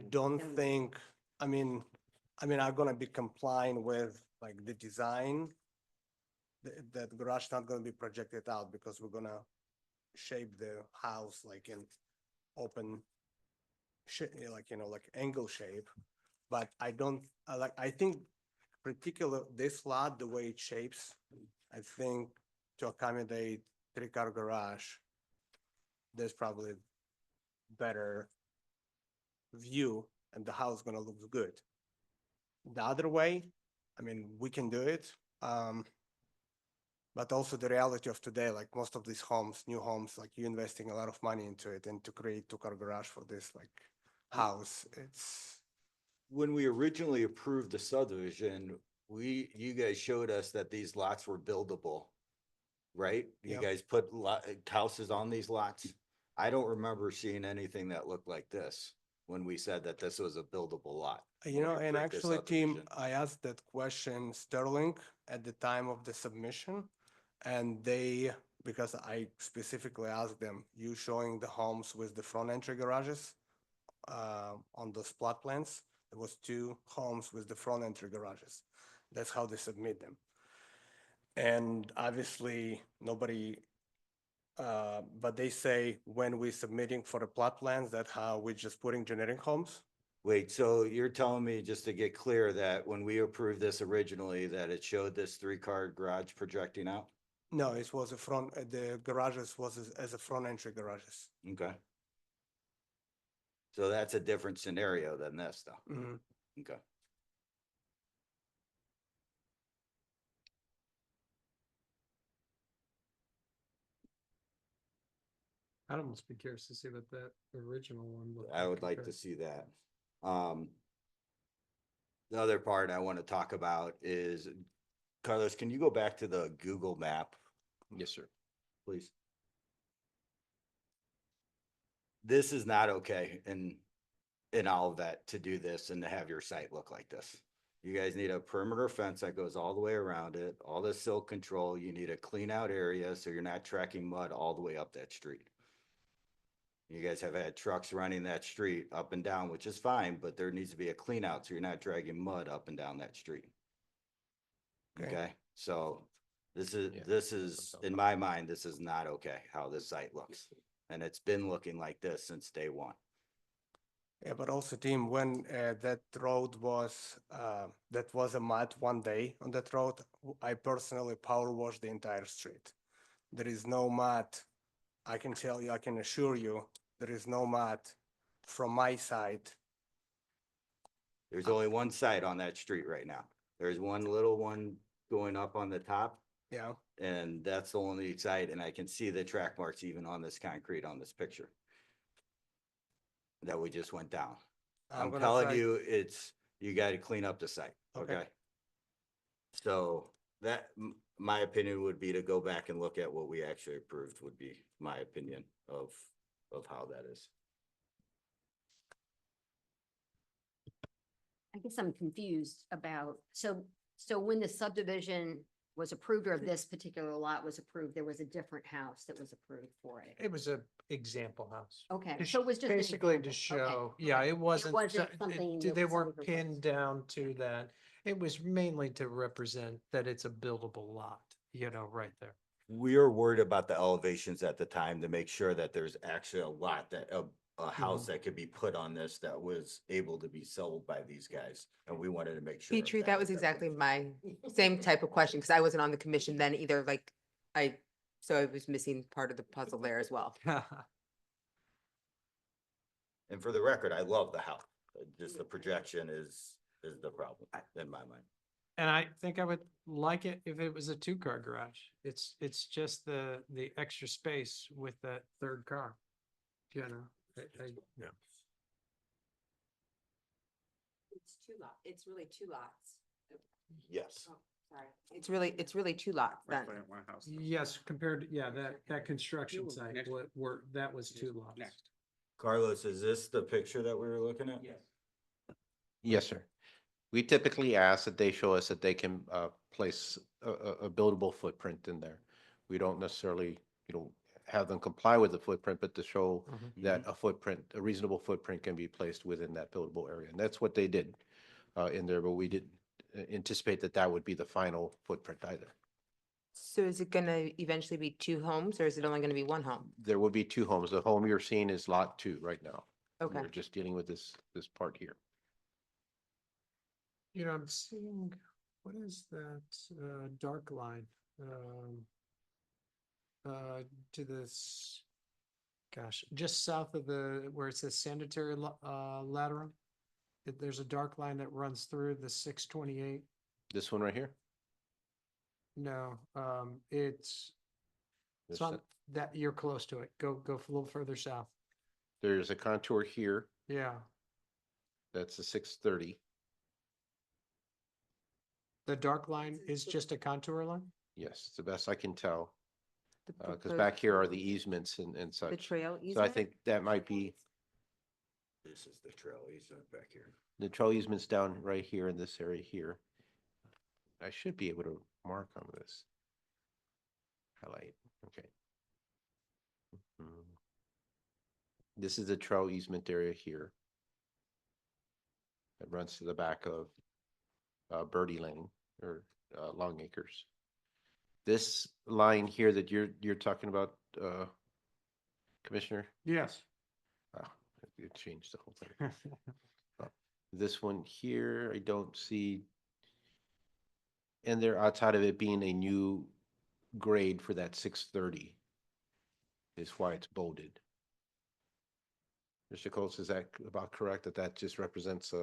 don't think, I'm gonna be complying with like the design. That garage not gonna be projected out because we're gonna shape the house like in open like, like angle shape. But I don't, I think particular this lot, the way it shapes, I think to accommodate 3-car garage, there's probably better view and the house gonna look good. The other way, we can do it. But also the reality of today, like most of these homes, new homes, like you investing a lot of money into it and to create 2-car garage for this like house, it's. When we originally approved the subdivision, you guys showed us that these lots were buildable, right? You Yep. guys put houses on these lots. I don't remember seeing anything that looked like this when we said that this was a buildable lot. You know, when we and approved this actually, Tim, subdivision. I asked that question Sterling at the time of the submission. And because I specifically asked them, you showing the homes with the front entry garages on those plot plans? There was 2 homes with the front entry garages. That's how they submit them. And obviously, nobody, but they say when we're submitting for the plot plans, that's how we're just putting generic homes. Wait, so you're telling me, just to get clear, that when we approved this originally, that it showed this 3-car garage projecting out? No, it was the garages was as a front entry garages. Okay. So that's a different scenario than this, though. Mhm. Okay. I'd almost be curious to see what that original one looked I would like compared. to see that. The other part I want to talk about is, Carlos, can you go back to the Google map? Yes, sir. Please. This is not okay in all of that to do this and to have your site look like this. You guys need a perimeter fence that goes all the way around it, all the silt control. You need a clean out area so you're not tracking mud all the way up that street. You guys have had trucks running that street up and down, which is fine, but there needs to be a clean out so you're not dragging mud up and down that street. Okay. Okay, so Yeah, this is, in my mind, this is not okay, how this site looks. And it's been looking like this since day one. Yeah, but also, Tim, when that road was, that was a mud one day on that road, I personally power washed the entire street. There is no mud. I can tell you, I can assure you, there is no mud from my side. There's only one site on that street right now. There's one little one going up on the top, Yeah, and that's the only site, and I can see the track marks even on this concrete on this picture that we just went down. I'm I'm gonna telling try- you, you gotta clean up the site, Okay. okay? So that, my opinion would be to go back and look at what we actually approved would be my opinion of how that is. I guess I'm confused about, so when the subdivision was approved or this particular lot was approved, there was a different house that was approved for it. It was a example house. Okay, To so it was just an basically to example. Okay, show, yeah, okay. it wasn't, something they that was weren't over- pinned down to that. It was mainly to represent that it's a buildable lot, right there. We were worried about the elevations at the time to make sure that there's actually a lot that, a house that could be put on this that was able to be sold by these guys. And we wanted to make sure. of Petrie, that was exactly my same So- type of question, because I wasn't on the commission then either, so I was missing part of the puzzle there as well. And for the record, I love the house. Just the projection is the problem in my mind. And I think I would like it if it was a 2-car garage. It's just the extra space with that third car. Yeah. It's it's really two lots. Yes. Sorry. It's really two lots then. Yes, compared to, that construction site, that was 2 lots. Carlos, is this the picture that we were looking at? Yes. Yes, sir. We typically ask that they show us that they can place a buildable footprint in there. We don't necessarily, have them comply with the footprint, but to show that a reasonable footprint can be placed within that buildable area. And that's what they did in there, but we didn't anticipate that would be the final footprint either. So is it gonna eventually be 2 homes, or is it only gonna be 1 home? There will be 2 homes. The home you're seeing is lot 2 right now. Okay. We're just dealing with this part here. I'm seeing, what is that, dark line? To this, gosh, just south of where it says sanitary lateral. There's a dark line that runs through the 628. This one right here? No, it's This on one? that, you're close to it. Go a little further south. There's a contour here. Yeah, That's a 630. the dark line is just a contour line? Yes, it's the best I can tell. The Because proposed- back here are the easements and The such. trail So I easement? think that might be, This is the trail easement back here. the trail easements down right here in this area here. I should be able to mark on this. Highlight, okay. Mhm. This is the trail easement area here. It runs to the back of Birdie Lane or Long Acres. This line here that you're talking about, Commissioner? Yes. Wow, it changed the whole thing. This one here, I don't see. And they're outside of it being a new grade for that 630 is why it's bolded. Mr. Coates, is that about correct, that just represents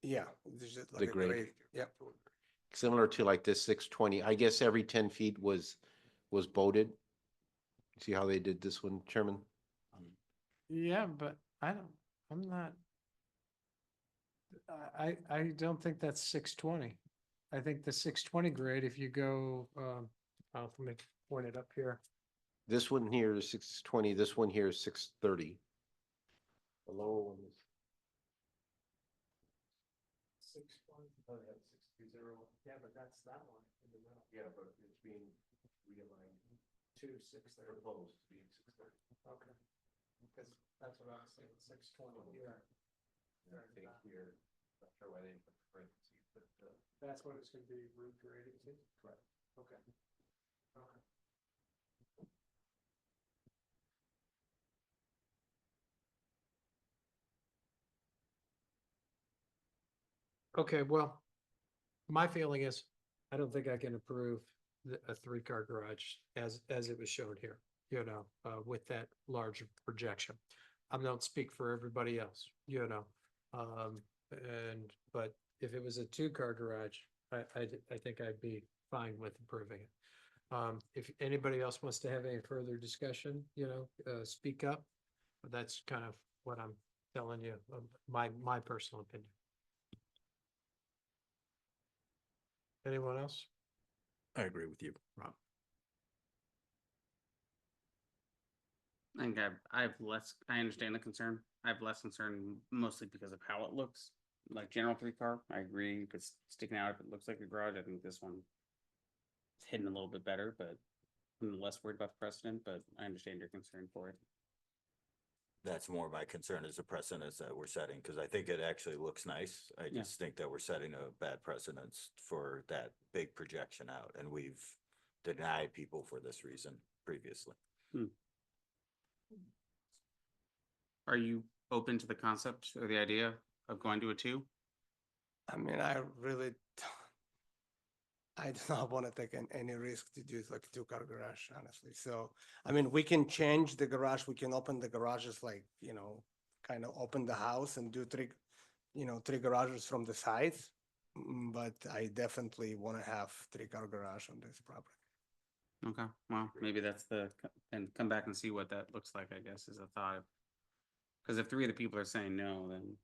yeah. This is like the a grade? Yep. Similar to like this 620, I guess every 10 feet was bolded. See how they did this one, Chairman? Yeah, but I'm not. I don't think that's 620. I think the 620 grade, if you go, let me point it up here. This one here is 620, this one here is 630. The lower one is 620. Oh, that's 620. Yeah, but that's that one in the middle. Yeah, but it's being realigned to 630. proposed to be 630. Okay. Because that's what I was saying, 620 here. I think here, not sure why they put parentheses, but That's what it's gonna be root graded to? correct. Okay. Okay, well, my feeling is, I don't think I can approve a three-car garage as it was shown here, with that large projection. I don't speak for everybody else, but if it was a two-car garage, I think I'd be fine with approving it. If anybody else wants to have any further discussion, speak up. But that's kind of what I'm telling you, my personal opinion. Anyone else? I agree with you, Rob. I think I have less, I understand the concern. I have less concern mostly because of how it looks. Like general three car, I agree. If it's sticking out, if it looks like a garage, I think this one is hidden a little bit better, but I'm less worried about the precedent, but I understand your concern for it. That's more my concern is the precedence that we're setting, because I think it actually looks nice. I Yeah. just think that we're setting a bad precedence for that big projection out, and we've denied people for this reason previously. Are you open to the concept or the idea of going to a two? I mean, I really, I do not want to take any risk to do like a two-car garage, honestly. So, I mean, we can change the garage, we can open the garages like, kind of open the house and do three garages from the sides. But I definitely want to have three-car garage on this property. Okay, well, maybe that's and come back and see what that looks like, I guess, is a thought. Because if three of the people are saying no, then,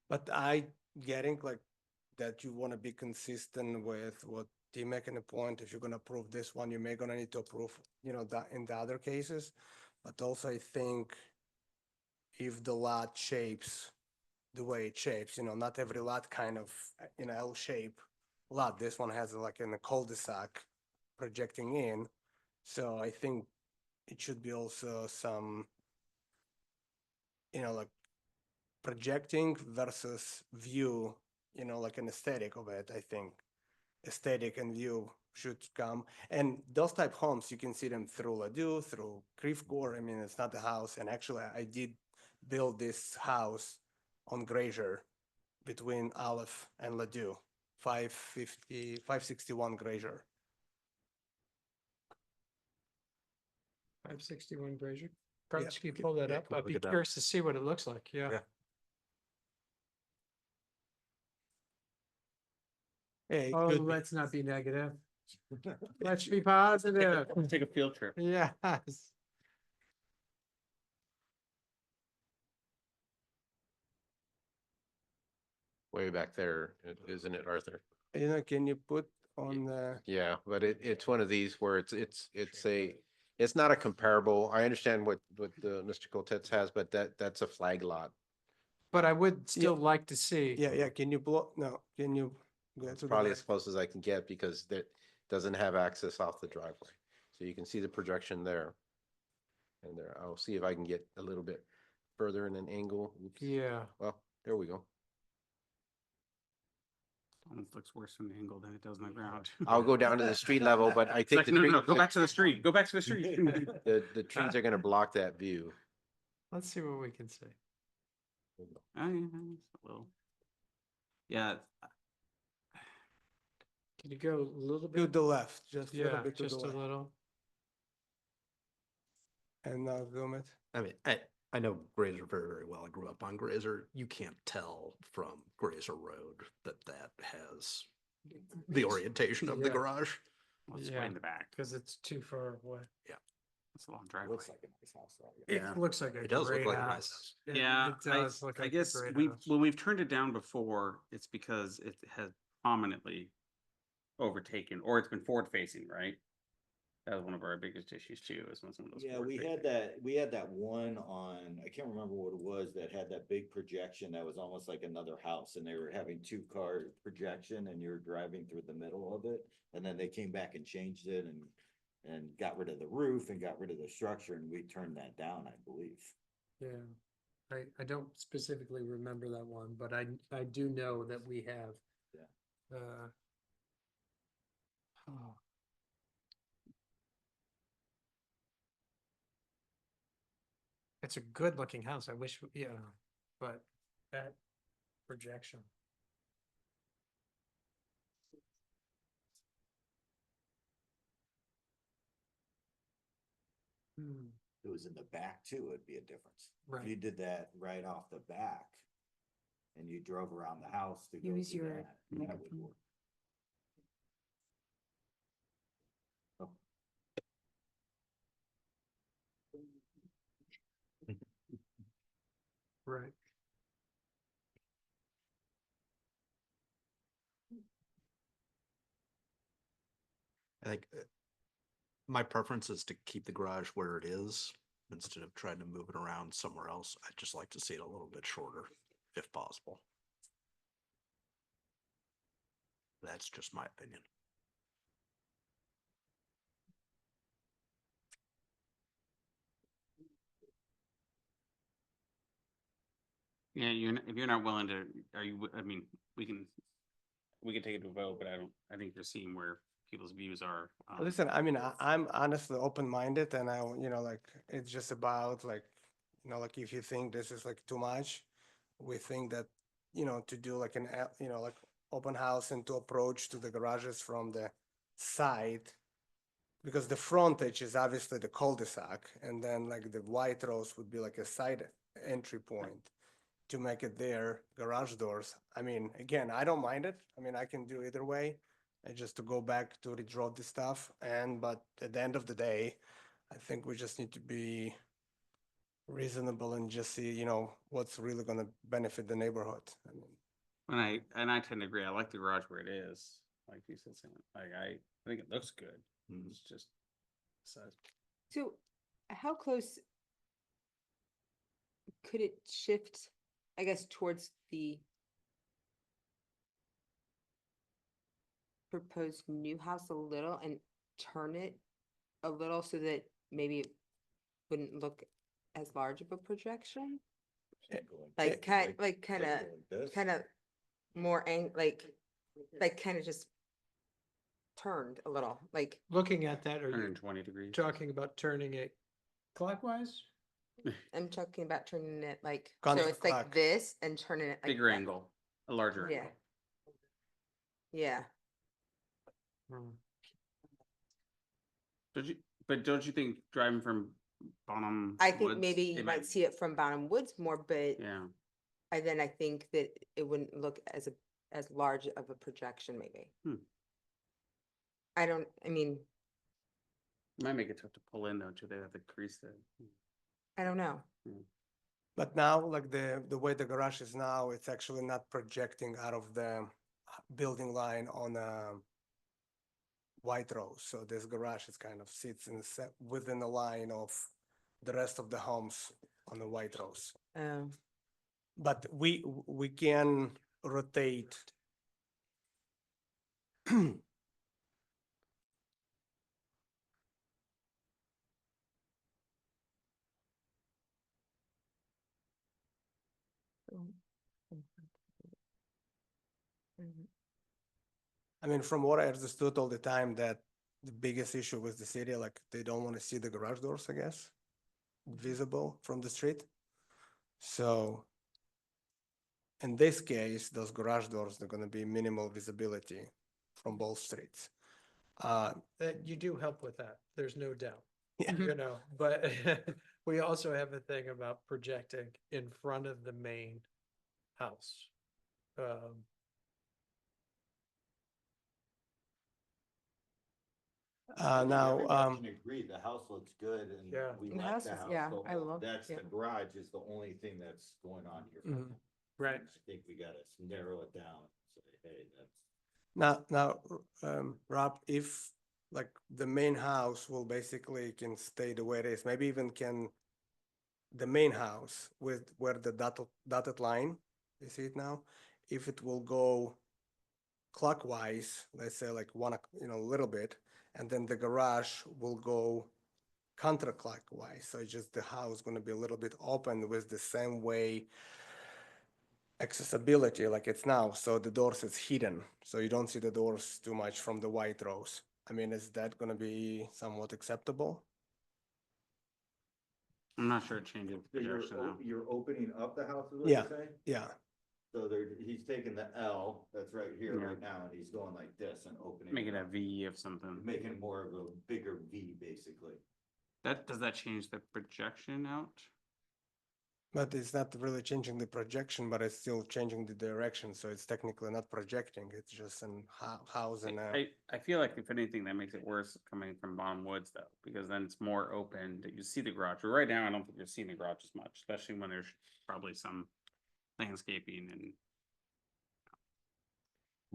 But I getting like that you want to be consistent with what Tim making a point. If you're gonna approve this one, you may gonna need to approve, that in the other cases. But also I think if the lot shapes the way it shapes, not every lot kind of in a L shape lot. This one has like in a cul-de-sac projecting in. So I think it should be also some, like projecting versus view, like an aesthetic of it. I think aesthetic and view should come. And those type homes, you can see them through Ladue, through Creve Coeur. I mean, it's not a house. And actually, I did build this house on Grazier between Aleph and Ladue, 561 Grazier. 561 Grazier. Carlos, Yeah. can you pull that Yeah, up? come on, I'd be look at that. curious to see what it looks like. Yeah. Yeah. Hey, Oh, let's not be negative. Let's be positive. take a field trip. Yes. Way back there, isn't it, Arthur? can you put on the, Yeah, but it's one of these where it's not a comparable. I understand what Mr. Coltetz has, but that's a flag lot. But I would still like to see. yeah, can you blow, no, can you go It's to the probably as left? close as I can get because that doesn't have access off the driveway. So you can see the projection there. And there, I'll see if I can get a little bit further in an angle. Oops. Yeah. Well, there we go. Almost looks worse from the angle than it does on the ground. I'll go down to the street level, but I It's think like, the no, tree, go back to the street. Go back to the street. the trees are gonna block that view. Let's see what we can see. Oh, yeah, a little. Yeah, Can you go a little To bit? the left, just a little Yeah, bit to the just a left. little. And now zoom it. I mean, I know Grazer very, very well. I grew up on Grazer. You can't tell from Grazer Road that has the orientation of the Yeah. garage. let's Yeah. way in the back. Because it's too far away. It's a long driveway. like a nice house. Yeah. It looks like a It does look great like a nice house. house. Yeah, It does look I like a guess great house. when we've turned it down before, it's because it has prominently overtaken, or it's been forward facing, right? That was one of our biggest issues too, is when someone was Yeah, forward we facing. had that one on, I can't remember what it was, that had that big projection that was almost like another house, and they were having two-car projection and you're driving through the middle of it. And then they came back and changed it and got rid of the roof and got rid of the structure, and we turned that down, I believe. Yeah. I don't specifically remember that one, but I do know that we have. Yeah. Oh. It's a good looking house. I wish, but that projection. If it was in the back too, it'd be a difference. If Right. you did that right off the back and you drove around the house to go Use do your that, that would microphone. work. Oh. Right. I think my preference is to keep the garage where it is instead of trying to move it around somewhere else. I'd just like to see it a little bit shorter if possible. That's just my opinion. Yeah, if you're not willing to, are you, I mean, we can take it to a vote, but I think you're seeing where people's views are. Listen, I mean, I'm honestly open-minded and like, it's just about like, like if you think this is like too much, we think that, to do like like open house and to approach to the garages from the side, because the frontage is obviously the cul-de-sac, and then like the white rose would be like a side entry point to make it there, garage doors. I mean, again, I don't mind it. I mean, I can do either way. And just to go back to redraw the stuff, but at the end of the day, I think we just need to be reasonable and just see, what's really gonna benefit the neighborhood. I mean, And I tend to agree. I like the garage where it is, like you said, Sam. Like I think it looks good. It's just size. So how close could it shift, I guess, towards the proposed new house a little and turn it a little so that maybe it wouldn't look as large of a projection? Like kind of more kind of just turned a little, like, Looking at that, are you 120 degrees. talking about turning it clockwise? I'm talking about turning it like, so it's like Counterclock. this and turning it like Bigger that. angle, a larger Yeah. angle. Yeah. Don't you think driving from Bonham I think Woods, maybe it you might see it from Bonham Woods more, but Yeah. then I think that it wouldn't look as large of a projection, maybe. I mean, Might make it tough to pull in though, too. They have to crease it. I don't know. but now, like the way the garage is now, it's actually not projecting out of the building line on White Rose. So this garage is kind of sits within the line of the rest of the homes on the White Rose. But we can rotate. I mean, from what I understood all the time, that the biggest issue with the city, like they don't want to see the garage doors, I guess, visible from the street. So in this case, those garage doors, they're going to be minimal visibility from both streets. That you do help with that, there's no doubt. Yeah. But we also have a thing about projecting in front of the main house. Now, Everybody can agree, the house looks good and Yeah. we The like house the is- house. yeah, so I love- That's yeah. the garage is the only thing that's going on here. Mhm. Right. I think we gotta narrow it down, and say, hey, that's. now, Rob, if like the main house will basically can stay the way it is, maybe even can the main house with where the dotted line, you see it now, if it will go clockwise, let's say like a little bit, and then the garage will go counterclockwise. So just the house going to be a little bit open with the same way accessibility like it's now. So the doors is hidden. So you don't see the doors too much from the White Rose. I mean, is that going to be somewhat acceptable? I'm not sure it changes So projection though. you're opening up the house, is Yeah, yeah. So he's taking the L that's right here Yeah. right now, and he's going like this and opening. Make it a up, V of something. Making it more of a bigger V, basically. Does that change the projection out? But it's not really changing the projection, but it's still changing the direction. So it's technically not projecting. It's just an house and I feel like if anything, that makes it worse coming from Bottom Woods though, because then it's more open that you see the garage. But right now, I don't think you're seeing the garage as much, especially when there's probably some landscaping and.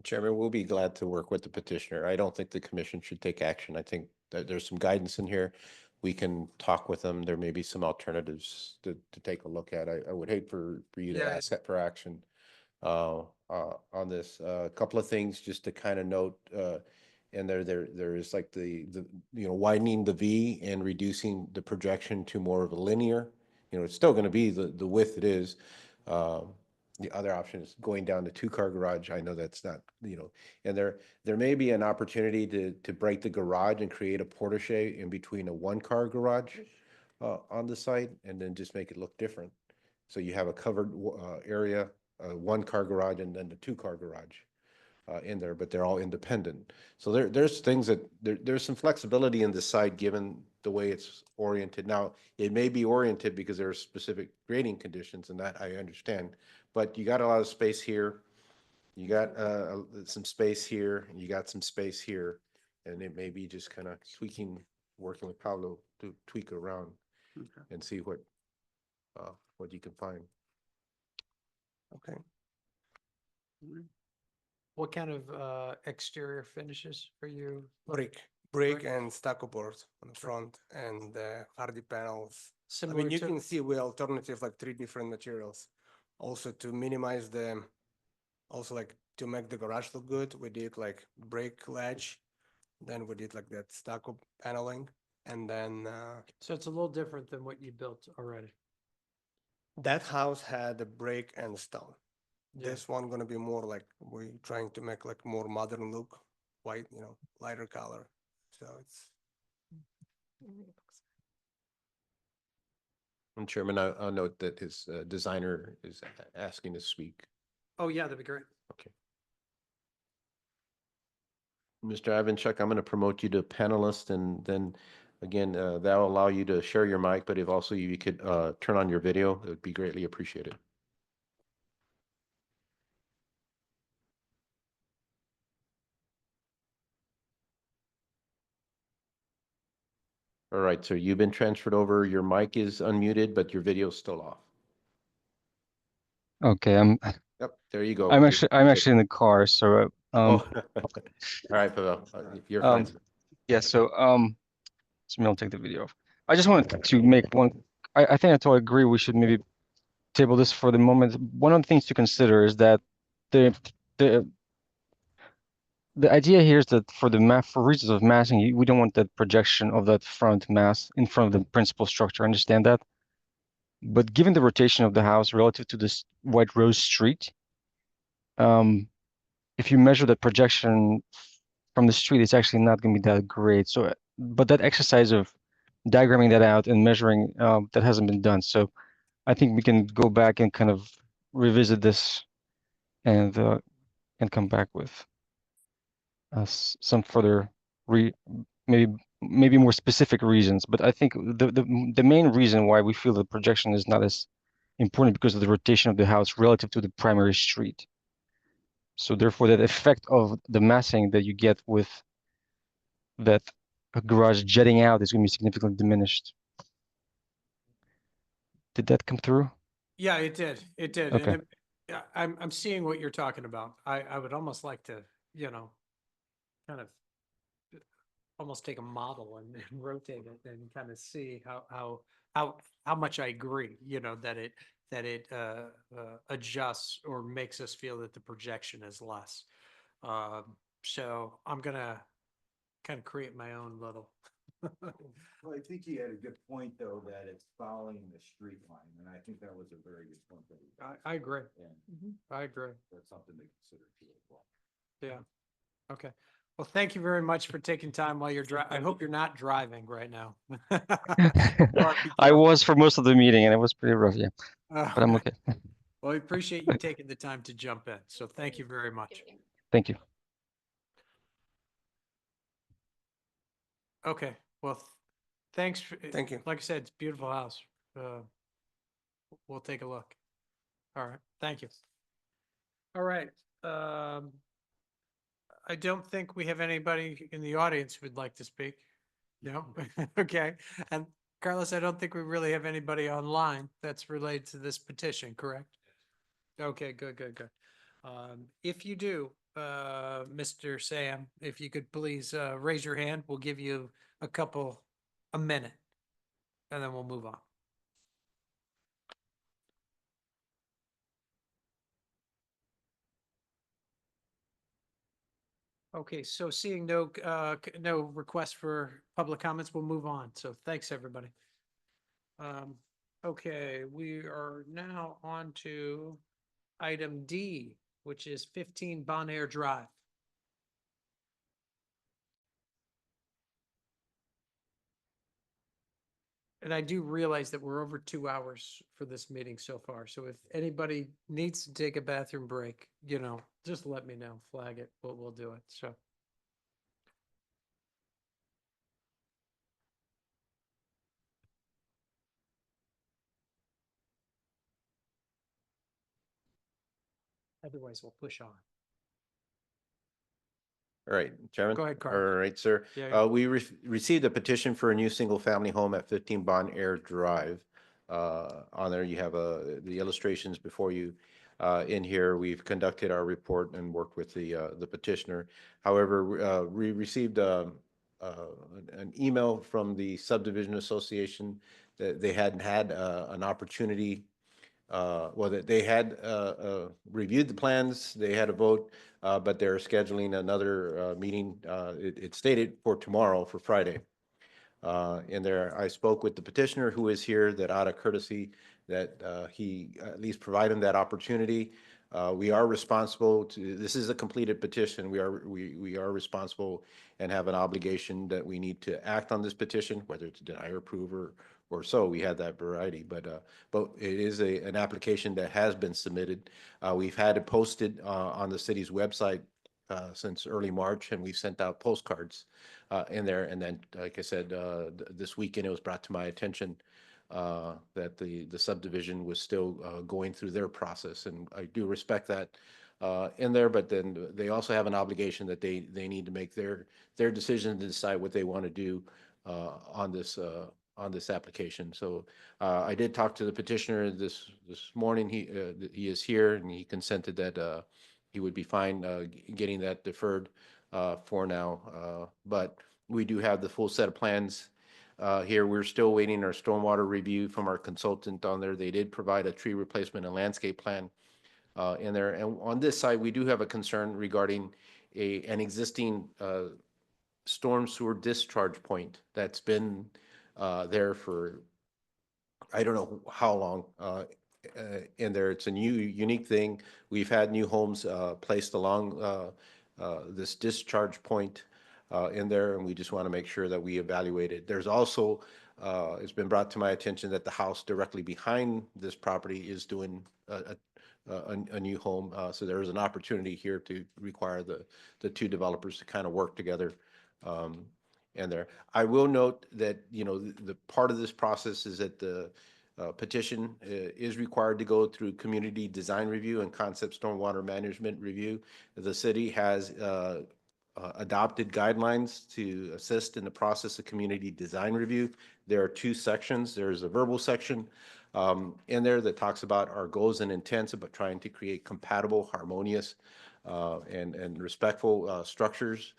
Chairman, we'll be glad to work with the petitioner. I don't think the commission should take action. I think that there's some guidance in here. We can talk with them. There may be some alternatives to take a look at. I would hate for you to Yeah. ask that for action on this. A couple of things just to kind of note, and there is like the widening the V and reducing the projection to more of a linear. It's still going to be the width it is. The other option is going down to 2-car garage. I know that's not, and there may be an opportunity to break the garage and create a portiche in between a 1-car garage on the site, and then just make it look different. So you have a covered area, a 1-car garage, and then the 2-car garage in there, but they're all independent. So there's things that there's some flexibility in this site given the way it's oriented. Now, it may be oriented because there are specific grading conditions, and that I understand, but you got a lot of space here. You got some space here, and you got some space here, and it may be just kind of tweaking, working with Pablo to tweak around and see what you can find. okay. What kind of exterior finishes are you? Brick and stucco board on the front and hardy panels. Similar you to- can see we alternative like 3 different materials. Also to minimize also like to make the garage look good, we did like brick ledge. Then we did like that stucco paneling, and then So it's a little different than what you built already. that house had a brick and stone. Yeah. This one gonna be more like we trying to make like more modern look, white, lighter color. So it's And Chairman, I'll note that his designer is asking to speak. Oh, yeah, that'd be great. Okay. Mr. Ivanchuk, I'm going to promote you to panelist, and then again, that'll allow you to share your mic, but if also you could turn on your video, it would be greatly appreciated. All right, so you've been transferred over. Your mic is unmuted, but your video is still off. Okay, Yep, there you go. I'm actually in the car, so All right, Pavel, you're fine. yeah, so maybe I'll take the video off. I just wanted to make one. I think I totally agree. We should maybe table this for the moment. One of the things to consider is that the idea here is that for reasons of massing, we don't want that projection of that front mass in front of the principal structure. Understand that? But given the rotation of the house relative to this White Rose Street, if you measure the projection from the street, it's actually not going to be that great. So, but that exercise of diagramming that out and measuring that hasn't been done. So, I think we can go back and kind of revisit this and come back with some further maybe more specific reasons. But I think the main reason why we feel the projection is not as important because of the rotation of the house relative to the primary street. So therefore, that effect of the massing that you get with that garage jetting out is going to be significantly diminished. Did that come through? Yeah, it did. It did. Okay. And yeah, I'm seeing what you're talking about. I would almost like to, kind of almost take a model and rotate it and kind of see how much I agree, that it adjusts or makes us feel that the projection is less. So I'm gonna kind of create my own little. Well, I think he had a good point, though, that it's following the street line, and I think that was a very good point. I agree. And I agree. that's something to consider too as well. Yeah. Okay. Well, thank you very much for taking time while you're driving. I hope you're not driving right now. I was for most of the meeting and it was pretty rough, yeah. But I'm okay. Well, we appreciate you taking the time to jump in. So thank you very much. Thank you. Okay, well, thanks. Thank you. Like I said, it's a beautiful house. We'll take a look. All right, thank you. All right. I don't think we have anybody in the audience who would like to speak. No? Okay. And Carlos, I don't think we really have anybody online that's related to this petition, correct? Okay, good, good, good. If you do, Mr. Sam, if you could please raise your hand, we'll give you a minute, and then we'll move on. Okay, so seeing no request for public comments, we'll move on. So thanks, everybody. Okay, we are now on to item D, which is 15 Bon Air Drive. And I do realize that we're over 2 hours for this meeting so far. So if anybody needs to take a bathroom break, just let me know, flag it, we'll do it. So. Otherwise, we'll push on. All right, Chairman. Go ahead, All Carlos. right, sir. Yeah, yeah. We received a petition for a new single-family home at 15 Bon Air Drive. On there, you have the illustrations before you. In here, we've conducted our report and worked with the petitioner. However, we received an email from the subdivision association that they hadn't had an opportunity. Well, that they had reviewed the plans, they had a vote, but they're scheduling another meeting. It stated for tomorrow, for Friday. In there, I spoke with the petitioner who is here, that out of courtesy, that he at least provide him that opportunity. We are responsible to, this is a completed petition. We are responsible and have an obligation that we need to act on this petition, whether it's deny or approve or so. We have that variety, but it is an application that has been submitted. We've had it posted on the city's website since early March, and we've sent out postcards in there. And then, like I said, this weekend it was brought to my attention that the subdivision was still going through their process, and I do respect that in there. But then they also have an obligation that they need to make their decision to decide what they want to do on this application. So I did talk to the petitioner this morning. He is here, and he consented that he would be fine getting that deferred for now. But we do have the full set of plans here. We're still waiting our stormwater review from our consultant on there. They did provide a tree replacement and landscape plan in there. And on this side, we do have a concern regarding an existing storm sewer discharge point that's been there for I don't know how long in there. It's a unique thing. We've had new homes placed along this discharge point in there, and we just want to make sure that we evaluate it. There's also, it's been brought to my attention that the house directly behind this property is doing a new home. So there is an opportunity here to require the two developers to kind of work together in there. I will note that, the part of this process is that the petition is required to go through community design review and concept stormwater management review. The city has adopted guidelines to assist in the process of community design review. There are two sections. There's a verbal section in there that talks about our goals and intents about trying to create compatible, harmonious, and respectful structures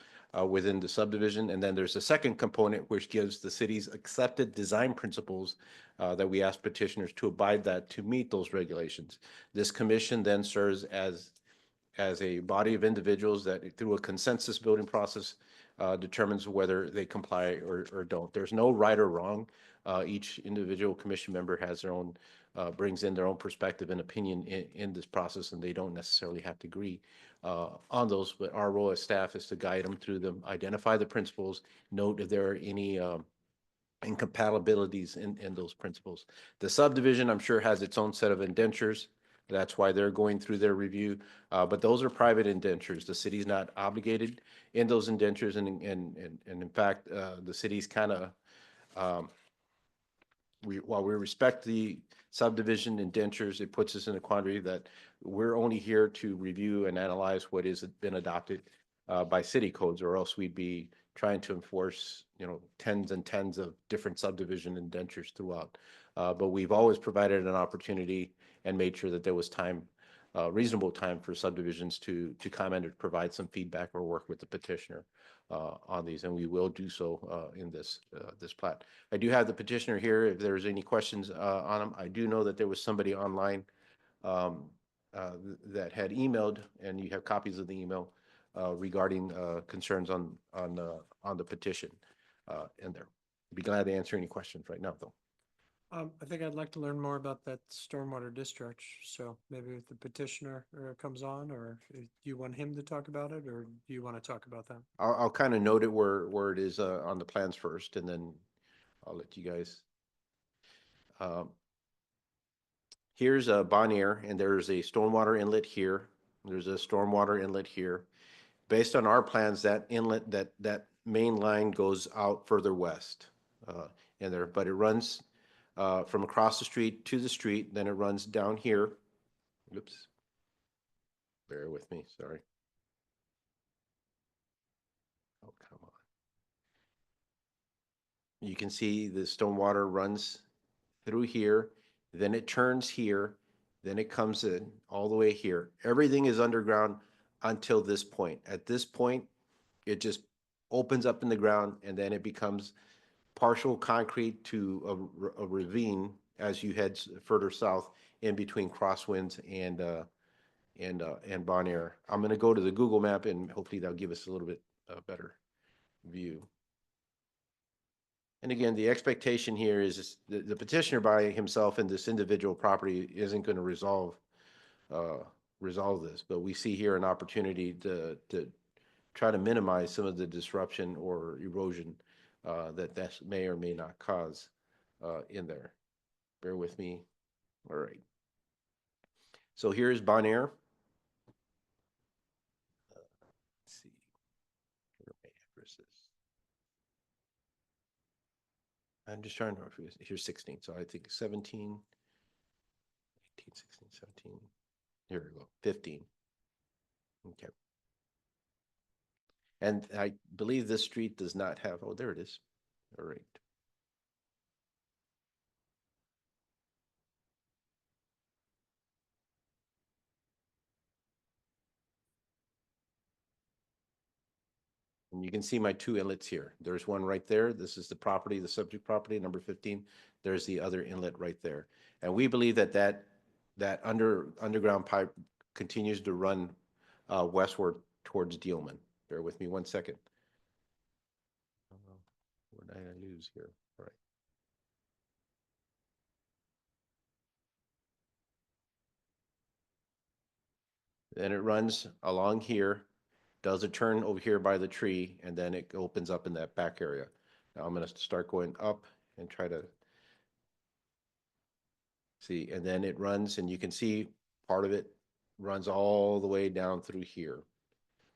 within the subdivision. And then there's a second component which gives the city's accepted design principles that we ask petitioners to abide that to meet those regulations. This commission then serves as a body of individuals that through a consensus building process determines whether they comply or don't. There's no right or wrong. Each individual commission member has their own, brings in their own perspective and opinion in this process, and they don't necessarily have to agree on those. But our role as staff is to guide them through them, identify the principles, note if there are any incompatibilities in those principles. The subdivision, I'm sure, has its own set of indentures That's why they're going through their review. But those are private indentures. The city's not obligated in those indentures, and in fact, the city's kind of while we respect the subdivision indentures, it puts us in a quandary that we're only here to review and analyze what has been adopted by city codes, or else we'd be trying to enforce, tens and tens of different subdivision indentures throughout. But we've always provided an opportunity and made sure that there was time, reasonable time for subdivisions to comment or provide some feedback or work with the petitioner on these, and we will do so in this plat. I do have the petitioner here if there's any questions on them. I do know that there was somebody online that had emailed, and you have copies of the email regarding concerns on the petition in there. Be glad to answer any questions right now, though. I think I'd like to learn more about that stormwater discharge. So maybe if the petitioner comes on, or if you want him to talk about it, or do you want to talk about that? I'll kind of note it where it is on the plans first, and then I'll let you guys. Here's a Bonnier, and there's a stormwater inlet here. There's a stormwater inlet here. Based on our plans, that inlet, that main line goes out further west in there, but it runs from across the street to the street, then it runs down here. Oops. Bear with me, sorry. Oh, come on. You can see the stormwater runs through here, then it turns here, then it comes in all the way here. Everything is underground until this point. At this point, it just opens up in the ground, and then it becomes partial concrete to a ravine as you head further south in between Crosswinds and Bonnier. I'm going to go to the Google map, and hopefully that'll give us a little bit better view. And again, the expectation here is the petitioner by himself in this individual property isn't going to resolve this, but we see here an opportunity to try to minimize some of the disruption or erosion that may or may not cause in there. Bear with me. All right. So here's Bonnier. Let's see. Here are my addresses. I'm just trying to remember. Here's 16. So I think 17, 18, 16, 17. Here we go. 15. Okay. And I believe this street does not have, oh, there it is. All right. And you can see my two inlets here. There's one right there. This is the property, the subject property, number 15. There's the other inlet right there. And we believe that underground pipe continues to run westward towards Dealman. Bear with me 1 second. What did I lose here? All right. Then it runs along here, does a turn over here by the tree, and then it opens up in that back area. Now I'm going to start going up and try to see, and then it runs, and you can see part of it runs all the way down through here.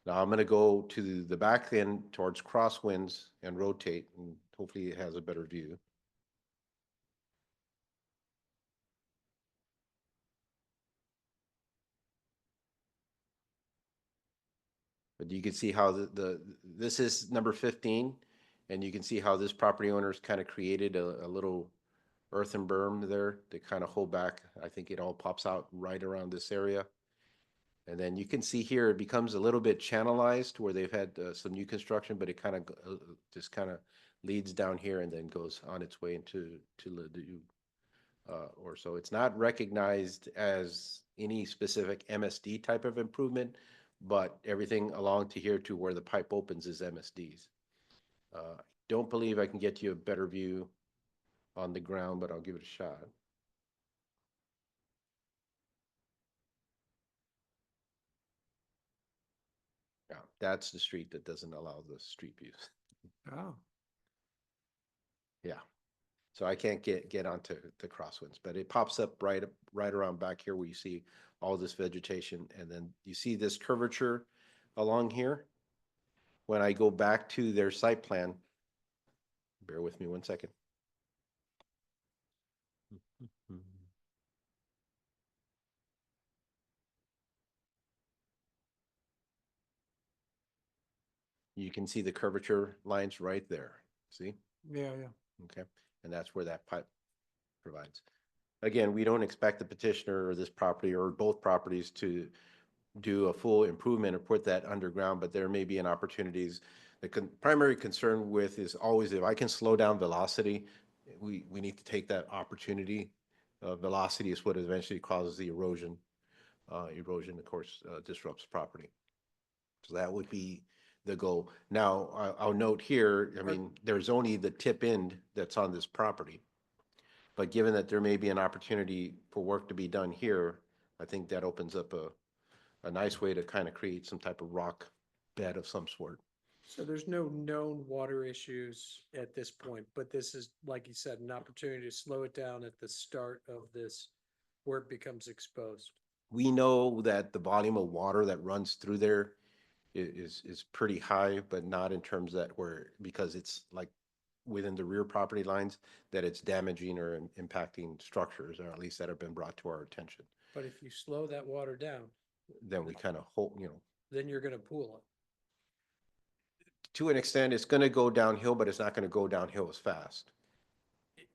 Now I'm going to go to the back end towards Crosswinds and rotate, and hopefully it has a better view. But you can see how this is number 15, and you can see how this property owner's kind of created a little earthen berm there to kind of hold back. I think it all pops out right around this area. And then you can see here, it becomes a little bit channelized where they've had some new construction, but it kind of just kind of leads down here and then goes on its way into Ladue. Or so it's not recognized as any specific MSD type of improvement, but everything along to here to where the pipe opens is MSDs. Don't believe I can get you a better view on the ground, but I'll give it a shot. Yeah, that's the street that doesn't allow the street views. Oh. Yeah. So I can't get onto the crosswinds, but it pops up right around back here where you see all this vegetation, and then you see this curvature along here. When I go back to their site plan, bear with me 1 second. You can see the curvature lines right there. See? Yeah, yeah. Okay, and that's where that pipe provides. Again, we don't expect the petitioner or this property or both properties to do a full improvement or put that underground, but there may be an opportunities. The primary concern with is always if I can slow down velocity, we need to take that opportunity. Velocity is what eventually causes the erosion. Erosion, of course, disrupts property. So that would be the goal. Now, I'll note here, I mean, there's only the tip end that's on this property. But given that there may be an opportunity for work to be done here, I think that opens up a nice way to kind of create some type of rock bed of some sort. So there's no known water issues at this point, but this is, like you said, an opportunity to slow it down at the start of this where it becomes exposed. We know that the volume of water that runs through there is pretty high, but not in terms that because it's like within the rear property lines, that it's damaging or impacting structures, or at least that have been brought to our attention. But if you slow that water down, Then we kind of hope, then you're gonna pool it. to an extent, it's going to go downhill, but it's not going to go downhill as fast.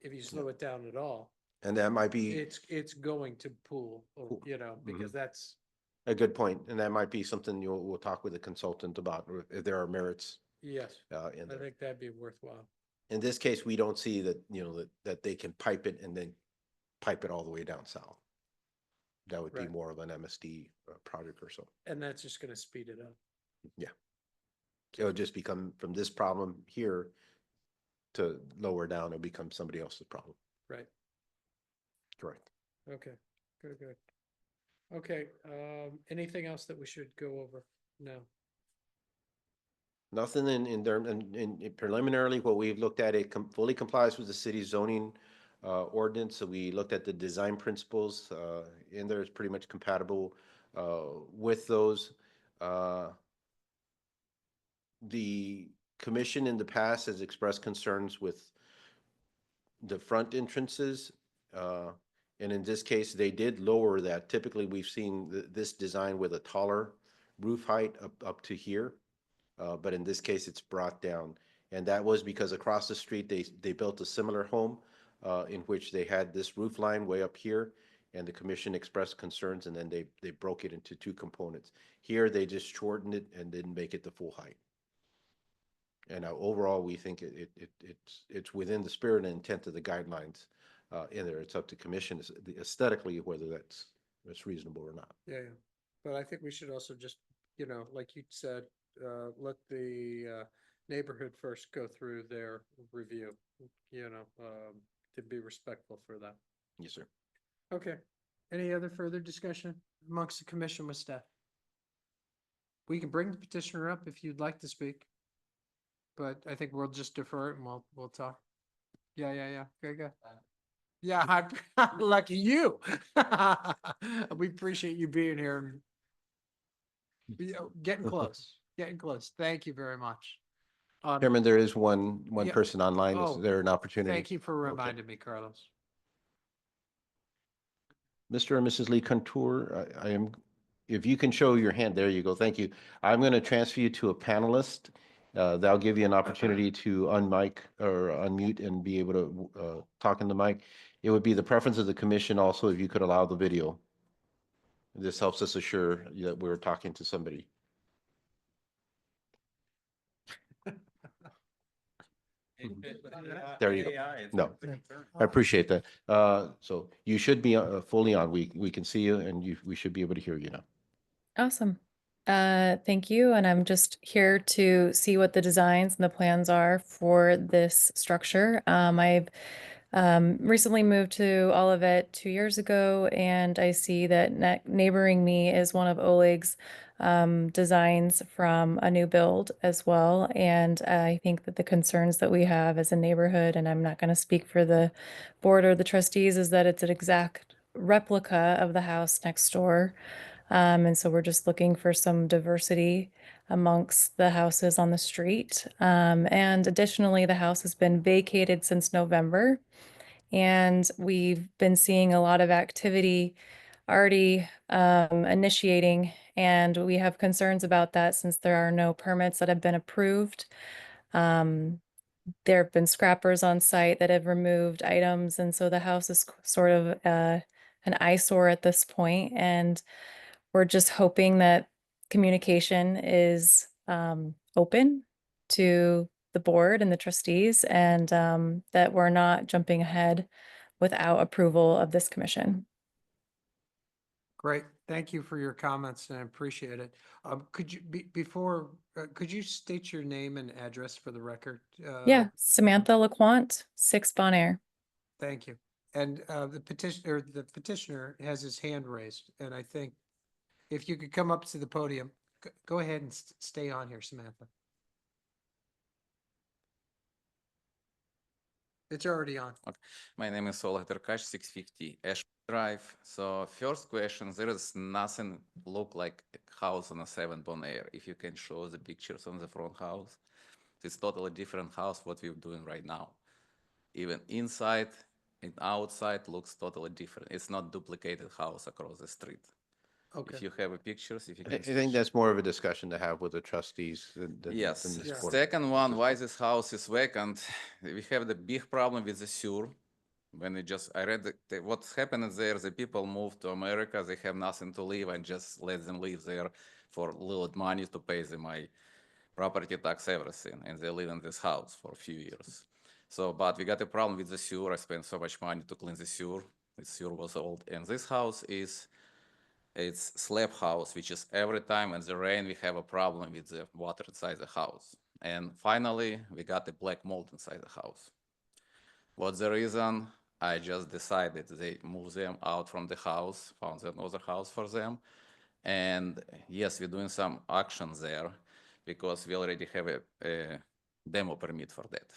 If you slow it down at all, And that might be it's going to pool, or, because that's, a good point. And that might be something we'll talk with the consultant about, if there are merits yes, in I there. think that'd be worthwhile. In this case, we don't see that, that they can pipe it and then pipe it all the way down south. That would be Right. more of an MSD project or so. And that's just gonna speed it up. Yeah. It'll just become from this problem here to lower down, it'll become somebody else's problem. Right. Correct. Okay, good, good. Okay, anything else that we should go over? No. Nothing in there, in preliminarily, what we've looked at, it fully complies with the city's zoning ordinance. So we looked at the design principles in there, is pretty much compatible with those. The commission in the past has expressed concerns with the front entrances. And in this case, they did lower that. Typically, we've seen this design with a taller roof height up to here. But in this case, it's brought down. And that was because across the street, they built a similar home in which they had this roof line way up here. And the commission expressed concerns, and then they broke it into two components. Here, they just shortened it and didn't make it the full height. And overall, we think it's within the spirit and intent of the guidelines in there. It's up to commission aesthetically whether that's reasonable or not. Yeah, yeah. But I think we should also just, like you said, let the neighborhood first go through their review, to be respectful for that. Yes, sir. Okay. Any other further discussion amongst the commission with staff? We can bring the petitioner up if you'd like to speak. But I think we'll just defer it and we'll talk. Yeah. Very good. Yeah, lucky you. We appreciate you being here. Getting close, getting close. Thank you very much. Chairman, there is one yeah. person online. Is Oh, there an opportunity? Thank you for Okay. reminding me, Carlos. Mr. and Mrs. Lee Contour, I am, if you can show your hand, there you go. Thank you. I'm going to transfer you to a panelist. That'll give you an opportunity to unmic or unmute and be able to talk in the mic. It would be the preference of the commission also if you could allow the video. This helps us assure that we're talking to somebody. There you go. No, I appreciate that. So you should be fully on. We can see you and we should be able to hear you now. Awesome. Thank you. And I'm just here to see what the designs and the plans are for this structure. I've recently moved to Olivet 2 years ago, and I see that neighboring me is one of Oleg's designs from a new build as well. And I think that the concerns that we have as a neighborhood, and I'm not going to speak for the board or the trustees, is that it's an exact replica of the house next door. And so we're just looking for some diversity amongst the houses on the street. And additionally, the house has been vacated since November, and we've been seeing a lot of activity already initiating, and we have concerns about that since there are no permits that have been approved. There have been scrappers on site that have removed items, and so the house is sort of an eyesore at this point, and we're just hoping that communication is open to the board and the trustees, and that we're not jumping ahead without approval of this commission. Great. Thank you for your comments and I appreciate it. Could you, could you state your name and address for the record? Yeah, Samantha LaQuant, 6 Bon Air. Thank you. And the petitioner has his hand raised, and I think if you could come up to the podium, go ahead and stay on here, Samantha. It's already on. Okay. My name is Oleg Derkash, 650 Ash Drive. So first question, there is nothing look like a house on a 7 Bon Air. If you can show the pictures on the front house, it's totally different house what we're doing right now. Even inside and outside looks totally different. It's not duplicated house across the street. Okay. If you have a pictures, if you I can. think that's more of a discussion to have with the trustees than Yes. this board. Second one, why this house is vacant? We have the big problem with the sewer. When I read what's happening there, the people move to America, they have nothing to live and just let them live there for little money to pay them my property tax, everything. And they live in this house for a few years. So, but we got a problem with the sewer. I spent so much money to clean the sewer. The sewer was old. And this house it's slab house, which is every time in the rain, we have a problem with the water inside the house. And finally, we got the black mold inside the house. What's the reason? I just decided they move them out from the house, found another house for them. And yes, we're doing some actions there because we already have a demo permit for that.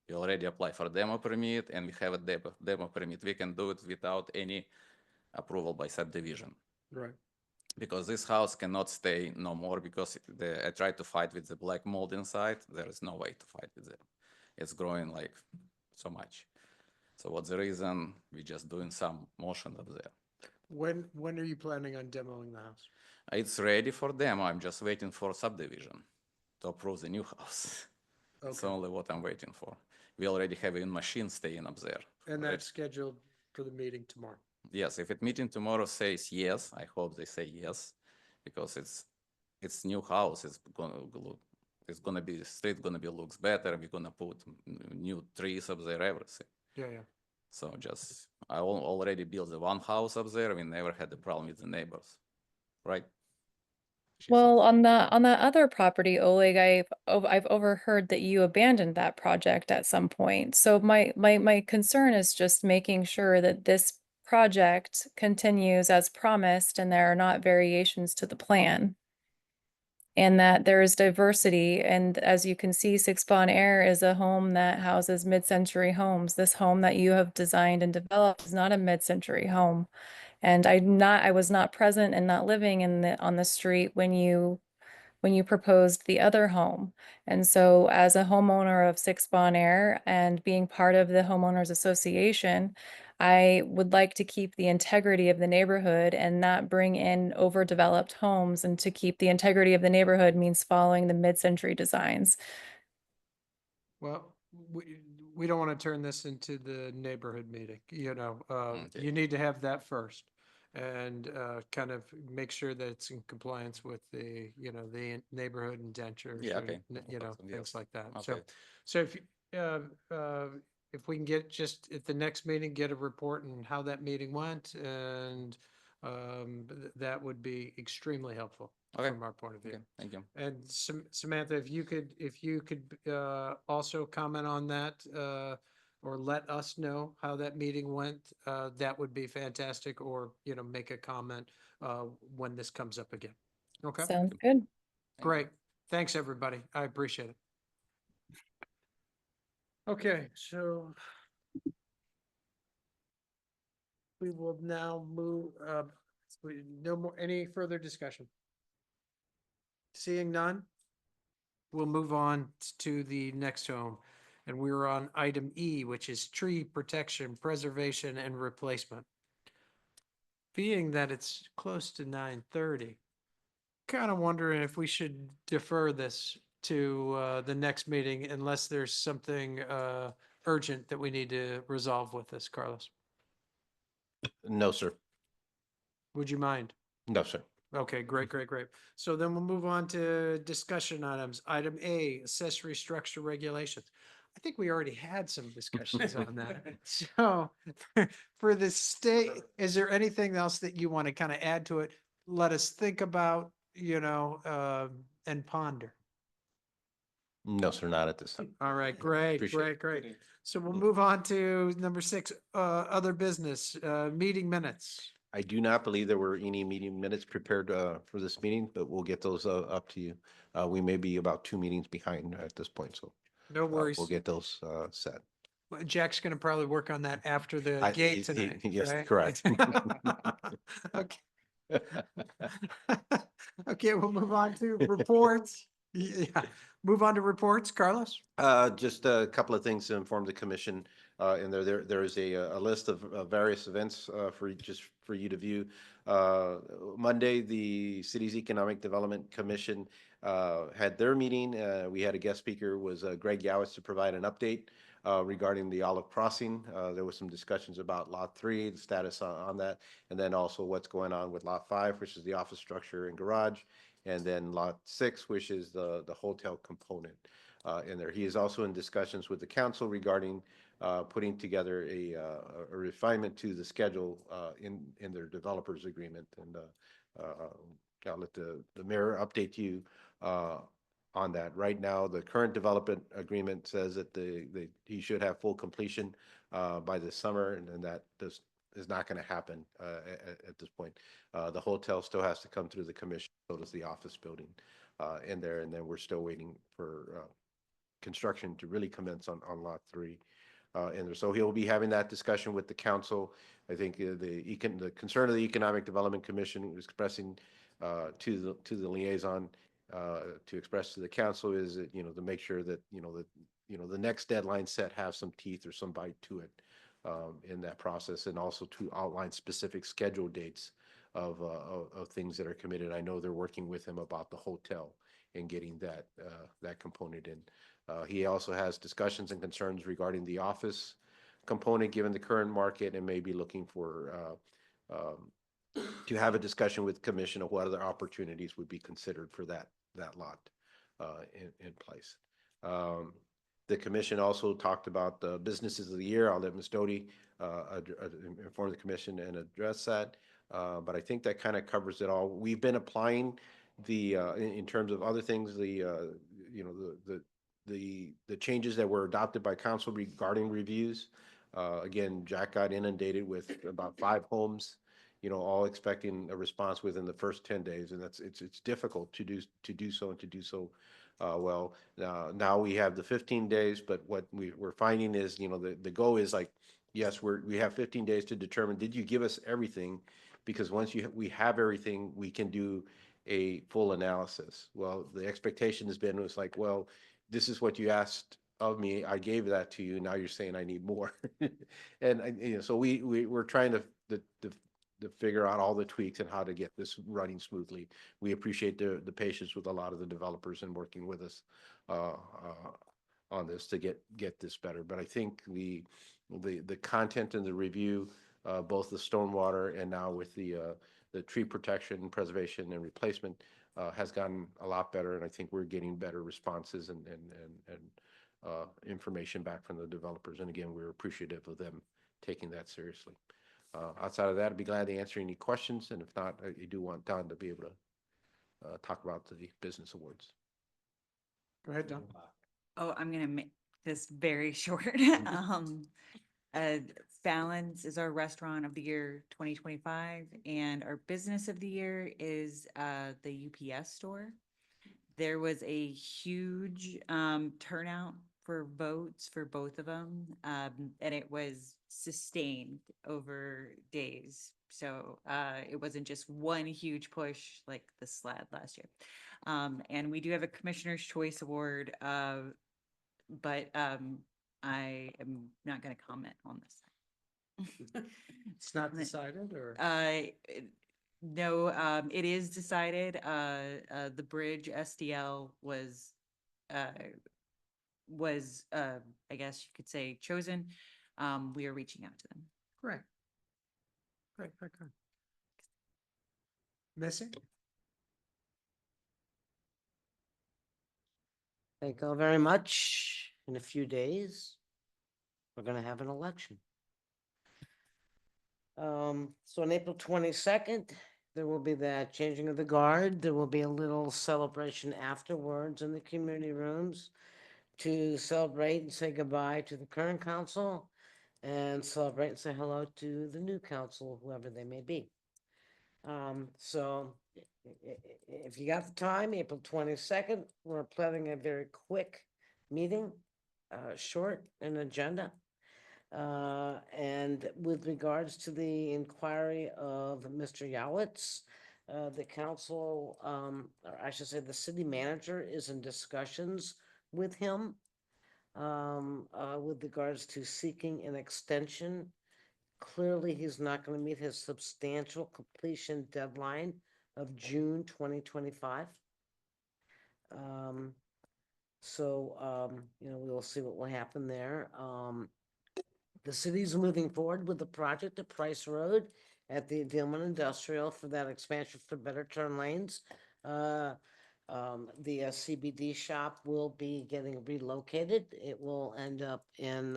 We already applied for demo permit and we have a demo permit. We can do it without any approval by subdivision. Right. Because this house cannot stay no more because I tried to fight with the black mold inside. There is no way to fight with it. It's growing like so much. So what's the reason? We're just doing some motion up there. When are you planning on demoing the house? It's ready for demo. I'm just waiting for subdivision to approve the new house. That's Okay. only what I'm waiting for. We already have a machine staying up there. And that's scheduled for the meeting tomorrow. Yes, if it meeting tomorrow says yes, I hope they say yes, because it's new house. It's gonna be the street gonna be looks better. We're gonna put new trees up there, everything. Yeah. So just I already built the one house up there. We never had the problem with the neighbors, right? Well, on the other property, Oleg, I've overheard that you abandoned that project at some point. So my concern is just making sure that this project continues as promised and there are not variations to the plan. And that there is diversity. And as you can see, 6 Bon Air is a home that houses mid-century homes. This home that you have designed and developed is not a mid-century home. And I was not present and not living on the street when you proposed the other home. And so as a homeowner of 6 Bon Air and being part of the homeowners association, I would like to keep the integrity of the neighborhood and not bring in overdeveloped homes. And to keep the integrity of the neighborhood means following the mid-century designs. Well, we don't want to turn this into the neighborhood meeting, Okay. you need to have that first. And kind of make sure that it's in compliance with the, the neighborhood indentures. Yeah, or, okay. things Yes. like that. Okay. So if we can get just at the next meeting, get a report on how that meeting went, and that would be extremely helpful Okay. from our point of view. Okay, thank you. And Samantha, if you could also comment on that, or let us know how that meeting went, that would be fantastic, or, make a comment when this comes up again. Okay, Sounds good. great. Thanks, everybody. I appreciate it. Okay, so we will now move, no more, any further discussion? Seeing none, we'll move on to the next home. And we're on item E, which is tree protection, preservation, and replacement. Being that it's close to 9:30, kind of wondering if we should defer this to the next meeting unless there's something urgent that we need to resolve with this, Carlos. No, sir. Would you mind? No, sir. Okay, great, great, great. So then we'll move on to discussion items. Item A, accessory structure regulations. I think we already had some discussions on that. So for the state, is there anything else that you want to kind of add to it? Let us think about, and ponder. No, sir, not at this time. All right, great, Appreciate great, great. So we'll move on to number 6, other business, meeting minutes. I do not believe there were any meeting minutes prepared for this meeting, but we'll get those up to you. We may be about 2 meetings behind at this point, so No worries. we'll get those set. Well, Jack's gonna probably work on that after the I- gate he- tonight. yes, right? correct. Okay. Okay, we'll move on to reports. Yeah, move on to reports, Carlos. Just a couple of things to inform the commission. And there is a list of various events for you to view. Monday, the city's Economic Development Commission had their meeting. We had a guest speaker, was Greg Yowitz, to provide an update regarding the Olive Crossing. There was some discussions about Lot 3, the status on that, and then also what's going on with Lot 5, which is the office structure and garage, and then Lot 6, which is the hotel component in there. He is also in discussions with the council regarding putting together a refinement to the schedule in their developers agreement. And I'll let the mayor update you on that. Right now, the current development agreement says that he should have full completion by this summer, and then that is not going to happen at this point. The hotel still has to come through the commission, so does the office building in there, and then we're still waiting for construction to really commence on Lot 3. And so he'll be having that discussion with the council. I think the concern of the Economic Development Commission was expressing to the liaison to express to the council is that, to make sure that, the next deadline set have some teeth or some bite to it in that process, and also to outline specific schedule dates of things that are committed. I know they're working with him about the hotel and getting that component in. He also has discussions and concerns regarding the office component, given the current market, and may be looking for to have a discussion with the commission of what other opportunities would be considered for that lot in place. The commission also talked about the businesses of the year. I'll let Ms. Doty inform the commission and address that. But I think that kind of covers it all. We've been applying in terms of other things, the changes that were adopted by council regarding reviews. Again, Jack got inundated with about 5 homes, all expecting a response within the first 10 days. And it's difficult to do so and to do so well. Now we have the 15 days, but what we're finding is, the goal is like, yes, we have 15 days to determine, did you give us everything? Because once we have everything, we can do a full analysis. Well, the expectation has been, was like, well, this is what you asked of me. I gave that to you. Now you're saying I need more. And so we're trying to figure out all the tweaks and how to get this running smoothly. We appreciate the patience with a lot of the developers and working with us on this to get this better. But I think the content and the review, both the stormwater and now with the tree protection, preservation, and replacement, has gotten a lot better. And I think we're getting better responses and information back from the developers. And again, we're appreciative of them taking that seriously. Outside of that, I'd be glad to answer any questions. And if not, I do want Don to be able to talk about the business awards. Go ahead, Don. Oh, I'm gonna make this very short. Fallon's is our restaurant of the year 2025, and our business of the year is the UPS store. There was a huge turnout for votes for both of them, and it was sustained over days. So it wasn't just one huge push like the SLAD last year. And we do have a Commissioner's Choice Award, but I am not going to comment on this. It's not decided or? No, it is decided. The bridge SDL was, I guess you could say, chosen. We are reaching out to them. Great. Great. Missy? Thank you all very much. In a few days, we're gonna have an election. So on April 22nd, there will be that changing of the guard. There will be a little celebration afterwards in the community rooms to celebrate and say goodbye to the current council and celebrate and say hello to the new council, whoever they may be. So if you got the time, April 22nd, we're planning a very quick meeting, short in agenda. And with regards to the inquiry of Mr. Yowitz, the council, or I should say the city manager is in discussions with him with regards to seeking an extension. Clearly, he's not going to meet his substantial completion deadline of June 2025. You know, we will see what will happen there. The city's moving forward with the project at Price Road at the Dillman Industrial for that expansion for better turn lanes. The CBD shop will be getting relocated. It will end up in,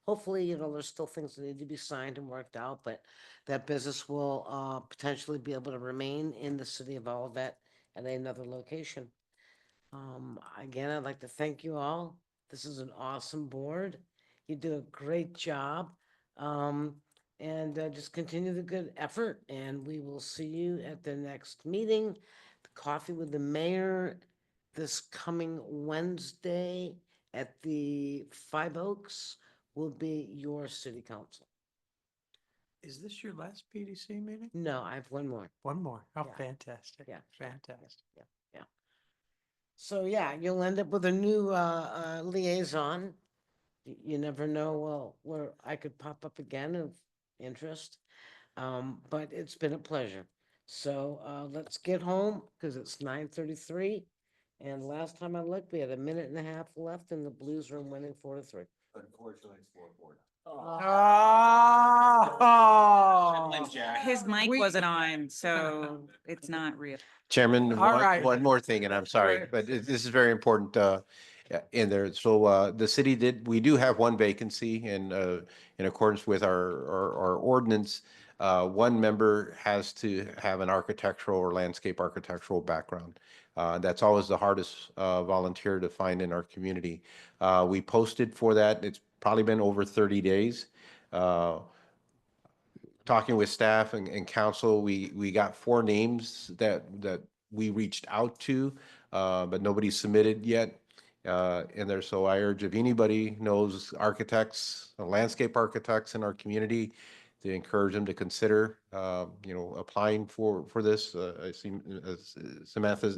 hopefully, you know, there's still things that need to be signed and worked out, but that business will potentially be able to remain in the city of Olivet at another location. Again, I'd like to thank you all. This is an awesome board. You do a great job. And just continue the good effort, and we will see you at the next meeting. The Coffee with the Mayor this coming Wednesday at the Five Oaks will be your city council. Is this your last PDC meeting? No, I have one more. One more. Oh, Yeah. fantastic. Yeah. Fantastic. Yeah. So yeah, you'll end up with a new liaison. You never know where I could pop up again of interest. But it's been a pleasure. So let's get home because it's 9:33. And last time I looked, we had a minute and a half left and the Blues room winning 4-3. Unfortunately, it's 4-4. His mic wasn't on, so it's not real. Chairman, All right. one more thing, and I'm sorry, Right. but this is very important in there. So the city we do have one vacancy and in accordance with our ordinance, one member has to have an architectural or landscape architectural background. That's always the hardest volunteer to find in our community. We posted for that. It's probably been over 30 days. Talking with staff and council, we got 4 names that we reached out to, but nobody submitted yet. In there, so I urge if anybody knows architects, landscape architects in our community, to encourage them to consider, you know, applying for this. I see Samantha,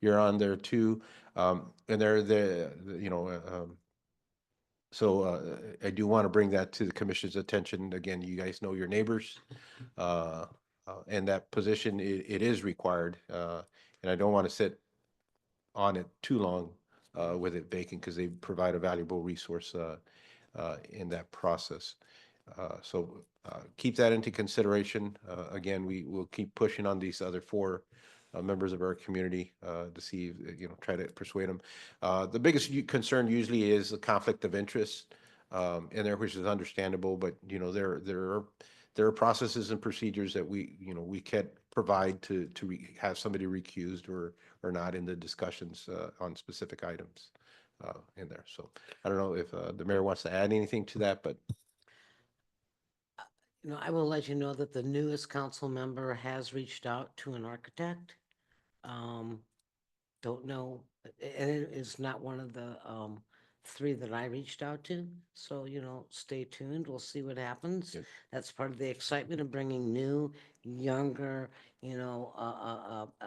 you're on there too, and they're you know. So I do want to bring that to the commission's attention. Again, you guys know your neighbors. And that position, it is required. And I don't want to sit on it too long with it vacant because they provide a valuable resource in that process. So keep that into consideration. Again, we will keep pushing on these other 4 members of our community to see, you know, try to persuade them. The biggest concern usually is the conflict of interest in there, which is understandable, but, you know, there are processes and procedures that we can't provide to have somebody recused or not in the discussions on specific items. in there. So I don't know if the mayor wants to add anything to that, but You know, I will let you know that the newest council member has reached out to an architect. Don't know, and it is not one of the three that I reached out to. So, you know, stay tuned. We'll see what happens. Good. That's part of the excitement of bringing new, younger,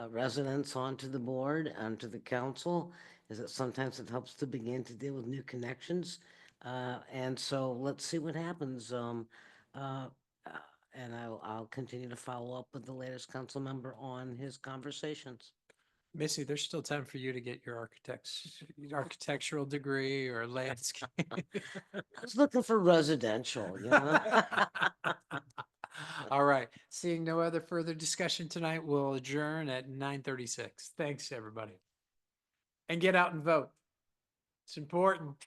residents onto the board, onto the council, is that sometimes it helps to begin to deal with new connections. And so let's see what happens. And I'll continue to follow up with the latest council member on his conversations. Missy, there's still time for you to get your architectural degree or landscape. I was looking for residential, you know? All right, seeing no other further discussion tonight, we'll adjourn at 9:36. Thanks, everybody. And get out and vote. It's important.